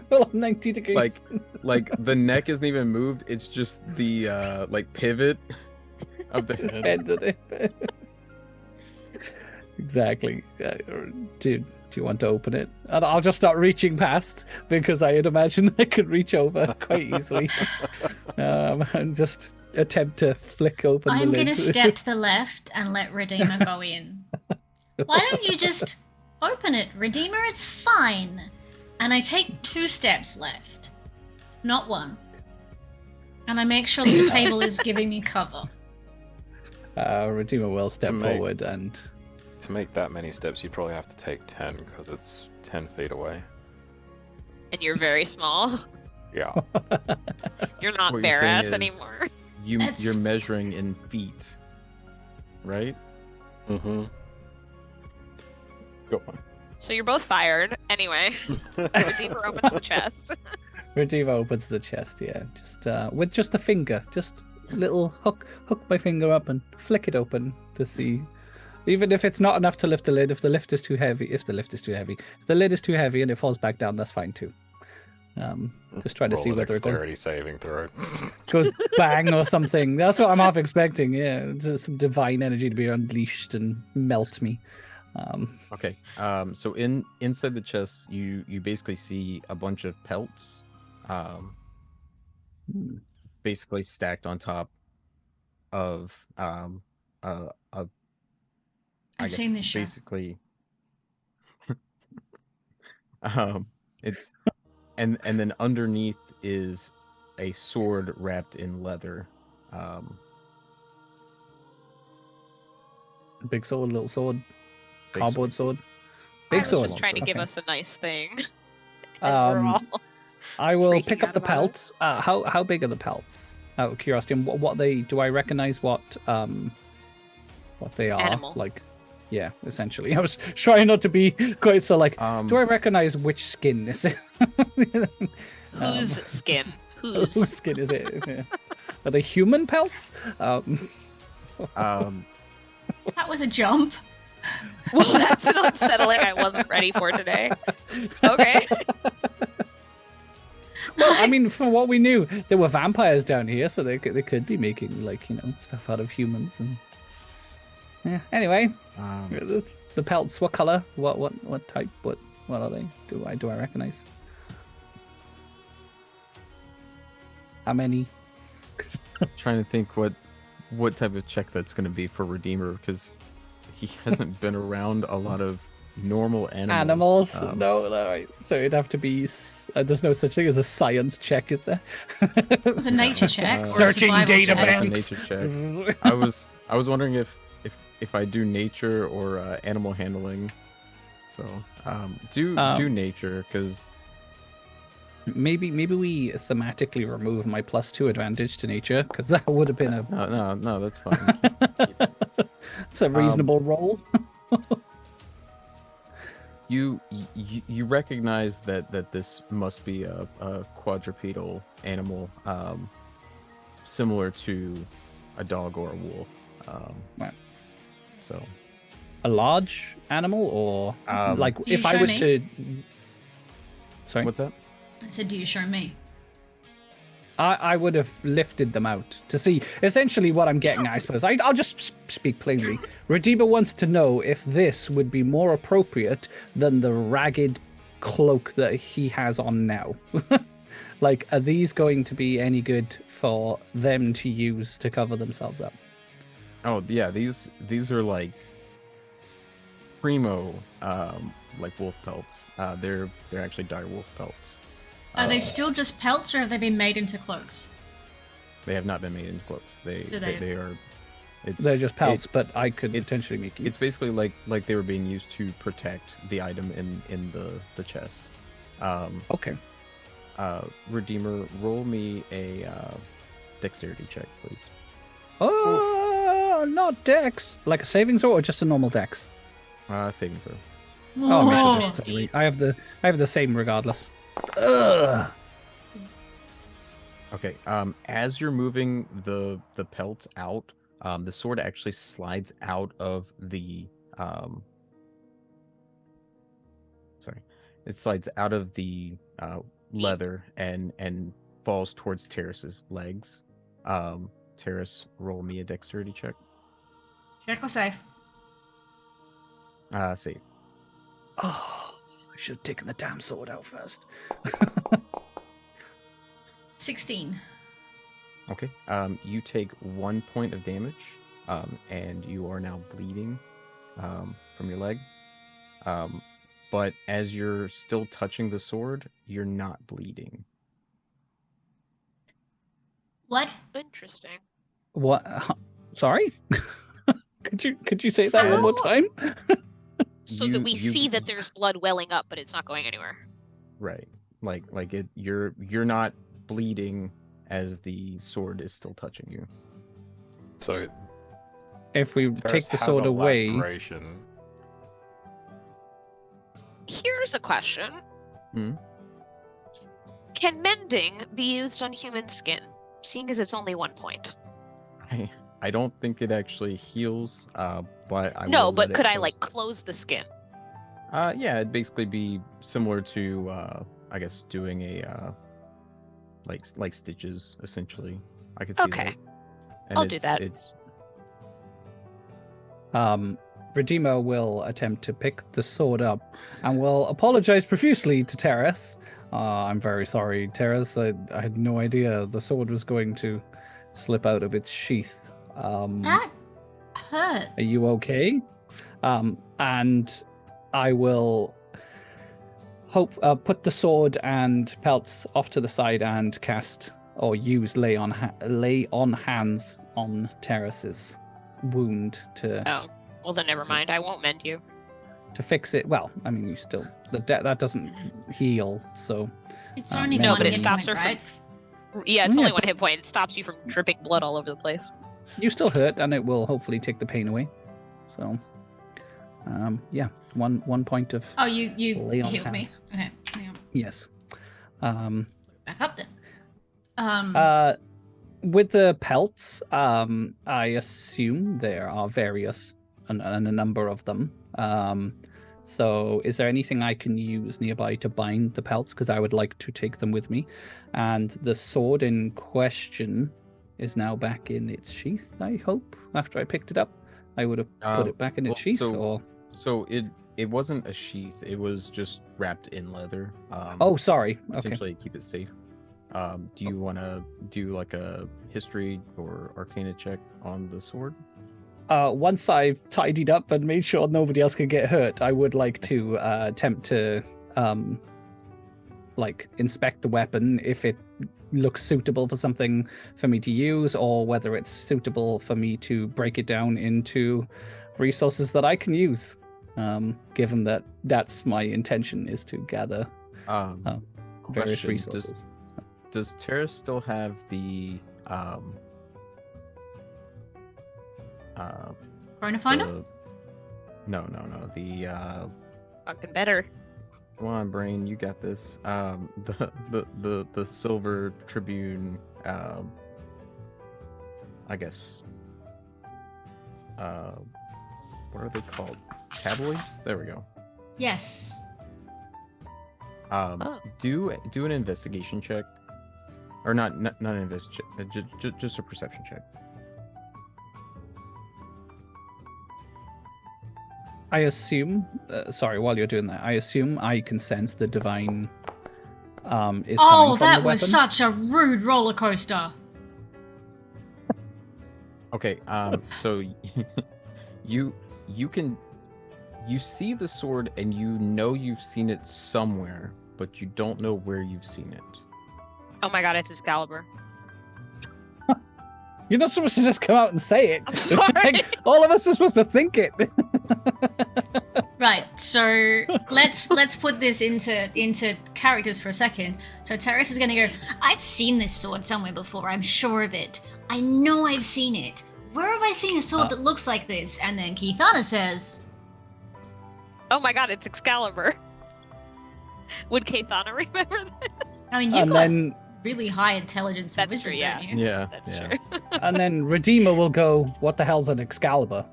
Full on 90 degrees. like the neck isn't even moved. It's just the like pivot of the Just head. bends at the hip. Exactly. Dude, do you want to open it? And I'll just start reaching past because I'd imagine I could reach over quite easily. And just attempt to flick open the I'm lid. gonna step to the left and let Redeemer go in. Why don't you just open it, Redeemer? It's fine. And I take 2 steps left, not 1. And I make sure that the table is giving me cover. Redeemer will step To make- forward and... To make that many steps, you'd probably have to take 10, because it's 10 feet away. And you're very small. Yeah. You're not What you're saying Barras is- anymore. That's- You're measuring in feet, right? Mm-hmm. Go on. So you're both fired. Anyway, Redeemer opens the chest. Redeemer opens the chest, yeah. Just with just a finger. Just little hook my finger up and flick it open to see. Even if it's not enough to lift the lid, if the lid is too heavy and it falls back down, that's fine too. Just trying to Roll see a whether it dexterity saving throw. goes bang or something. That's what I'm half expecting, yeah. Just some divine energy to be unleashed and melt me. Okay. So inside the chest, you basically see a bunch of pelts, basically stacked on top of I've seen this show. basically. It's and then underneath is a sword wrapped in leather. Big sword, little sword, cardboard sword. I Big was sword. just trying to give Okay. us a nice thing. And we're all... I will freaking pick up out the about it. pelts. How big are the pelts? Out of curiosity, and what they do? I recognize what they are. Animal. Like, yeah, essentially. I was trying not to be quite so like. Do I Um, recognize which skin this is? Whose skin? Whose Whose? skin is it? Yeah. Are they human pelts? That was a jump. Well, that's an unsettling I wasn't ready for today. Okay. Well, I mean, from what we knew, there were vampires down here, so they could be making stuff out of humans. And yeah. Anyway, the pelts. What color? What type? What are they? Do I recognize? How many? trying to think what type of check that's going to be for Redeemer, because he hasn't been around a lot of normal animals. No. So it'd have to be. There's no such thing as a science check, is there? It was a nature check. Or a Searching survival data check. banks. It's a nature check. I was wondering if I do nature or animal handling. So do nature, because maybe we thematically remove my +2 advantage to nature, because that would have been a. No, that's fine. It's a reasonable roll. You recognize that this must be a quadrupedal animal, similar to a dog or a wolf. Right. So, A large animal, or like Do you if I show was me? to. Sorry. what's that? I said, do you show me? I would have lifted them out to see essentially what I'm getting at, I suppose. I'll just speak plainly. Redeemer wants to know if this would be more appropriate than the ragged cloak that he has on now. Like, are these going to be any good for them to use to cover themselves up? Oh yeah, these are like primo like wolf pelts. They're actually dire wolf pelts. Are they still just pelts, or have they been made into cloaks? They have not been made into cloaks. They are. They're just pelts, but I could it's- potentially make use. It's basically like they were being used to protect the item in the chest. Okay. Redeemer, roll me a dexterity check, please. Oh, not dex. Like a saving throw or just a normal dex? Saving throw. Oh, it makes a Oh. difference anyway. I have the same regardless. Ugh. Okay. As you're moving the pelts out, the sword actually slides out of the sorry, it slides out of the leather and falls towards Terrace's legs. Terrace, roll me a dexterity check. Check or save? Save. Oh, I should have taken the damn sword out first. 16. Okay. You take 1 point of damage, and you are now bleeding from your leg. But as you're still touching the sword, you're not bleeding. What? Interesting. What? Sorry? Could you say that one more time? So that we You- see that there's blood welling up, but it's not going anywhere. Right. Like it. You're not bleeding as the sword is still touching you. So If we Terrace take the has sword a away, laceration. Here's a question. Hmm? Can mending be used on human skin, seeing as it's only 1 point? I don't think it actually heals. But I No, will but let it could I close. like close the skin? Yeah, it'd basically be similar to I guess doing a like stitches essentially. I could see Okay. that. And I'll do that. It's Redeemer will attempt to pick the sword up and will apologize profusely to Terrace. I'm very sorry, Terrace. I had no idea the sword was going to slip out of its sheath. That hurt. Are you okay? And I will put the sword and pelts off to the side and cast or use lay on hands on Terrace's wound to Oh, well then never mind. I won't mend you. fix it. Well, I mean, you still that doesn't heal, so It's Oh, only no, one but it hit stops point, her from- right? Yeah, it's Yeah, only one but- hit point. It stops you from dripping blood all over the place. you still hurt, and it will hopefully take the pain away. So, yeah, one point of Oh, you Lay on healed me. hands. Okay, hang on. yes. Back up then. With the pelts, I assume there are various and a number of them. So is there anything I can use nearby to bind the pelts? Because I would like to take them with me. And the sword in question is now back in its sheath, I hope. After I picked it up, I would have put it back in its sheath. So it wasn't a sheath. It was just wrapped in leather. Oh, sorry. Okay. Essentially keep it safe. Do you want to do like a history or arcana check on the sword? once I've tidied up and made sure nobody else can get hurt, I would like to attempt to inspect the weapon if it looks suitable for something for me to use, or whether it's suitable for me to break it down into resources that I can use. Given that that's my intention, is to gather various question, resources. Does Terra still have the Chrono Finder? No. The Fucking better. come on, brain, you got this. The Silver Tribune. I guess. What are they called? Tabloids. There we go. Yes. Do an investigation check, or not an invest check, just a perception check. I assume, while you're doing that, I assume I can sense the divine is coming from Oh, the that was weapon. such a rude roller coaster. Okay, so you see the sword and you know you've seen it somewhere, but you don't know where you've seen it. Oh my god, it's Excalibur. You're not supposed to just come out and say it. I'm sorry. Like, all of us are supposed to think it. Right, so let's put this into characters for a second. So Terrace is gonna go, I've seen this sword somewhere before, I'm sure of it. I know I've seen it. Where have I seen a sword that looks like this? And then Keithana says, Oh my god, it's Excalibur. Would Kathana remember this? I mean, you've And got then really high intelligence and That's wisdom, true, yeah. don't you? Yeah, That's yeah. true. and then Redeemer will go, what the hell's an Excalibur?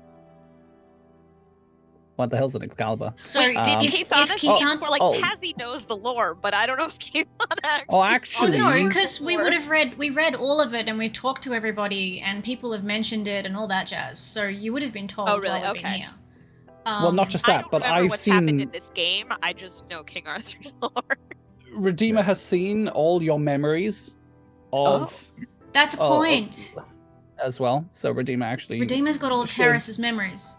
What the hell's an Excalibur? So Wait, did if Kathana say Keithan- before? Like, oh. Tazzy knows the lore, but I don't know if Kathana actually... Oh, Oh actually, no, because we read all of it and we talked to everybody and people have mentioned it and all that jazz. So you would have been told Oh, really? while we've been Okay. here. well, not just I that, don't but remember I've what's happened in seen this game. I just know King Arthur's lore. Redeemer has seen all your memories of That's a point. as well. So Redeemer actually. Redeemer's got all of should- Terrace's memories.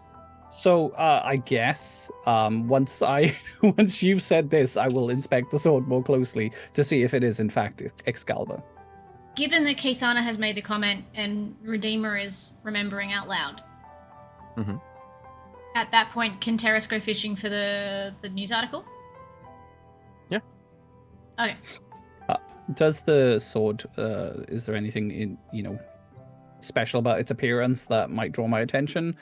So I guess once you've said this, I will inspect the sword more closely to see if it is in fact Excalibur. Given that Keithana has made the comment and Redeemer is remembering out loud, Mhm. at that point, can Terrace go fishing for the news article? Yeah. Okay. Does the sword? Is there anything in special about its appearance that might draw my attention?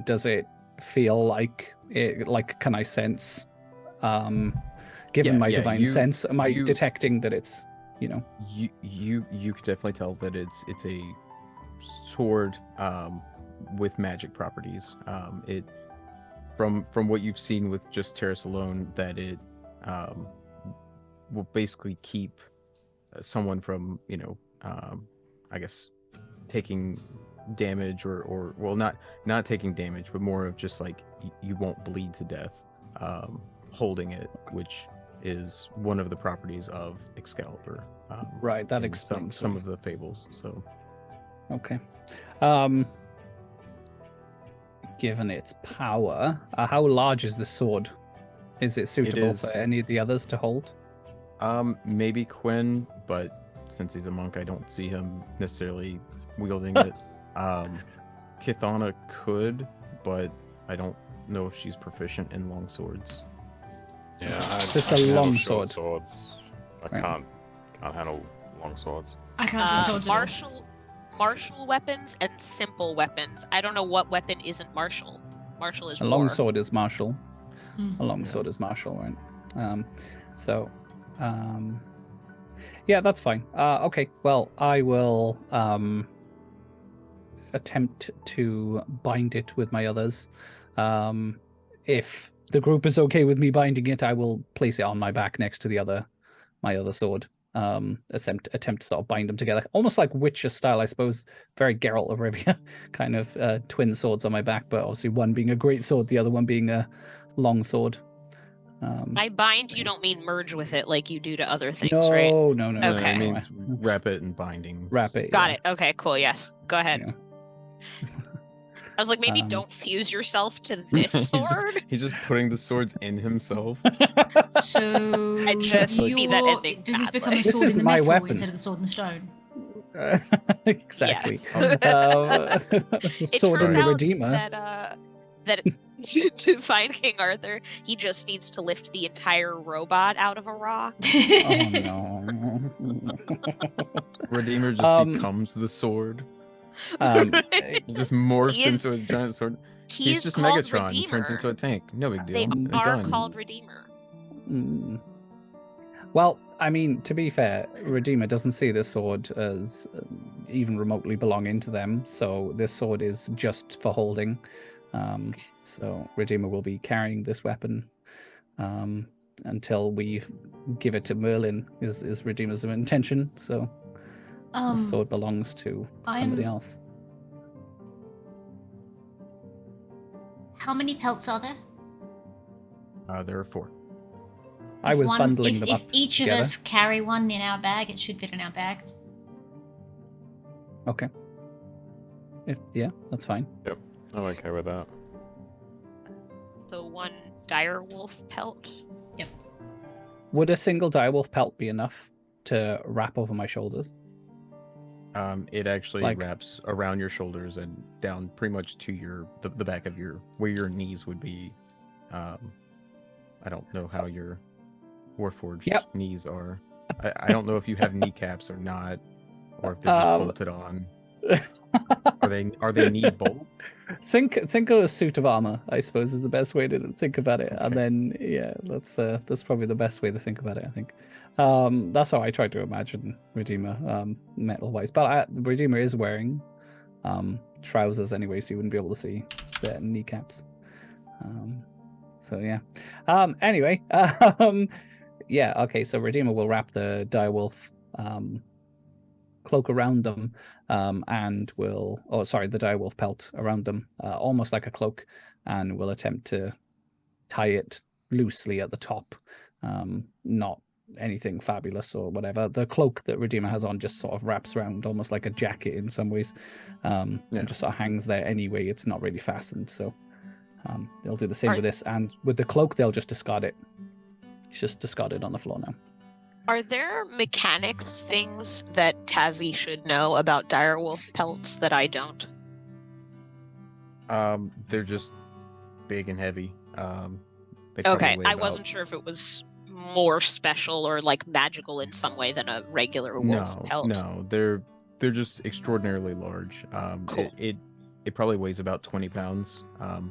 Does it feel like it? Like, can I sense? Given my divine sense, am I detecting that it's? You could definitely tell that it's a sword with magic properties. It from what you've seen with just Terrace alone, that it will basically keep someone from I guess taking damage or well, not taking damage, but more of just like you won't bleed to death holding it, which is one of the properties of Excalibur. Right, that in explains some of the fables. So okay. Given its power, how large is the sword? Is it suitable for any of the others to hold? Maybe Quinn, but since he's a monk, I don't see him necessarily wielding it. Kithana could, but I don't know if she's proficient in long swords. Yeah, Just I a can handle long short sword. swords. I Right. can't handle long swords. I can't do swords at all. Martial weapons and simple weapons. I don't know what weapon isn't martial. Martial is A long war. sword is martial. Hmm. A long sword is martial, right? Yeah, that's fine. Okay, well, I will attempt to bind it with my others. If the group is okay with me binding it, I will place it on my back next to my other sword. Attempt to sort of bind them together, almost like Witcher style, I suppose. Very Geralt of Rivia, kind of twin swords on my back, but obviously one being a great sword, the other one being a long sword. By bind, you don't mean merge with it like you do to other things, no, right? no, Okay. It means wrap it in binding. Wrap it. Got yeah. it. Okay, cool. Yes. Go ahead. Yeah. I was like, maybe don't fuse yourself to this sword. He's just putting the swords in himself. So I just see that ending does this become a badly. This sword is in the my metal weapon. instead of the sword in the stone? Exactly. Yes. The It sword in turns the out Redeemer. that to find King Arthur, he just needs to lift the entire robot out of a rock. Oh no. Redeemer just becomes the sword. He just morphs He is- into a giant sword. He's just called Megatron. He Redeemer. turns into a tank. No big They deal. are Done. called Redeemer. Mm. Well, I mean, to be fair, Redeemer doesn't see this sword as even remotely belonging to them, so this sword is just for holding. So Redeemer will be carrying this weapon until we give it to Merlin, is Redeemer's intention. So the sword belongs to somebody else. How many pelts are there? There are 4. I was bundling them if up each together. of us carry one in our bag, it should fit in our bags. Okay. Yeah, that's fine. Yep, I'm okay with that. So 1 direwolf pelt. Would a single direwolf pelt be enough to wrap over my shoulders? It actually Like- wraps around your shoulders and down pretty much to the back of where your knees would be. I don't know how your Warforged Yep. knees are. I don't know if you have kneecaps or not, or if they're just bolted on. Are they knee bolts? Think of a suit of armor, I suppose, is the best way to think about it. And Okay. then that's probably the best way to think about it, I think. That's how I try to imagine Redeemer, metal wise. But Redeemer is wearing trousers anyway, so you wouldn't be able to see their kneecaps. So yeah. Anyway, yeah, okay, so Redeemer will wrap the direwolf cloak around them, and the direwolf pelt around them, almost like a cloak, and will attempt to tie it loosely at the top, not anything fabulous or whatever. The cloak that Redeemer has on just sort of wraps around almost like a jacket in some ways, and just sort of hangs there anyway. It's not really fastened, so they'll do the same with this, and with the cloak they'll just discard it. It's just discarded on the floor now. Are there mechanics things that Tazzy should know about direwolf pelts that I don't? They're just big and heavy. They probably Okay, weigh I about- wasn't sure if it was more special or like magical in some way than a regular wolf pelt. No, they're just extraordinarily large. Cool. It probably weighs about 20 pounds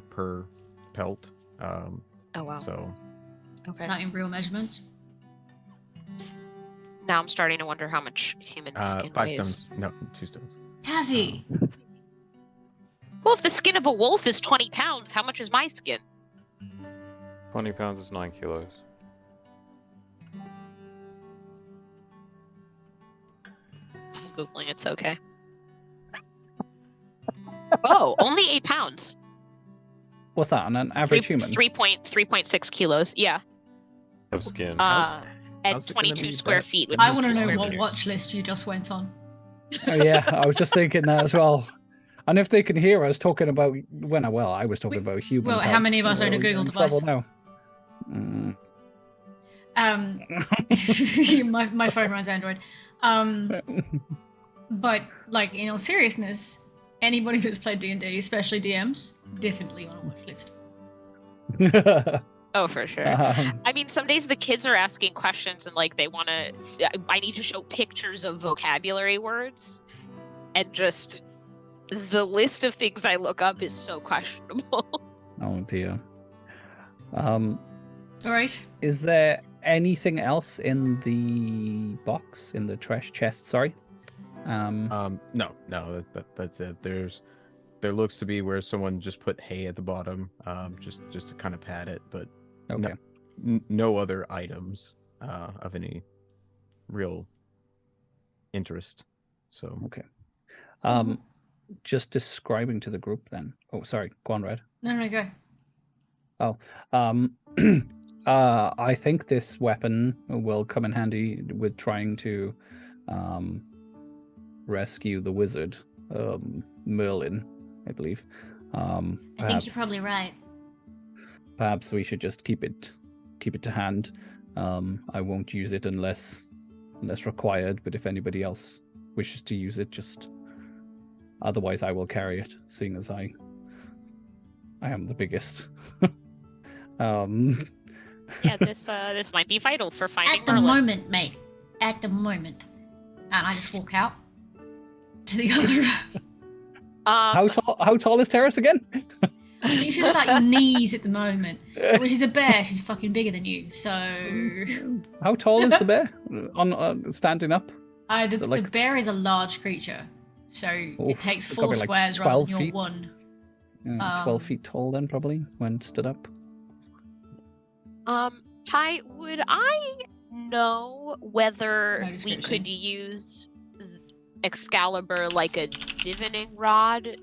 per pelt. Oh wow. So Okay. Is that in real measurements? Now I'm starting to wonder how much human skin 5 weighs. stones. No, 2 stones. Tazzy! Well, if the skin of a wolf is 20 pounds, how much is my skin? 20 pounds is 9 kilos. I'm Googling, it's okay. Oh, only 8 pounds. What's that on an average human? 3.6 kilos. Yeah. Of skin. And how's it gonna 22 be square that- feet. Which I is want to 2 know square what meters. watch list you just went on. Oh, yeah, I was just thinking that as well. And if they can hear us talking about I was talking about human. well, how many of us own a we're Google in trouble device? now. My phone runs Android. But like in all seriousness, anybody that's played D&D, especially DMs, definitely on a watch list. Oh, for sure. I mean, some days the kids are asking questions and like they want to. I need to show pictures of vocabulary words, and just the list of things I look up is so questionable. Oh dear. All right. Is there anything else in the box, in the trash chest? Sorry. No, that's it. There looks to be where someone just put hay at the bottom, just to kind of pad it, but Okay. no other items of any real interest. So Okay. Just describing to the group then. Oh, sorry. Go on, Red. No, go. I think this weapon will come in handy with trying to rescue the wizard, Merlin, I believe. I think you're probably right. Perhaps we should just keep it to hand. I won't use it unless required, but if anybody else wishes to use it, just otherwise I will carry it, seeing as I am the biggest. Yeah, this might be vital for finding At the Merlin. moment, mate. At the moment. And I just walk out to the other room. How tall is Terrace again? I think she's about your knees at the moment. Well, she's a bear. She's fucking bigger than you. So How tall is the bear on standing up? the bear is a large creature, so it takes it's 4 gotta be like squares rather 12 than your feet. 1. 12 feet tall then, probably, when stood up. Ty, would I know whether No we description. could use Excalibur like a divining rod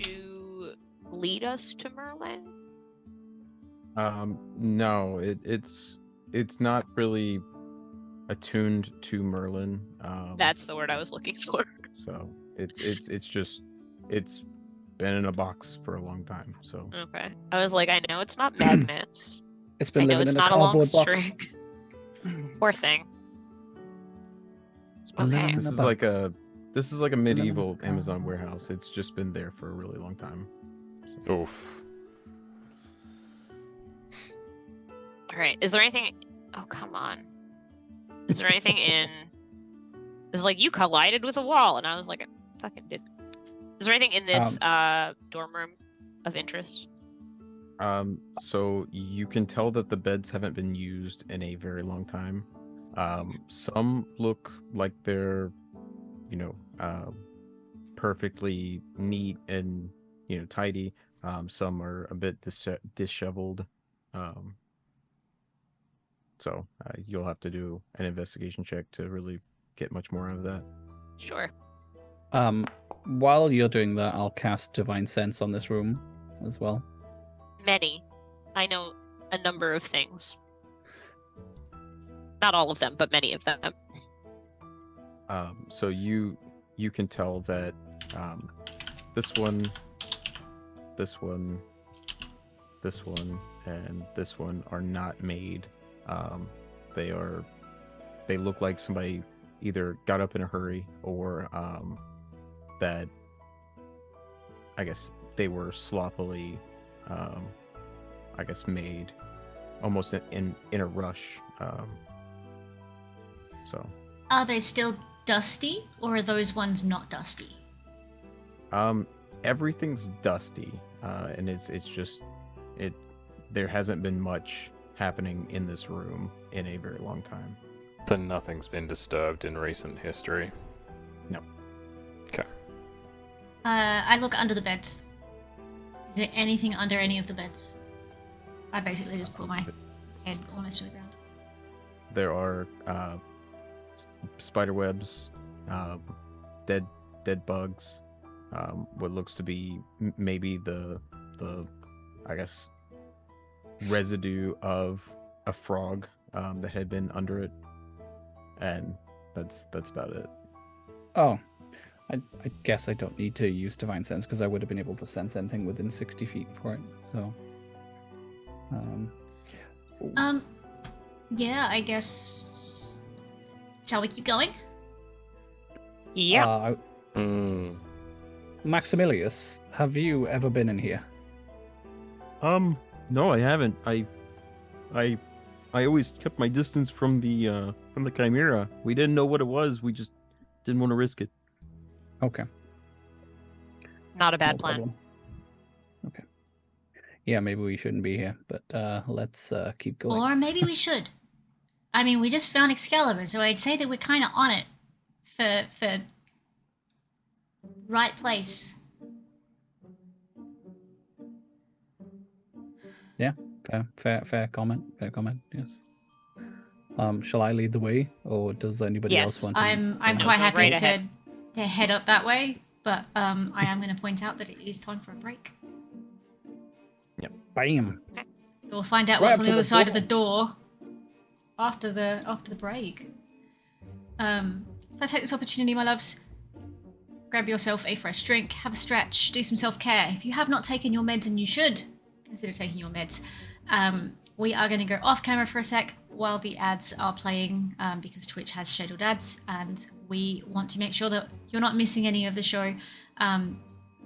to lead us to Merlin? No, it's not really attuned to Merlin. That's the word I was looking for. So it's just it's been in a box for a long time. So Okay. I was like, I know it's not magnets. It's I been know living it's in a not a long cardboard box. string. Poor thing. It's been living Okay. in this a is box. like a medieval Amazon warehouse. It's just been there for a really long time. So, Oof. All right. Is there anything? Oh, come on. Is there anything in? It was like you collided with a wall, and I was like, I fucking did. Is there anything in this dorm room of interest? so you can tell that the beds haven't been used in a very long time. Some look like they're, perfectly neat and tidy. Some are a bit disheveled. So you'll have to do an investigation check to really get much more out of that. Sure. While you're doing that, I'll cast Divine Sense on this room as well. Many. I know a number of things. Not all of them, but many of them. So you can tell that this one, and this one are not made. They look like somebody either got up in a hurry or that I guess they were sloppily made almost in a rush. So Are they still dusty, or are those ones not dusty? everything's dusty, and it's just there hasn't been much happening in this room in a very long time. So nothing's been disturbed in recent history. No. Okay. I look under the beds. Is there anything under any of the beds? I basically just put my head almost to the ground. There are spider webs, dead bugs, what looks to be maybe the I guess residue of a frog that had been under it, and that's about it. Oh, I guess I don't need to use Divine Sense because I would have been able to sense anything within 60 feet for it. So, Yeah, I guess. Shall we keep going? Yeah. Maximilius, have you ever been in here? No, I haven't. I always kept my distance from the Chimera. We didn't know what it was. We just didn't want to risk it. Okay. Not a bad No plan. problem. Okay. Yeah, maybe we shouldn't be here, but let's keep going. Or maybe we should. I mean, we just found Excalibur, so I'd say that we're kind of on it for right place. Yeah, fair comment. Fair comment. Yes. Shall I lead the way, or does anybody Yes, else want to? I'm No, quite go happy right to ahead. head up that way, but I am going to point out that it is time for a break. Bam. So we'll find out Right what's up on to the the other side of door. the door after the break. So I take this opportunity, my loves, grab yourself a fresh drink, have a stretch, do some self-care. If you have not taken your meds, and you should consider taking your meds, we are going to go off camera for a sec while the ads are playing, because Twitch has scheduled ads, and we want to make sure that you're not missing any of the show.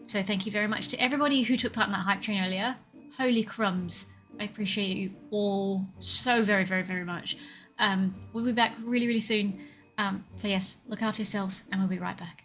So thank you very much to everybody who took part in that hype train earlier. Holy crumbs. I appreciate you all so very, very, very much. We'll be back really, really soon. So yes, look after yourselves, and we'll be right back.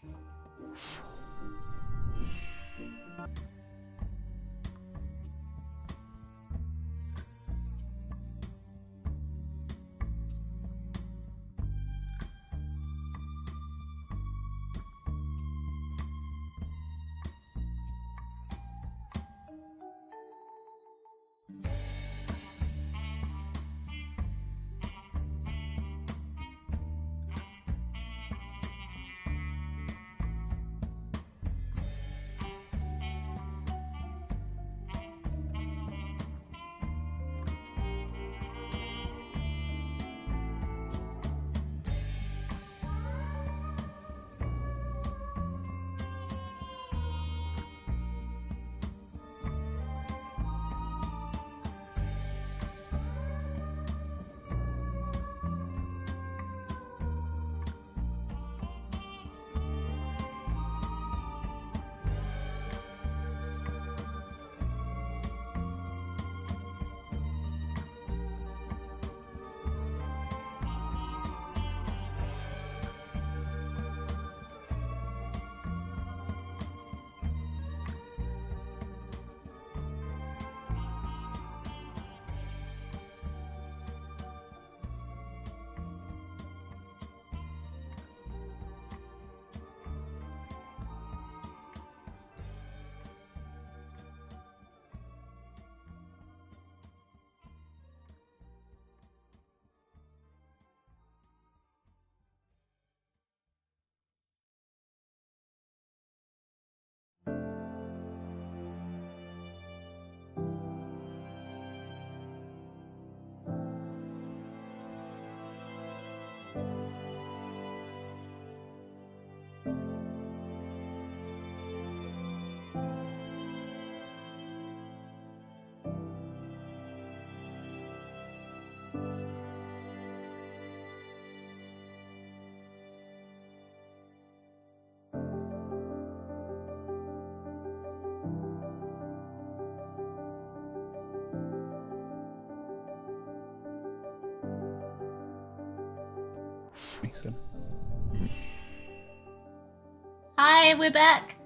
Hi, we're back.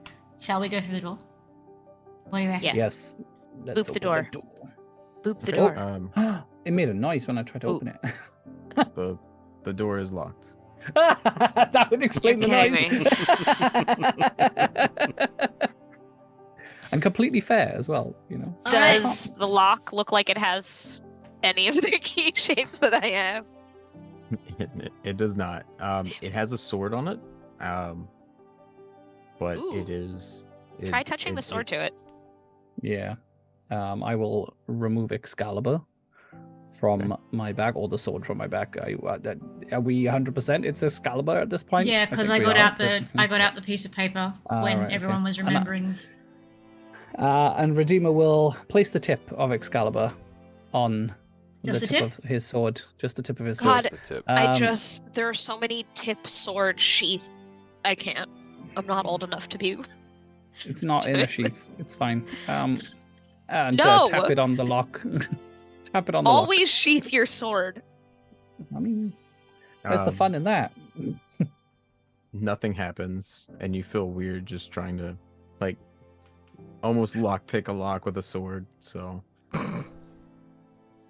Shall we go through the door? What do you reckon? Yes. Let's Boop the open door. Boop the Okay. door. It made a noise when I tried to Ooh. open it. The door is locked. That would explain the You're noise. And completely fair as well, you know. Does the lock look like it has any of the key shapes that I have? It does not. It has a sword on it. But Ooh. it is. Try touching the sword to it. Yeah. I will remove Excalibur from my bag, or the sword from my bag. Are we 100% it's Excalibur at this point? Yeah, because think I we got are. out the piece of paper when right, everyone okay. was remembering. And Redeemer will place the tip of Excalibur on Just the the tip tip? of his sword. Just the tip of his God, sword. The tip. there are so many tip sword sheath. I can't. I'm not old enough to be. It's not in a sheath. It's fine. And No! tap it on the lock. Tap it on the lock. Always sheath your sword. I mean, where's the fun in that? Nothing happens, and you feel weird just trying to, like, almost lockpick a lock with a sword. So.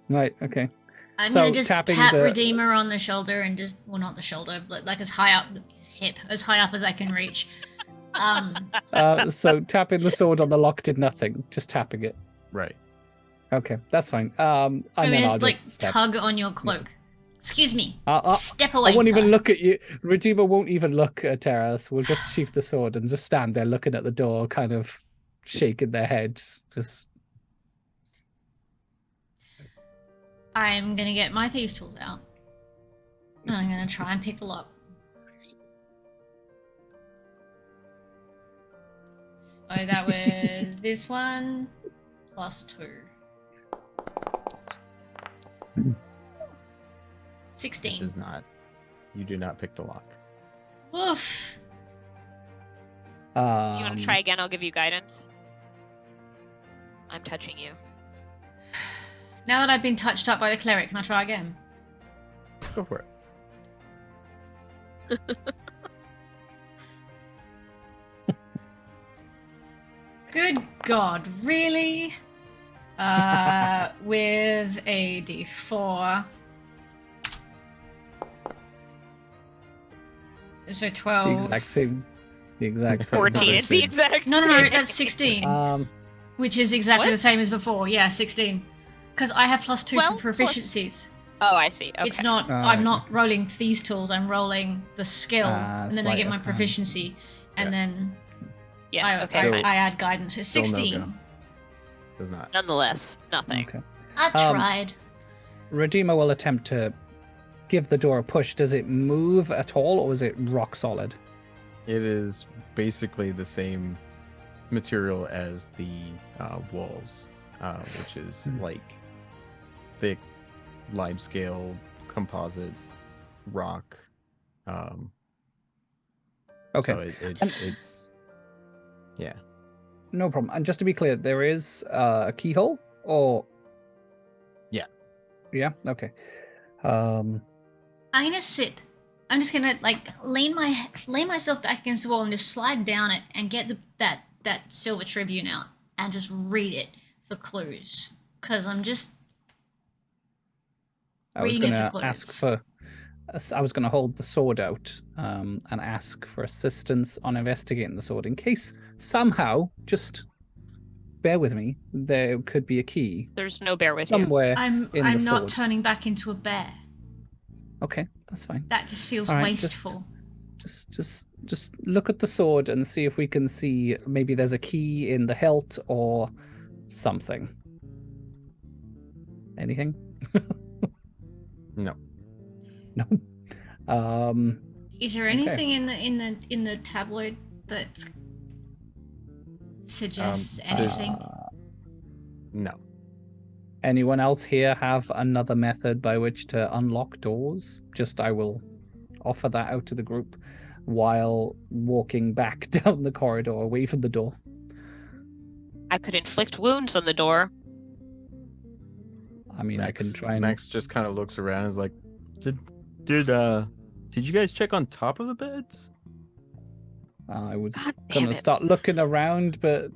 Right. Okay. I'm So, gonna just tapping tap the- Redeemer on the shoulder and just, well, not the shoulder, but like as high up, his hip, as high up as I can reach. So tapping the sword on the lock did nothing. Just tapping it. Right. Okay, that's fine. And I'm then gonna I'll like just step. tug on your cloak. Excuse me. Step I away, won't sir. even look at you. Redeemer won't even look at Terrace. We'll just sheath the sword and just stand there looking at the door, kind of shaking their heads. Just. I'm gonna get my thieves' tools out. And I'm gonna try and pick the lock. So that was this one plus 2. 16. Does not. You do not pick the lock. Woof. You want to try again? I'll give you guidance. I'm touching you. Now that I've been touched up by the cleric, can I try again? Go for it. Good God, really? With a d4. So 12. The exact same. 14 is the exact. No, that's 16. Which is exactly the same as before. Yeah, 16. Because I have +2 12 for proficiencies. Oh, I see. Okay. It's not. I'm not rolling these tools. I'm rolling the skill, and then I get my proficiency, and then Yes. Okay. Fine. I add guidance. It's 16. No go. Does not. Nonetheless, nothing. Okay. I tried. Redeemer will attempt to give the door a push. Does it move at all, or is it rock solid? It is basically the same material as the walls, which is like thick limescale composite rock. Okay. So it's yeah. No problem. And just to be clear, there is a keyhole, or Yeah. Yeah. Okay. I'm gonna sit. I'm just gonna lay myself back against the wall and just slide down it and get that Silver Tribune out and just read it for clues. Cause I'm just. I was reading it going for to clues. ask for. I was going to hold the sword out and ask for assistance on investigating the sword in case somehow, just bear with me, there could be a key There's no bear with you. somewhere I'm in not the sword. turning back into a bear. Okay, that's fine. That just feels All right, wasteful. Just look at the sword and see if we can see maybe there's a key in the hilt or something. Anything? No. No. Is there anything in the tabloid that suggests anything? No. Anyone else here have another method by which to unlock doors? I will offer that out to the group while walking back down the corridor away from the door. I could inflict wounds on the door. I mean, I can try and... Max just kind of looks around and is like, did you guys check on top of the beds? I was God going damn to it. start looking around, but...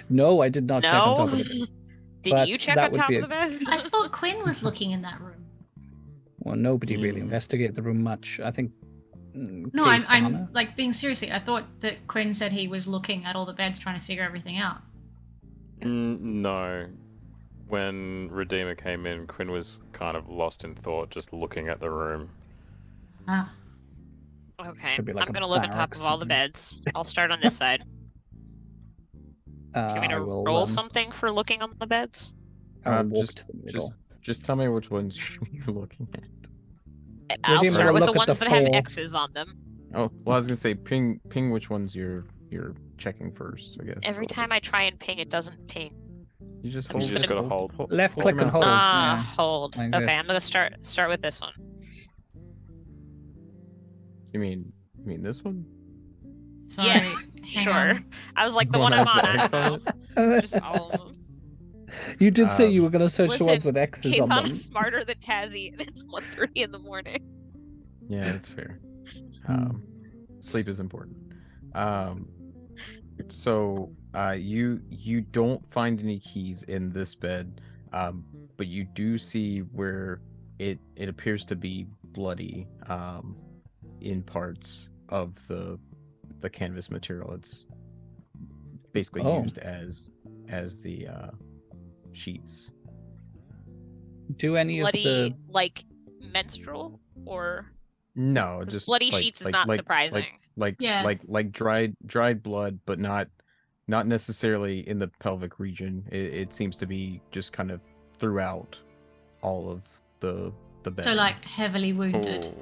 No, I did not check on top of the beds. Did But you check that on would top be of the bed? I thought Quinn was looking in that room. Well, nobody really investigated the room much. I think... No, Cave I'm Fauna. being seriously. I thought that Quinn said he was looking at all the beds trying to figure everything out. No. When Redeemer came in, Quinn was kind of lost in thought, just looking at the room. Ah. Okay, Could be like I'm a gonna look on top barracks of all the something. beds. I'll start on this side. Do you want me I to will roll something for looking on the beds? I'll walk Just- to the middle. Just tell me which ones you're looking at. I'll Redeemer start will with the look at ones the that have four. X's on them. Oh, well, I was gonna say ping which ones you're checking first. I guess. Every time I try and ping, it doesn't ping. You just I'm hold. just You just gonna- gotta hold. Left hold click your and mouse hold. down. yeah. Hold. like Okay, this. I'm gonna start with this one. You mean this one? So, Yes, hang sure. on. I was like the The one one I'm that on. has I the don't X know. Just all of them. You did say you were going to search the ones Listen, with X's Came on on them. smarter than Tazzy, and it's 1:30 in the morning. Yeah, that's fair. Sleep is important. So you don't find any keys in this bed, but you do see where it appears to be bloody in parts of the canvas material. It's basically Oh. used as the sheets. Do any Bloody, of the... like menstrual, or No, 'cause just bloody like, sheets is not surprising. Yeah. like dried blood, but not necessarily in the pelvic region. It seems to be just kind of throughout all of the bed. So like heavily wounded. Ooh.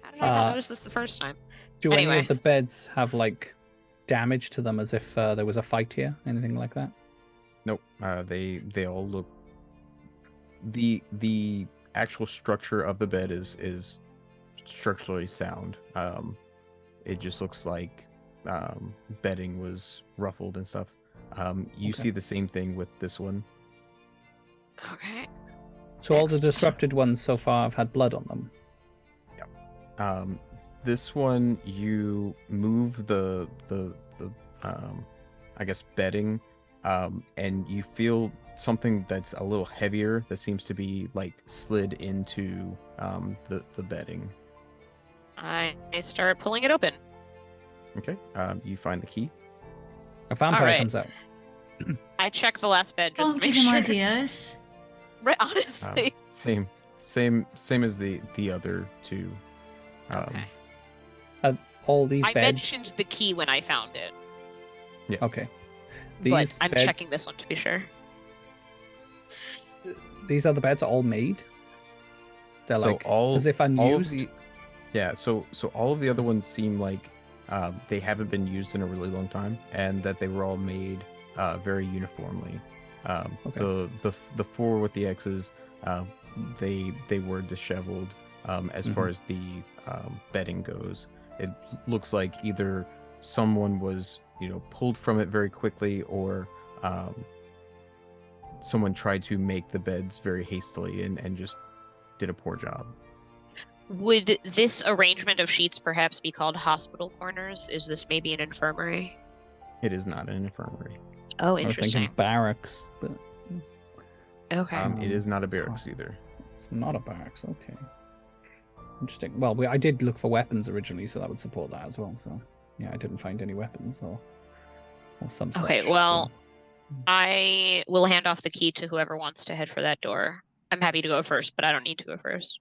How did I not Uh, notice this the first time? Do any Anyway. of the beds have like damage to them as if there was a fight here? Anything like that? Nope. They all look. The actual structure of the bed is structurally sound. It just looks like bedding was ruffled and stuff. You Okay. see the same thing with this one. Okay. So all the Next. disrupted ones so far have had blood on them. This one, you move the I guess bedding, and you feel something that's a little heavier that seems to be like slid into the bedding. I start pulling it open. Okay. You find the key. A vampire Alright. comes out. I check the last bed just Don't to make give him sure. ideas. Right, honestly. Same as the other two. Okay. All these I beds. mentioned the key when I found it, Yes. Okay. but These I'm beds, checking this one to be sure. These other beds are all made. They're So like all as if all of unused. yeah. So all of the other ones seem like they haven't been used in a really long time, and that they were all made very uniformly. Okay. The four with the X's, they were disheveled. As far as the bedding goes, it looks like either someone was pulled from it very quickly, or someone tried to make the beds very hastily and just did a poor job. Would this arrangement of sheets perhaps be called hospital corners? Is this maybe an infirmary? It is not an infirmary. Oh, I was interesting. thinking barracks, but Okay. It is not a it's barracks not. either. it's not a barracks. Okay. Interesting. Well, I did look for weapons originally, so that would support that as well. So, yeah, I didn't find any weapons or some such. Okay, well, so- I will hand off the key to whoever wants to head for that door. I'm happy to go first, but I don't need to go first.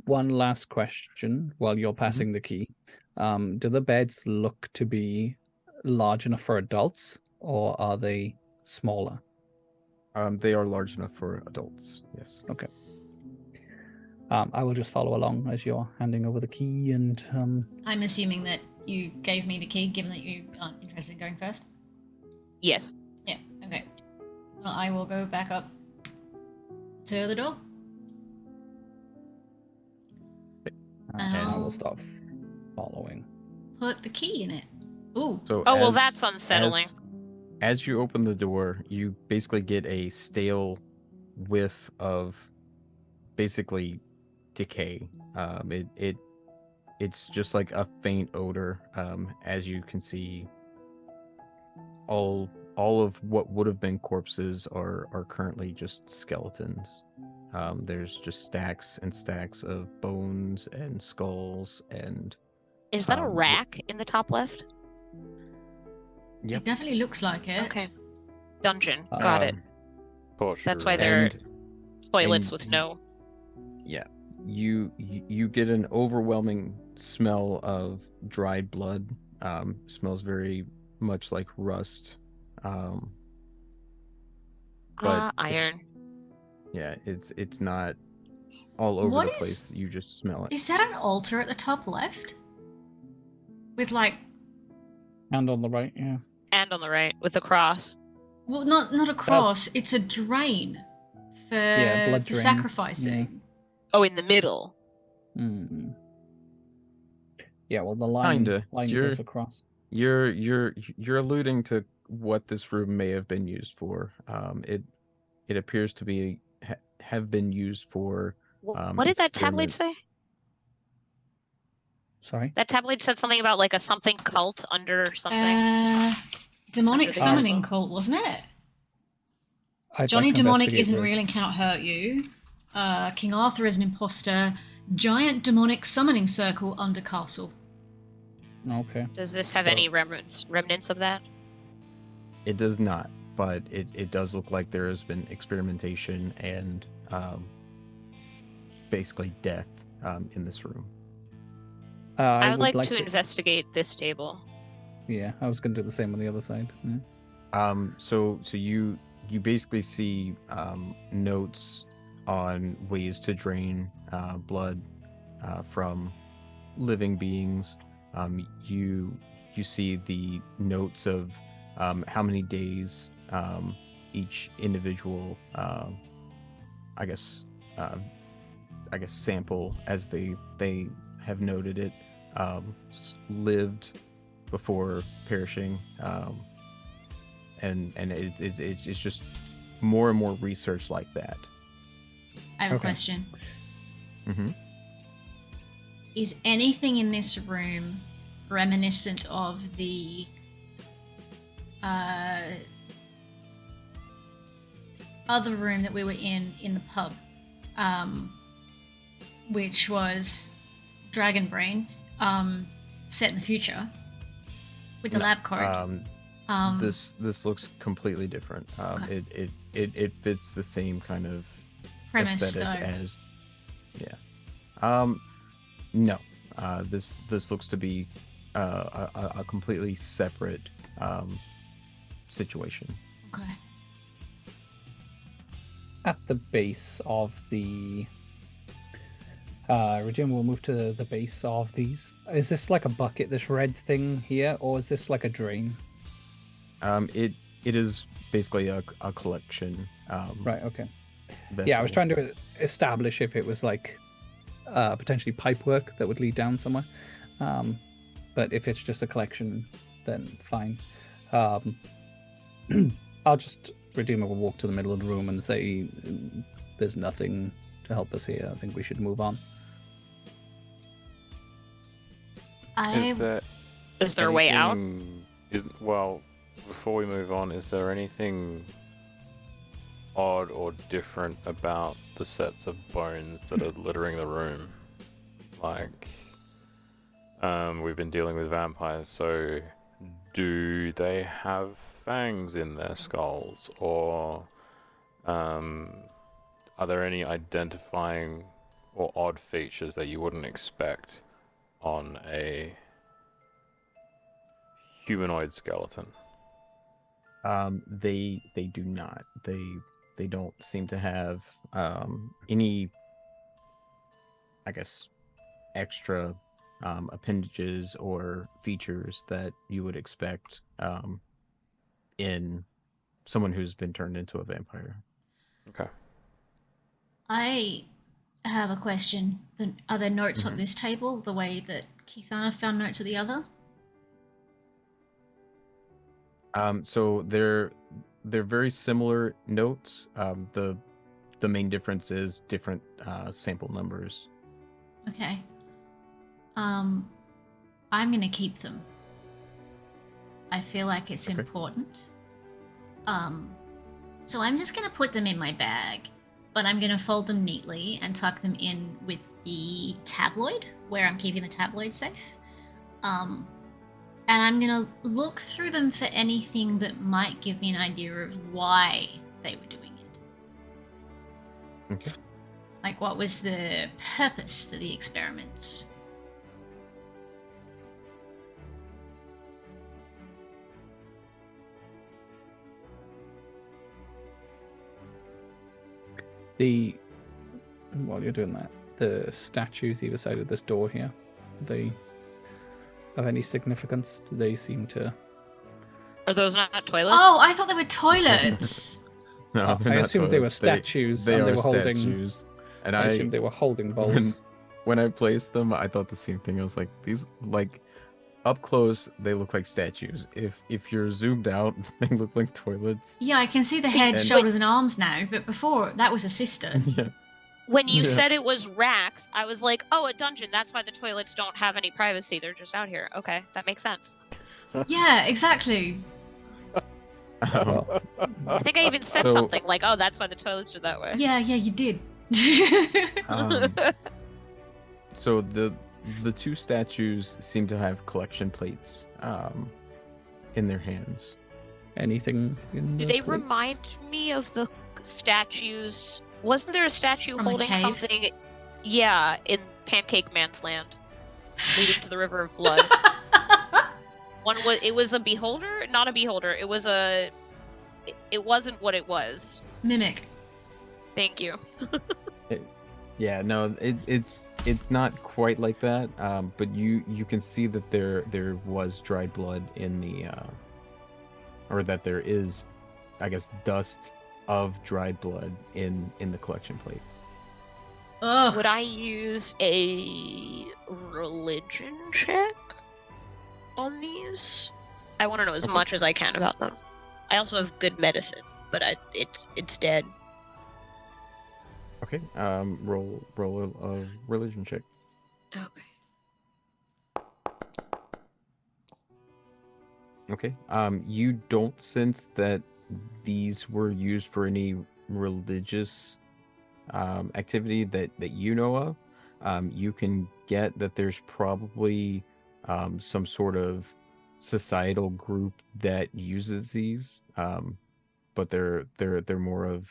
One last question while you're Mm-hmm. passing the key. Do the beds look to be large enough for adults, or are they smaller? They are large enough for adults. Yes. Okay. I will just follow along as you're handing over the key, and I'm assuming that you gave me the key, given that you aren't interested in going first. Yes. Yeah. Okay. Well, I will go back up to the door. and I Oh. will start following. Put the key in it. Ooh. So Oh, well, as- that's unsettling. As you open the door, you basically get a stale whiff of basically decay. It's just like a faint odor. As you can see, all of what would have been corpses are currently just skeletons. There's just stacks and stacks of bones and skulls and Is that a Um, rack in the top left? Yep. It definitely looks like it. Okay. Dungeon. Got it. Torture That's why room. there are and toilets and with you- no. yeah, you get an overwhelming smell of dried blood. Smells very much like rust. But Iron. yeah, it's not all over What the is- place. You just smell it. Is that an altar at the top left? With like, And on the right, yeah. And on the right with the cross. well, not a cross. It's a drain for blood for drain, sacrificing. Oh, in the middle. Mm. Yeah, well, the line Kinda. line You're- goes across. You're alluding to what this room may have been used for. It appears to be have been used for. What did that tablet say? experiments. Sorry. That tablet said something about like a something cult under something. Demonic Under the summoning castle. cult, wasn't it? I'd Johnny like to Demonic investigate isn't the- real and cannot hurt you. King Arthur is an imposter. Giant demonic summoning circle under castle. Okay. Does this have So- any remnants of that? It does not, but it does look like there has been experimentation and basically death in this room. I would like to investigate this table. Yeah, I was going to do the same on the other side. Yeah. So you basically see notes on ways to drain blood from living beings. You you see the notes of how many days each individual, I guess sample, as they have noted it, lived before perishing, and it's just more and more research like that. I have a Okay. question. Mm-hmm. Is anything in this room reminiscent of the other room that we were in the pub, which was Dragon Brain, set in the future with the lab coat? This looks completely different. Okay. It fits the same kind of Premise, aesthetic though. as, yeah. No. This looks to be a completely separate situation. Okay. At the base of the Regina will move to the base of these. Is this like a bucket, this red thing here, or is this like a drain? It is basically a collection. Right, okay. Vessel. Yeah, I was trying to establish if it was like potentially pipe work that would lead down somewhere. But if it's just a collection, then fine. I'll just, Redeemer will walk to the middle of the room and say, there's nothing to help us here. I think we should move on. Is there a way out? Well, before we move on, is there anything odd or different about the sets of bones that are littering the room? Like, we've been dealing with vampires, so do they have fangs in their skulls, or are there any identifying or odd features that you wouldn't expect on a humanoid skeleton? They do not. They don't seem to have any, I guess, extra appendages or features that you would expect in someone who's been turned into a vampire. Okay. I have a question. Are there notes on this table the way that Keithana found notes at the other? So they're very similar notes. The main difference is different sample numbers. Okay. I'm gonna keep them. I feel like it's Okay. important. So I'm just gonna put them in my bag, but I'm gonna fold them neatly and tuck them in with the tabloid, where I'm keeping the tabloid safe. And I'm gonna look through them for anything that might give me an idea of why they were doing it. Okay. Like, what was the purpose for the experiments? While you're doing that, the statues either side of this door here, are they of any significance? Do they seem to... Are those not toilets? Oh, I thought they were toilets. No, they're I not assumed they were toilets. statues They and they are were holding... statues. And I assumed they were holding when, bowls. when I placed them, I thought the same thing. I was like, these, like, up close, they look like statues. If you're zoomed out, they look like toilets. Yeah, I can see the See, head, and- shoulders, and arms now, but before, that was a cistern. Yeah. When you Yeah. said it was racks, I was like, oh, a dungeon. That's why the toilets don't have any privacy. They're just out here. Okay, that makes sense. Yeah, exactly. Well, I think I even said So- something like, oh, that's why the toilets are that way. Yeah, you did. So the two statues seem to have collection plates in their hands. anything in Do the they plates? remind me of the statues? Wasn't there a statue From the holding cave? something? Yeah, in Pancake Man's land, leading to the River of Blood. It was a beholder, not a beholder. It wasn't what it was. Mimic. Thank you. Yeah, no, it's not quite like that. But you can see that there was dried blood in the, or that there is, I guess, dust of dried blood in the collection plate. Ugh. Would I use a religion check on these? I want to know as much as I can about them. I also have good medicine, but it's dead. Okay. Roll a religion check. Okay. Okay. You don't sense that these were used for any religious activity that you know of. You can get that there's probably some sort of societal group that uses these, but they're more of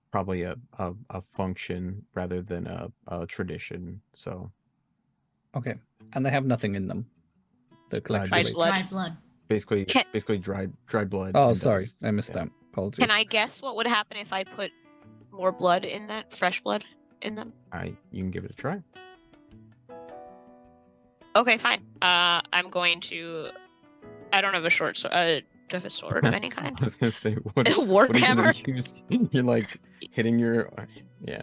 probably a function rather than a tradition. So Okay. And they have nothing in them. The collection Dried plate. blood. Dried blood. basically dried blood. Oh, and sorry. dust. I missed Yeah. that. Apologies. Can I guess what would happen if I put more blood in that, fresh blood in them? You can give it a try. Okay, fine. I'm going to. I don't have a short sword. Do I have a sword of any kind? I was gonna say, what are you Warhammer. gonna use? You're like hitting your, yeah.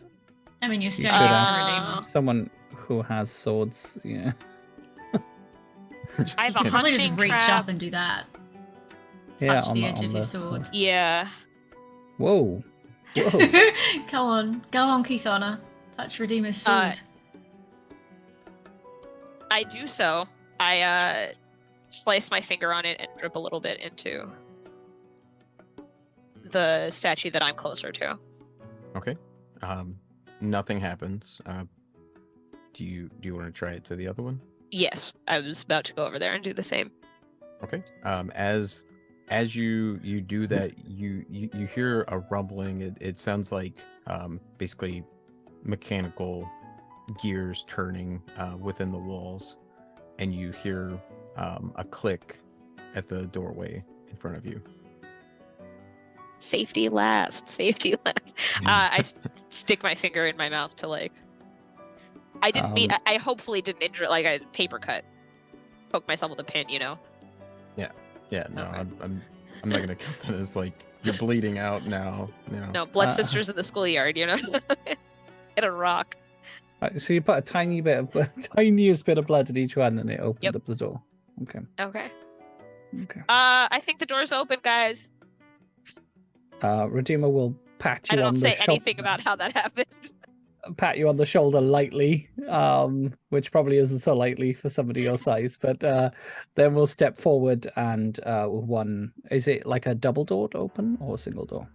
I mean, you're You standing could next to ask Redeemer. someone who has swords. Yeah. I have You a could probably just hunting reach trap. up and do that. Yeah. Touch the edge of your sword. Yeah. Whoa. Whoa. Go on, Keithana. Touch Redeemer's sword. I do so. I slice my finger on it and drip a little bit into the statue that I'm closer to. Okay. Nothing happens. Do you want to try it to the other one? Yes, I was about to go over there and do the same. Okay. As you do that, you hear a rumbling. It sounds like basically mechanical gears turning within the walls, and you hear a click at the doorway in front of you. Safety last. Safety last. I stick my finger in my mouth to like. I didn't mean. I hopefully didn't injure. Like I paper cut. Poke myself with a pin. You know. Yeah. No, Okay. I'm not gonna count that as like you're bleeding out now. No, blood sisters in the schoolyard. You know. Hit a rock. So you put a tiniest bit of blood in each one, and it opens Yep. up the door. Okay. Okay. Okay. I think the door's open, guys. Redeemer will pat I you on don't the say shoulder. anything about how that happened. Pat you on the shoulder lightly, which probably isn't so lightly for somebody your size. But then we'll step forward and one. Is it like a double door to open or a single door?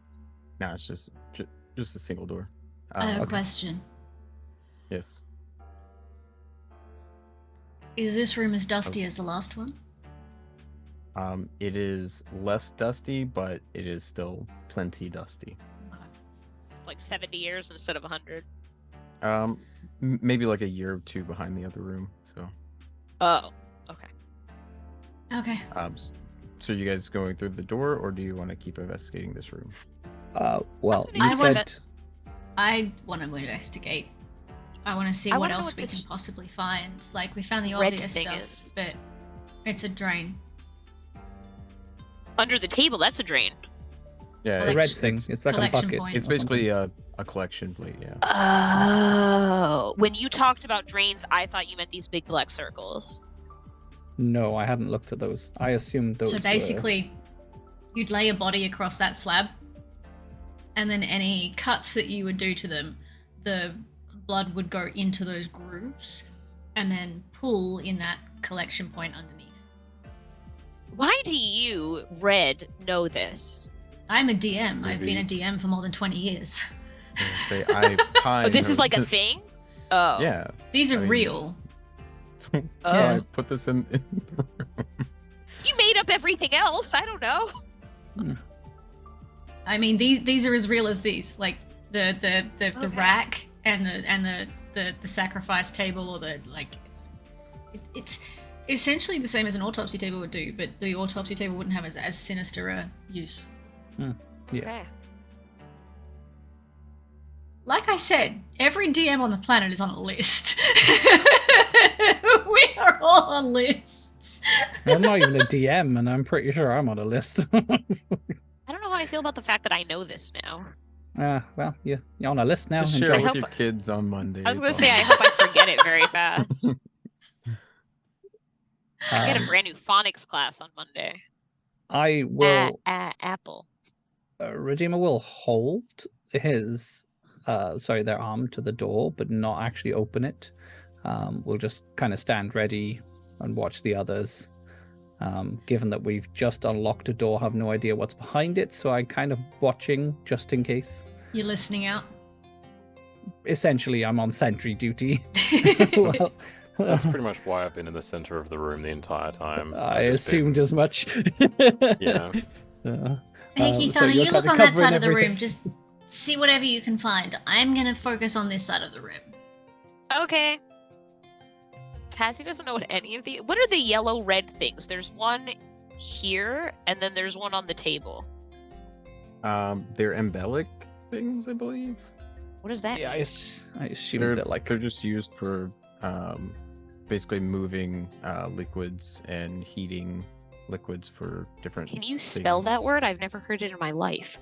No, it's just a single door. I have a okay. question. Yes. Is this room as dusty as the last one? It is less dusty, but it is still plenty dusty. Okay. Like 70 years instead of 100. Maybe like a year or two behind the other room. So. Oh, okay. Okay. So you guys going through the door, or do you want to keep investigating this room? Well, you I said wanna- I want to investigate. I want to see I what wanna know else what we this can possibly find. Like, we found the red obvious thing stuff, is. but it's a drain. Under the table, that's a drain. Yeah, the red thing. It's, It's like a collection bucket. point. it's or something. basically a collection plate. Yeah. Oh. When you talked about drains, I thought you meant these big black circles. No, I hadn't looked at those. I assumed those. So basically, you'd lay a body across that slab, and then any cuts that you would do to them, the blood would go into those grooves, and then pull in that collection point underneath. Why do you, Red, know this? I'm a DM. I've been a Movies. DM for more than 20 years. Say I. Oh, this is like a thing? Oh. Yeah. These are I mean- real. So, Oh. yeah, I put this in the room. You made up everything else. I don't know. I mean, these are as real as these. Like the Okay. rack and the sacrifice table, or the it's essentially the same as an autopsy table would do, but the autopsy table wouldn't have as sinister a use. Yeah. Okay. like I said, every DM on the planet is on a list. We are all on lists. I'm not even a DM, and I'm pretty sure I'm on a list. I don't know how I feel about the fact that I know this now. Well, you're on a list now. Just Enjoy. share I it with hope- your kids on Monday. I was it's gonna all say, I good. hope I forget it very fast. I get a Um, brand new phonics class on Monday. I will. Apple. Redeemer will hold his, their arm to the door, but not actually open it. We'll just kind of stand ready and watch the others. Given that we've just unlocked a door, have no idea what's behind it, so I'm kind of watching just in case. You're listening out. Essentially, I'm on sentry duty. Well, That's pretty much why I've been in the center of the room the entire time. I I've just assumed been- as much. Yeah. Hey, So Keithana, you're you look kinda on that covering side of the everything. room. Just see whatever you can find. I'm gonna focus on this side of the room. Okay. Tassie doesn't know what any of the. What are the yellow-red things? There's one here, and then there's one on the table. They're embellic things, I believe. What does that Yeah, mean? I assume They're that they're just used for basically moving liquids and heating liquids for different. Can you spell things. that word? I've never heard it in my life.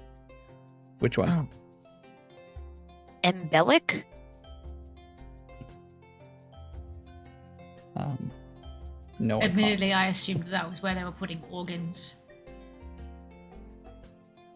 which one? Oh. Embellic? No, I can't. Admittedly, I assumed that was where they were putting organs.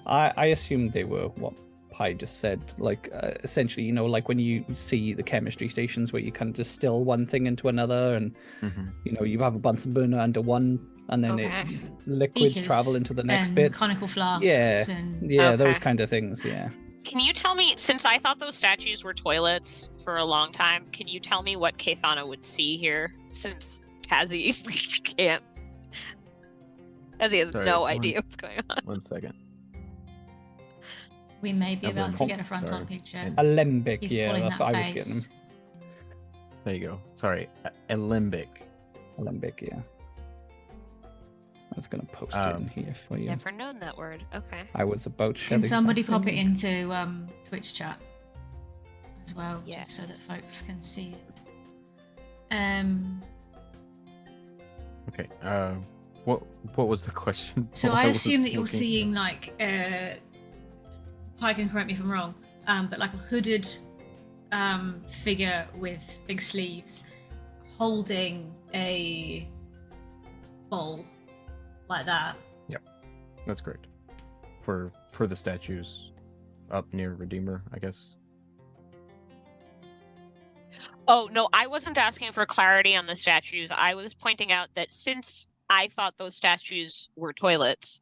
I assumed they were what Pi just said. Like, essentially, like when you see the chemistry stations where you kind of distill one thing into another, and Mhm. you have a Bunsen burner under one, and then Okay. liquids Beakers travel into the next and bits. conical flasks. Yeah. And Yeah, those Okay. kind of things. Yeah. Can you tell me, since I thought those statues were toilets for a long time, can you tell me what Kathana would see here? Since Tazzy can't. Tazzy has Sorry, no one- idea what's going on. 1 second. we may be That was about to com- get a front-on sorry. picture. Alembic. He's Yeah, pulling that's that what I was getting. face. There you go. Sorry, alembic. Alembic. Yeah. I was gonna post it Um, in here for you. Never known that word. Okay. I was about to. Can somebody pop it into Twitch chat as well, Yes. just so that folks can see it? Okay. What was the question? So While I was assume that you're looking- seeing like Pi can correct me if I'm wrong, but like a hooded figure with big sleeves holding a bowl like that. That's correct. For the statues up near Redeemer, I guess. Oh, no, I wasn't asking for clarity on the statues. I was pointing out that since I thought those statues were toilets,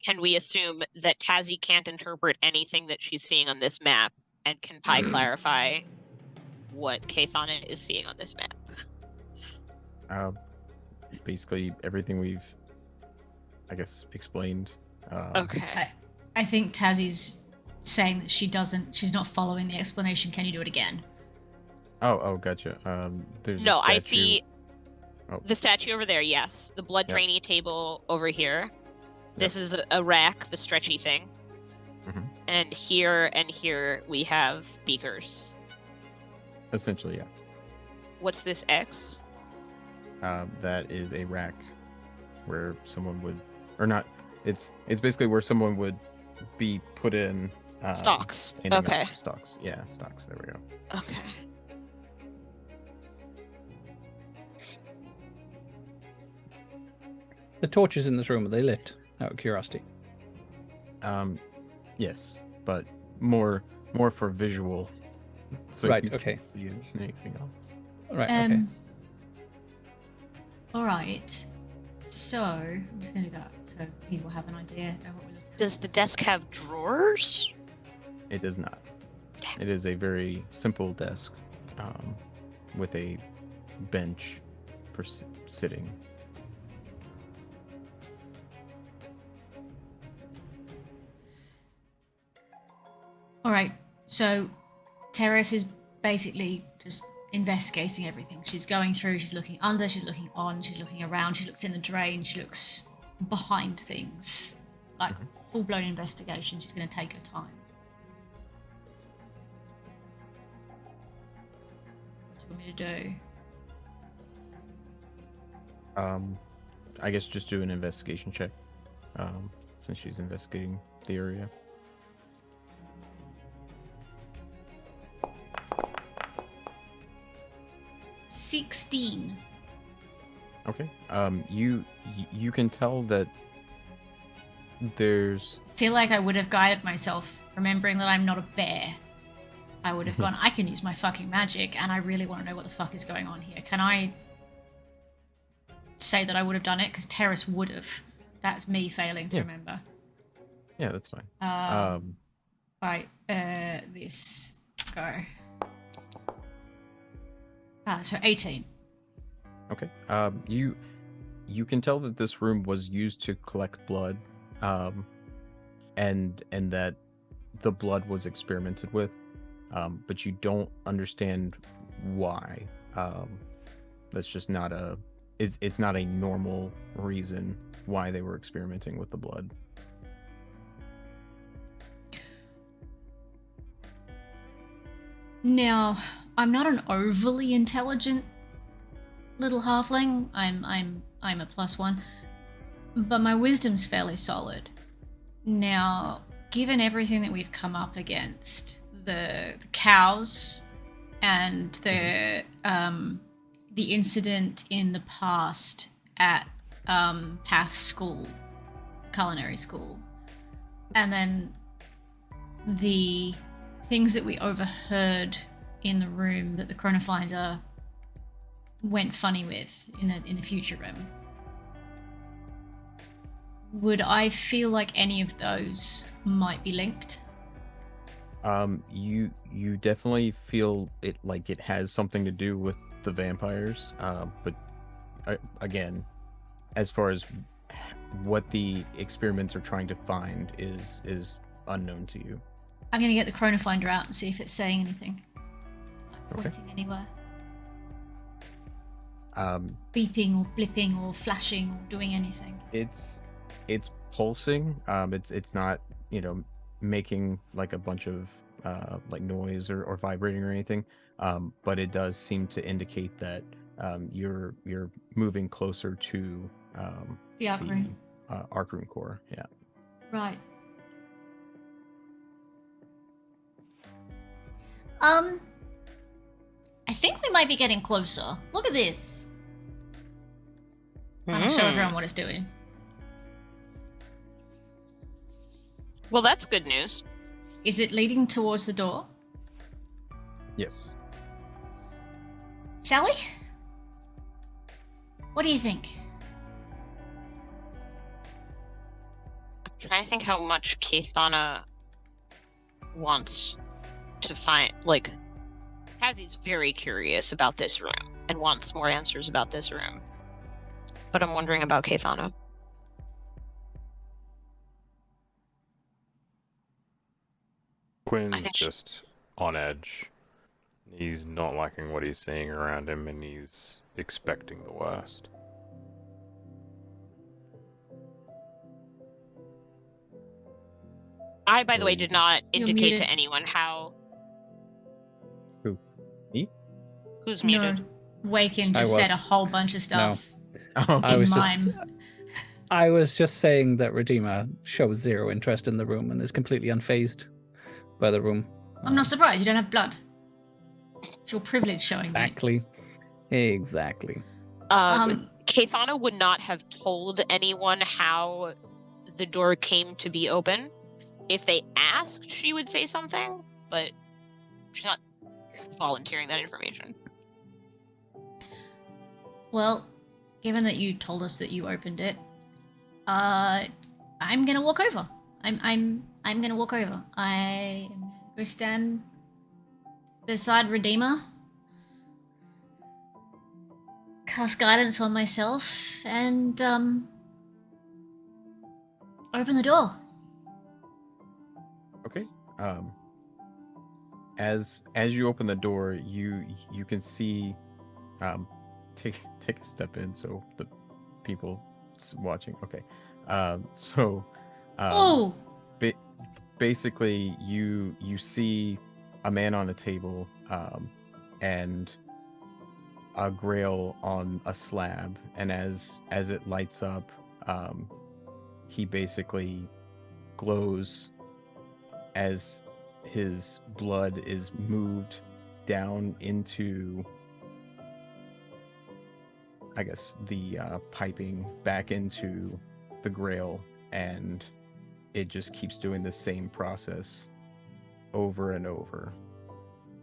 can we assume that Tazzy can't interpret anything that she's seeing on this map? And can Pi clarify what Kathana is seeing on this map? Basically everything we've, I guess, explained. Okay. I think Tazzy's saying that she's not following the explanation. Can you do it again? Oh, gotcha. There's a No, I statue- see Oh. the statue over there, yes. The blood Yep. drainy table over here. This is a rack, the stretchy thing. Mhm. And here we have beakers. Essentially, yeah. What's this X? That is a rack where someone would, or not. It's basically where someone would be put in. Stocks. standing up. Okay. Stocks. Yeah, stocks. There we go. Okay. The torches in this room, are they lit? Out of curiosity. Yes, but more for visual. So Right, you can okay. see anything else? Right. Okay. All right. So I'm just gonna do that so people have an idea of what we're looking at. Does the desk have drawers? It does not. It is a very simple desk, with a bench for sitting. All right. So Terrace is basically just investigating everything. She's going through, she's looking under, she's looking on, she's looking around, she looks in the drain, she looks behind things. Like full blown investigation. She's going to take her time. want me to do? I guess just do an investigation check. Since she's investigating the area. $16. Okay. You can tell that there's. Feel like I would have guided myself, remembering that I'm not a bear. I would have gone, I can use my fucking magic, and I really want to know what the fuck is going on here. Can I say that I would have done it? Because Terrace would have. That's me failing to remember. Yeah, that's fine. Right, this go. So 18. Okay. You can tell that this room was used to collect blood, and that the blood was experimented with, but you don't understand why. That's just not a. It's not a normal reason why they were experimenting with the blood. Now, I'm not an overly intelligent little halfling. I'm a +1, but my wisdom's fairly solid. Now, given everything that we've come up against, the cows and the incident in the past at Path's school, culinary school, and then the things that we overheard in the room that the chronofinder went funny with in a future room. Would I feel like any of those might be linked? You definitely feel it like it has something to do with the vampires, but again, as far as what the experiments are trying to find is unknown to you. I'm gonna get the chronofinder out and see if it's saying anything. Like Okay. pointing anywhere. Beeping or blipping or flashing or doing anything. It's pulsing. It's not, making like a bunch of like noise or vibrating or anything. But it does seem to indicate that you're moving closer to The arc room. Arc room core. Yeah. Right. I think we might be getting closer. Look at this. I'm gonna show everyone what it's doing. Well, that's good news. Is it leading towards the door? Yes. Shall we? What do you think? I'm trying to think how much Kathana wants to find. Like, Kazi's very curious about this room and wants more answers about this room. But I'm wondering about Kathana. Quinn's just on edge. He's not liking what he's seeing around him, and he's expecting the worst. I, by the way, did not You're indicate muted. to anyone how. Who? Me? Who's muted? No. Wakin just I was. said a whole bunch of stuff. I in was mime. I was just saying that Redeemer shows zero interest in the room and is completely unfazed by the room. I'm not surprised. You don't have blood. It's your privilege showing Exactly. Exactly. Kathana would not have told anyone how the door came to be open. If they asked, she would say something, but she's not volunteering that information. Well, given that you told us that you opened it, I'm gonna walk over. I'm gonna walk over. I am gonna go stand beside Redeemer, cast guidance on myself, and open the door. Okay. As you open the door, you can see. Take a step in so the people watching. Okay. Oh. Basically, you see a man on a table, and a grail on a slab, and as it lights up, he basically glows as his blood is moved down into, I guess, the piping back into the grail, and it just keeps doing the same process over and over.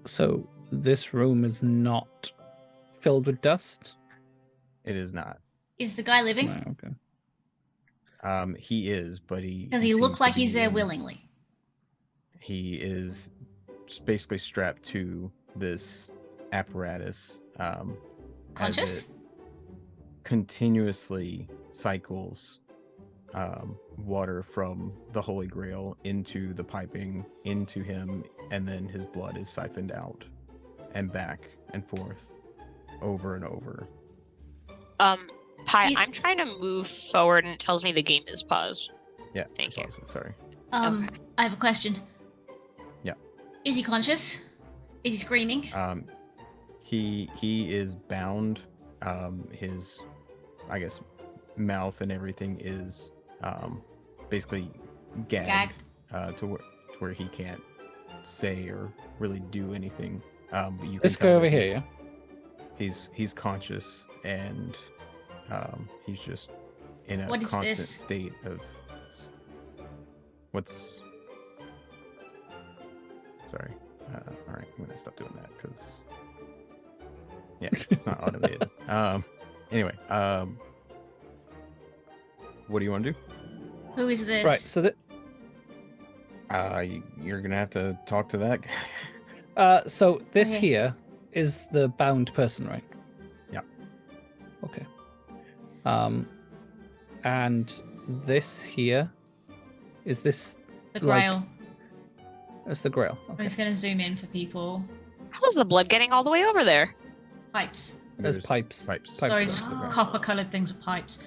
So this room is not filled with dust? It is not. Is the guy living? No, okay. He is, but Does he look seems like to he's be there in- willingly? He is just basically strapped to this apparatus. As Conscious? it continuously cycles water from the Holy Grail into the piping, into him, and then his blood is siphoned out and back and forth over and over. Pi, He- I'm trying to move forward and it tells me the game is paused. Yeah, Thank you. Sorry. Okay. I have a question. Yeah. Is he conscious? Is he screaming? He is bound. His, I guess, mouth and everything is basically gagged. To where he can't say or really do anything. But you can Let's tell go that over here, yeah? He's conscious, and he's just in a What is constant this? state of what's. Sorry. All right, I'm gonna stop doing that because yeah, it's not automated. Anyway, what do you want to do? Who is this? Right, so that You're gonna have to talk to that guy. so this Okay. here is the bound person, right? Yeah. Okay. And this here is this The like- Grail. that's the grail. I'm Okay. just going to zoom in for people. How's the blood getting all the way over there? Pipes. There's pipes. Pipes. Those go to the ground. copper-coloured things are pipes.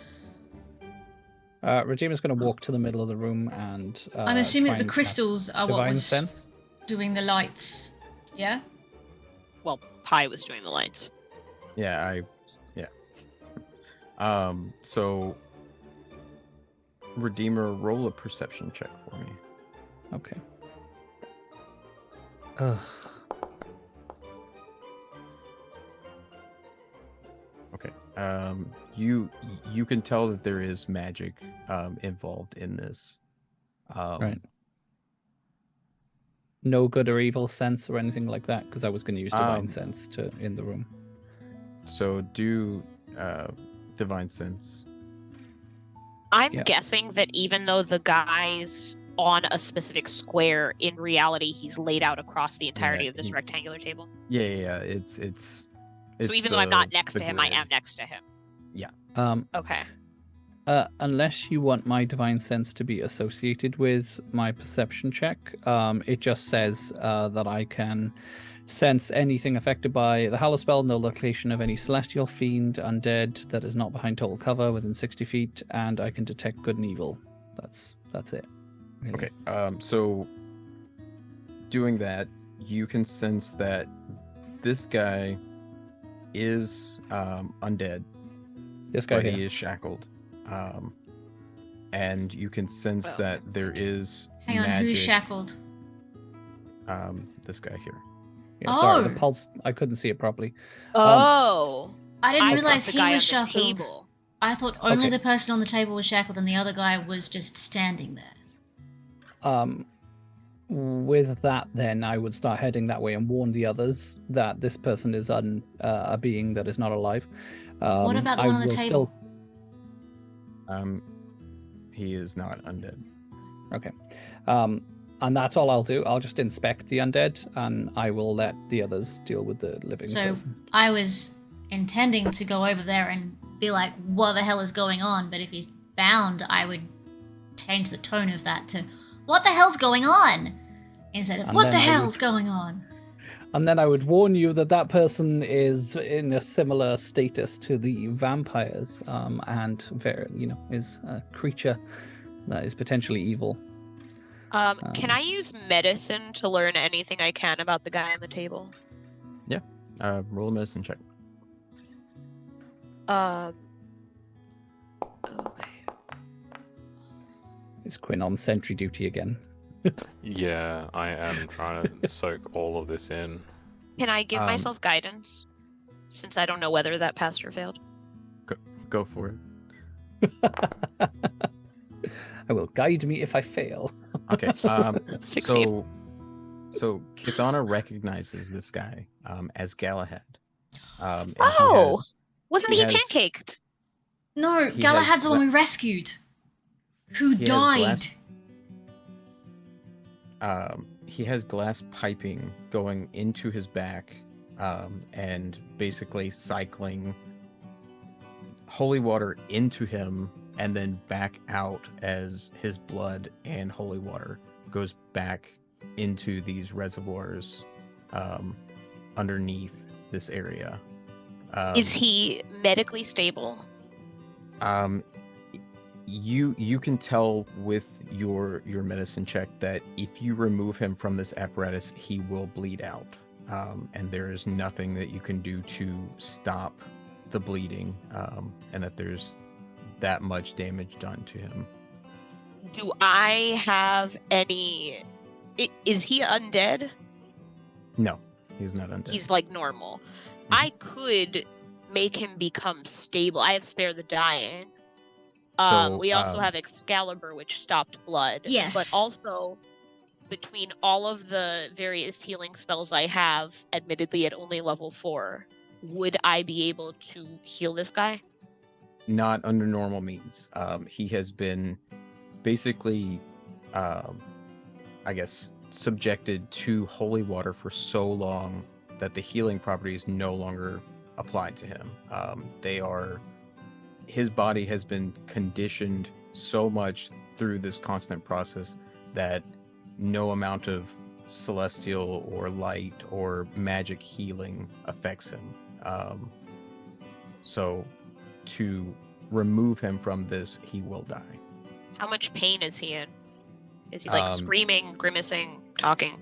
Regima's going to walk to the middle of the room and I'm assuming try that the and cast crystals are what divine was sense. doing the lights. Yeah? Well, Pi was doing the lights. Yeah. So Redeemer, roll a perception check for me. Okay. Ugh. Okay. You can tell that there is magic involved in this. Right. No good or evil sense or anything like that, because I was going to use divine sense to in the room. So do divine sense. I'm Yeah. guessing that even though the guy's on a specific square, in reality he's laid out across the entirety Yeah, of this he- rectangular table. Yeah. It's So even though I'm not next the to him, I grid. am next to him. Okay. Unless you want my divine sense to be associated with my perception check, it just says that I can sense anything affected by the Hallow spell, no location of any celestial fiend, undead that is not behind total cover within 60 feet, and I can detect good and evil. That's it. really. Okay. So doing that, you can sense that this guy is undead, This guy but here. he is shackled. And you can sense Well. that there is Hang on, magic. who's shackled? This guy here. Yeah, sorry, the Oh. pulse. I couldn't see it properly. Oh. I didn't I realize thought he the guy was on the shackled. table. I thought only Okay. the person on the table was shackled and the other guy was just standing there. With that, then I would start heading that way and warn the others that this person is a being that is not alive. What about the I one on the will table? He is not undead. Okay. And that's all I'll do. I'll just inspect the undead, and I will let the others deal with the living So person. I was intending to go over there and be like, what the hell is going on? But if he's bound, I would change the tone of that to, what the hell's going on? Instead of, And what the then I hell's would- going on? And then I would warn you that that person is in a similar status to the vampires, and very, is a creature that is potentially evil. Can I use medicine to learn anything I can about the guy on the table? Roll a medicine check. Okay. Is Quinn on sentry duty again? Yeah, I am trying to soak all of this in. Can I give myself guidance? Since I don't know whether that passed or failed. Go for it. I will guide me if I fail. Okay. Succeed. So Kithana recognizes this guy as Galahad. And Oh! Wasn't he has- pancaked? No, He Galahad's has the one we rescued. Who He has died? he has glass piping going into his back, and basically cycling holy water into him and then back out as his blood and holy water goes back into these reservoirs underneath this area. Is he medically stable? You can tell with your medicine check that if you remove him from this apparatus, he will bleed out, and there is nothing that you can do to stop the bleeding, and that there's that much damage done to him. Do I have any... Is he undead? No, he's not undead. He's like normal. I could make him become stable. I have Spare the Dying. We also have Excalibur, which stopped blood. Yes. But also, between all of the various healing spells I have, admittedly at only level 4, would I be able to heal this guy? Not under normal means. He has been basically, I guess, subjected to holy water for so long that the healing properties no longer apply to him. His body has been conditioned so much through this constant process that no amount of celestial or light or magic healing affects him. So to remove him from this, he will die. How much pain is he in? Is he like screaming, grimacing, talking?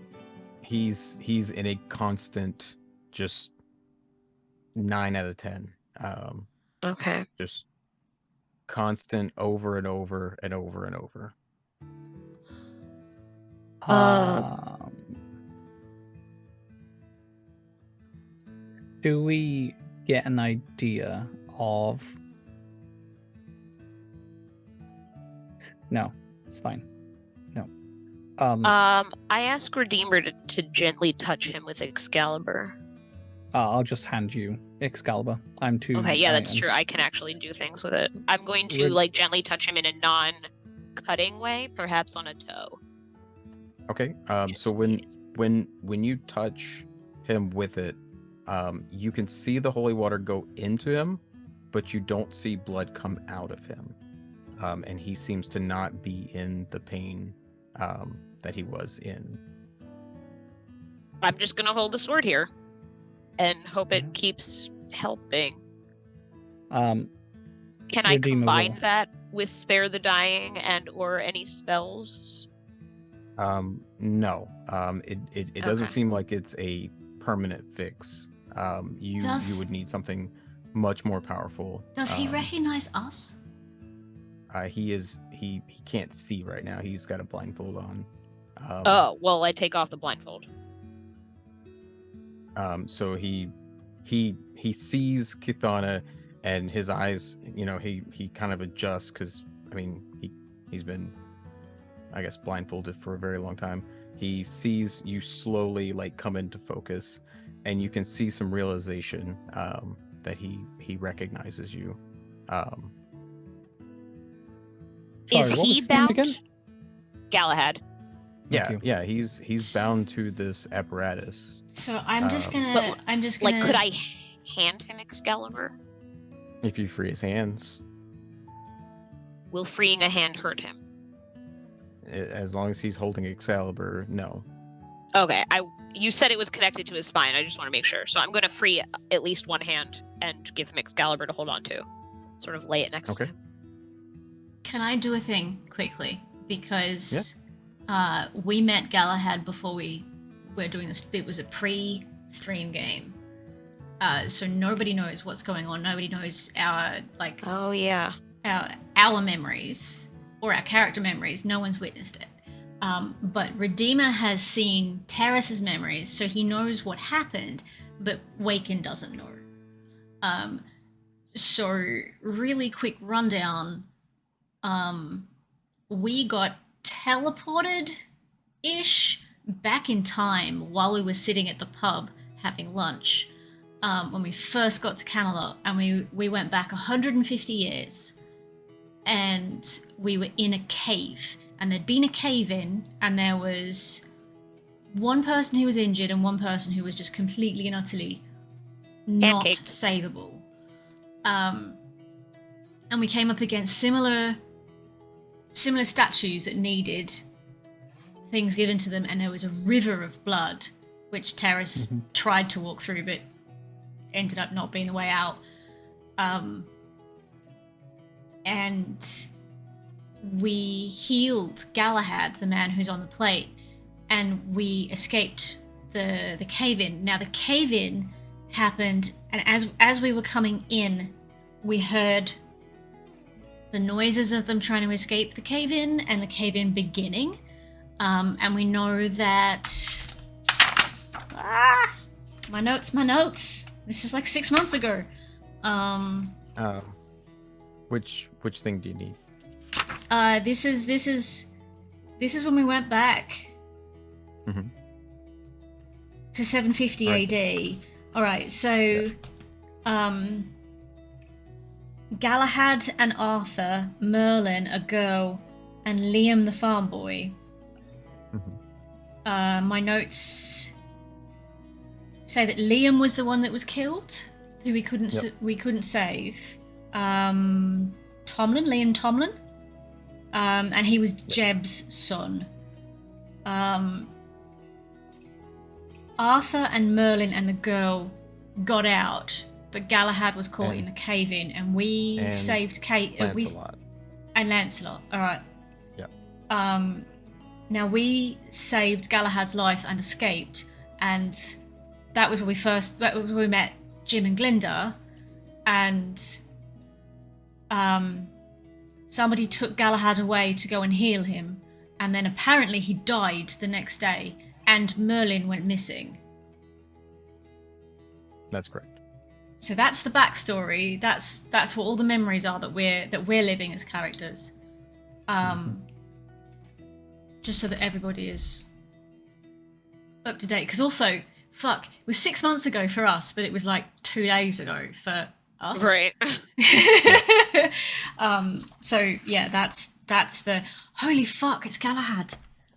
He's in a constant, just 9 out of 10. Okay. Just constant over and over and over and over. Do we get an idea of... No, it's fine. No. I asked Redeemer to gently touch him with Excalibur. I'll just hand you Excalibur. I'm too... Okay, yeah, that's true. I can actually do things with it. I'm going to like gently touch him in a non-cutting way, perhaps on a toe. Okay. So when you touch him with it, you can see the holy water go into him, but you don't see blood come out of him. And he seems to not be in the pain that he was in. I'm just gonna hold the sword here and hope it keeps helping. Can I combine that with Spare the Dying and or any spells? No. It doesn't seem like it's a permanent fix. You would need something much more powerful. Does he recognize us? He can't see right now. He's got a blindfold on. Oh, well, I take off the blindfold. So he sees Kithana, and his eyes, he kind of adjusts because, I mean, he's been, I guess, blindfolded for a very long time. He sees you slowly like come into focus, and you can see some realization that he recognizes you. Is he bound? Again? Galahad. Yeah, he's bound to this apparatus. So I'm just gonna. Like, could I hand him Excalibur? If you free his hands. Will freeing a hand hurt him? As long as he's holding Excalibur, no. Okay, you said it was connected to his spine. I just want to make sure. So I'm going to free at least one hand and give him Excalibur to hold on to. Sort of lay it next to him. Can I do a thing quickly? Because we met Galahad before we were doing this. It was a pre-stream game. So nobody knows what's going on. Nobody knows our Oh yeah. our memories or our character memories. No one's witnessed it. But Redeemer has seen Terrace's memories, so he knows what happened, but Waken doesn't know. So really quick rundown. We got teleported-ish back in time while we were sitting at the pub having lunch. When we first got to Camelot, and we went back 150 years, and we were in a cave, and there'd been a cave-in, and there was one person who was injured and one person who was just completely and utterly not Pancaked. savable. And we came up against similar statues that needed things given to them, and there was a river of blood, which Terrace tried to walk through, but ended up not being the way out. And we healed Galahad, the man who's on the plate, and we escaped the cave-in. Now the cave-in happened, and as we were coming in, we heard the noises of them trying to escape the cave-in and the cave-in beginning. And we know that... My notes. This was like 6 months ago. Which thing do you need? This is when we went back to 750 AD. All right, so Galahad and Arthur, Merlin, a girl, and Liam the farm boy. My notes say that Liam was the one that was killed, who we couldn't save. Liam Tomlin, and he was Jeb's son. Arthur and Merlin and the girl got out, but Galahad was caught in the cave-in, and we saved Kate. And Lancelot. All right. Yeah. Now we saved Galahad's life and escaped, and that was when we met Jim and Glinda, and somebody took Galahad away to go and heal him, and then apparently he died the next day, and Merlin went missing. That's correct. So that's the backstory. That's what all the memories are that we're living as characters. Just so that everybody is up to date. Because also, it was 6 months ago for us, but it was like 2 days ago for us. Right. So yeah, that's the holy fuck. It's Galahad.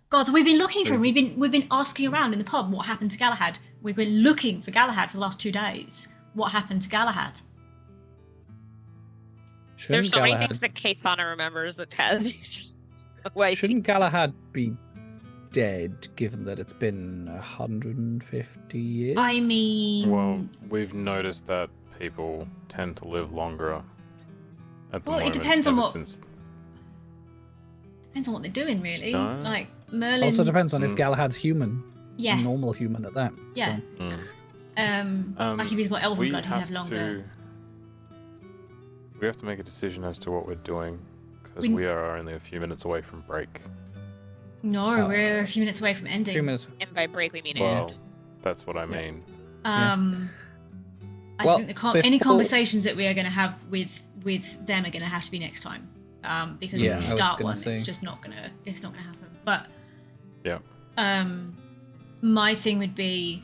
God, we've been looking for him. We've been asking around in the pub what happened to Galahad. We've been looking for Galahad for the last 2 days. What happened to Galahad? There's so many things that Kathana remembers that Taz just wait. Shouldn't Galahad be dead, given that it's been 150 years? I mean... Well, we've noticed that people tend to live longer at the moment. It depends on ever what... since- Depends on what they're doing, really. No. Like, Merlin... Also depends on if Galahad's human. Yeah. Normal human at that. Yeah. So. Like if he's got elven blood, he'd have longer. We have to make a decision as to what we're doing, because we are only a few minutes away from break. No, we're a few minutes away from ending. And by break, we mean Well, end. that's what I mean. I think any conversations that we are going to have with them are going to have to be next time, because when we start one, it's just not going to happen. But yeah, my thing would be,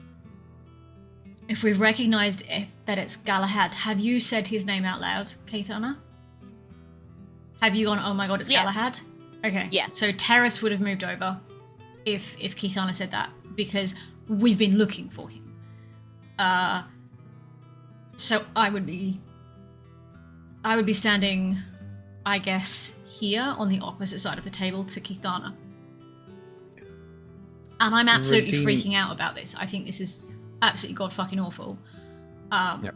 if we've recognised that it's Galahad, have you said his name out loud, Kathana? Have you gone, oh my god, it's Galahad? Okay. Yeah. So Terrace would have moved over if Keithana said that, because we've been looking for him. So I would be standing, I guess, here on the opposite side of the table to Keithana. And I'm absolutely freaking out about this. I think this is absolutely god fucking awful. Yep.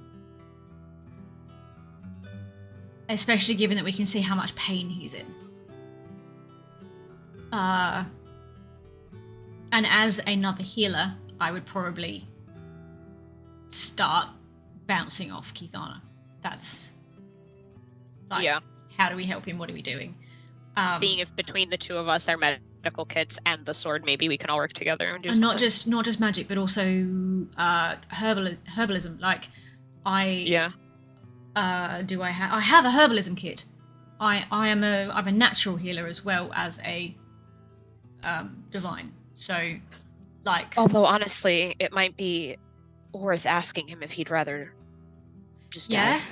Especially given that we can see how much pain he's in. And as another healer, I would probably start bouncing off Keithana. That's like, Yeah. how do we help him? What are we doing? Seeing if between the two of us, our medical kits and the sword, maybe we can all work together and do and not something. not just magic, but also herbalism. Like I have a herbalism kit. I'm a natural healer as well as a divine. So like, Although honestly, it might be worth asking him if he'd rather just yeah, die.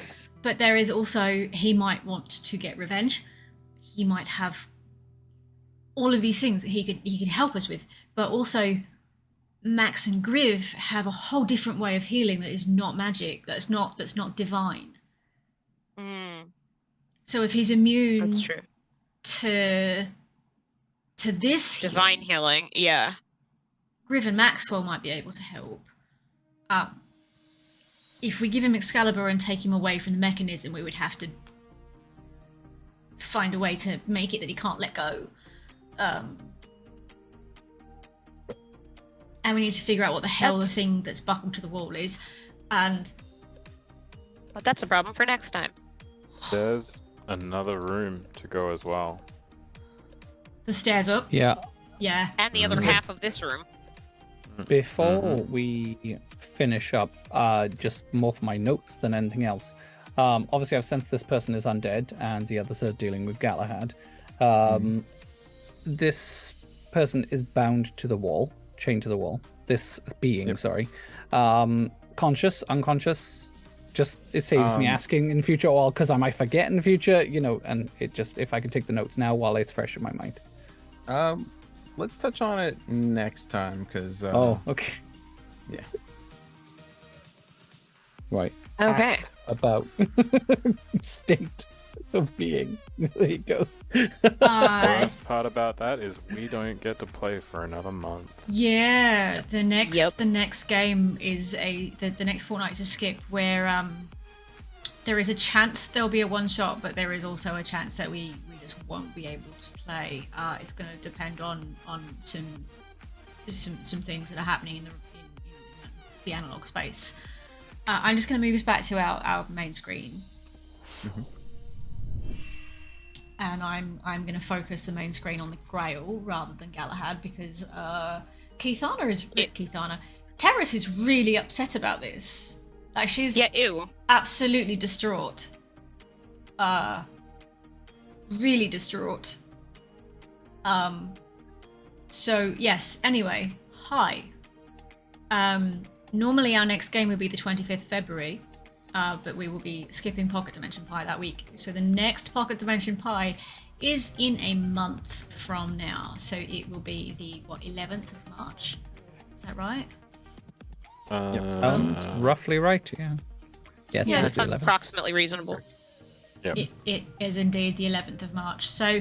but there is also, he might want to get revenge. He might have all of these things that he could help us with, but also Max and Griv have a whole different way of healing that is not magic, that's not divine. So if he's immune That's true. to this Divine healing, yeah. Griv and Maxwell might be able to help. If we give him Excalibur and take him away from the mechanism, we would have to find a way to make it that he can't let go. And we need to figure out what the hell the thing that's buckled to the wall is. And But that's a problem for next time. There's another room to go as well. the stairs up. Yeah. Yeah. And the other half of this room. Before we finish up, just more for my notes than anything else. Obviously, I've sensed this person is undead, and the others are dealing with Galahad. This person is bound to the wall, chained to the wall. This being, sorry. Conscious, unconscious. Just it saves me asking in future, or because I might forget in the future, you know. And it just, if I can take the notes now while it's fresh in my mind. Let's touch on it next time, because Oh, okay. yeah. Right. Okay. Ask about state of being. There you go. The worst part about that is we don't get to play for another month. Yeah, the next Yep. the next game is the next fortnight is a skip where there is a chance there'll be a one shot, but there is also a chance that we just won't be able to play. It's going to depend on some things that are happening in the analog space. I'm just going to move us back to our main screen. And I'm going to focus the main screen on the Grail rather than Galahad, because Terrace is really upset about this. Like, she's ew. absolutely distraught. Really distraught. So yes, anyway, hi. Normally our next game would be the 25th February. But we will be skipping Pocket Dimension Pie that week. So the next Pocket Dimension Pie is in a month from now. So it will be the, 11th of March? Is that right? Sounds roughly right, yeah. Yes, Yeah, That that's the sounds 11th. approximately reasonable. Yep. It is indeed the 11th of March. So,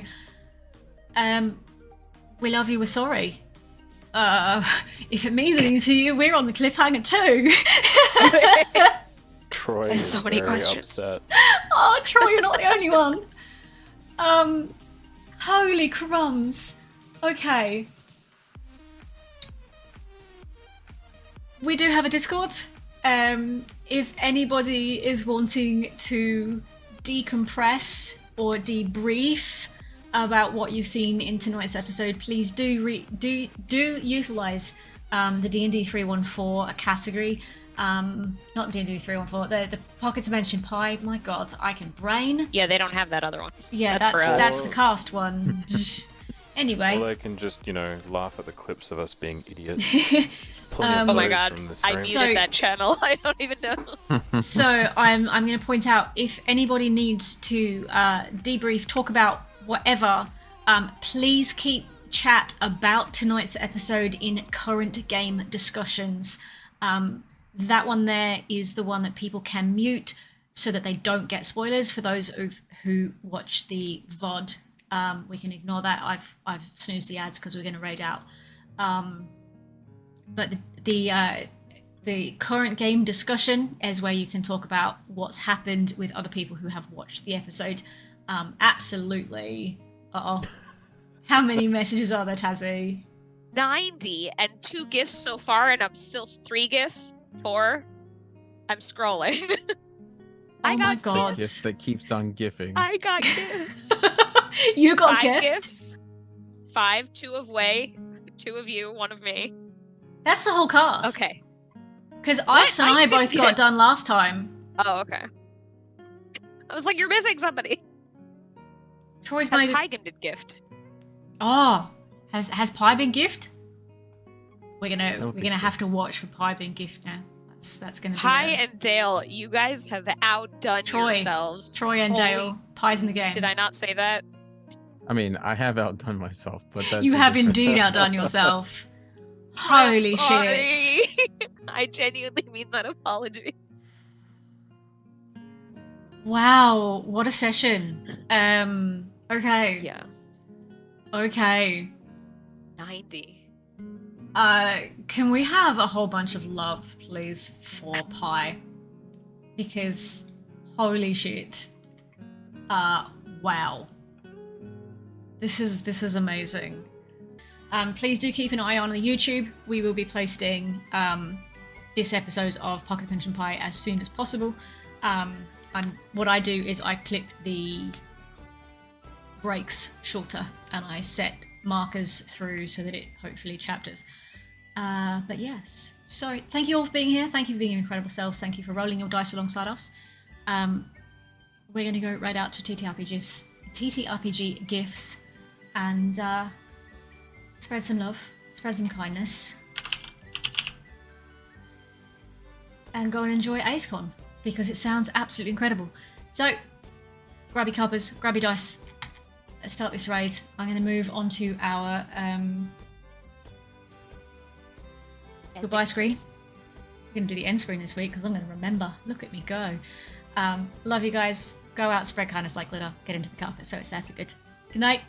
we love you, we're sorry. If it means anything to you, we're on the cliffhanger too. Troy There's is so many very questions. upset. Oh, Troy, you're not the only one. Holy crumbs. Okay. We do have a Discord. If anybody is wanting to decompress or debrief about what you've seen in tonight's episode, please do utilize the D&D 314 category. Not D&D 314, the Pocket Dimension Pie. My god, I can brain. Yeah, they don't have that other one. Yeah, That's for us. that's the cast one. Anyway. Or they can just, laugh at the clips of us being idiots. Oh my god, I muted that channel. I don't even know. So I'm going to point out, if anybody needs to debrief, talk about whatever, please keep chat about tonight's episode in current game discussions. That one there is the one that people can mute so that they don't get spoilers. For those who watch the VOD, we can ignore that. I've snoozed the ads because we're going to raid out. But the current game discussion is where you can talk about what's happened with other people who have watched the episode. Absolutely. Uh-oh. How many messages are there, Tazzy? 90 and 2 gifts so far, and I'm still 3 gifts. 4. I'm scrolling. Oh I my got god. Gift that keeps on gifting. I got gifts. You got 5 gift? gifts. 5, 2 of Way, 2 of you, 1 of me. That's the whole cast. Okay. Because What? Ice and I Ice didn't both got get- done last time. Oh, okay. I was like, you're missing somebody. Troy's Has made. Tygan did gift? Oh, has Pie been gift? We're don't gonna think so. have to watch for Pie being gift now. That's gonna be Pie a- and Dale, you guys have outdone Troy. yourselves. Troy and Holy- Dale. Pie's in the game. Did I not say that? I mean, I have outdone myself, but that's You a have different- indeed outdone yourself. I'm Holy shit. sorry. I genuinely mean that apology. Wow, what a session. Okay. Yeah. Okay. 90. Can we have a whole bunch of love, please, for Pie? Because holy shit. Wow. This is amazing. Please do keep an eye on the YouTube. We will be posting this episode of Pocket Pinch and Pie as soon as possible. What I do is I clip the breaks shorter and I set markers through so that it hopefully chapters. But yes, so thank you all for being here. Thank you for being your incredible selves. Thank you for rolling your dice alongside us. We're going to go right out to TTRPG gifts and spread some love, spread some kindness, and go and enjoy AceCon because it sounds absolutely incredible. So, grab your cuppers, grab your dice. Let's start this raid. I'm going to move on to our goodbye screen. I'm going to do the end screen this week because I'm going to remember. Look at me go. Love you guys. Go out, spread kindness like glitter. Get into the carpet so it's there for good. Good night.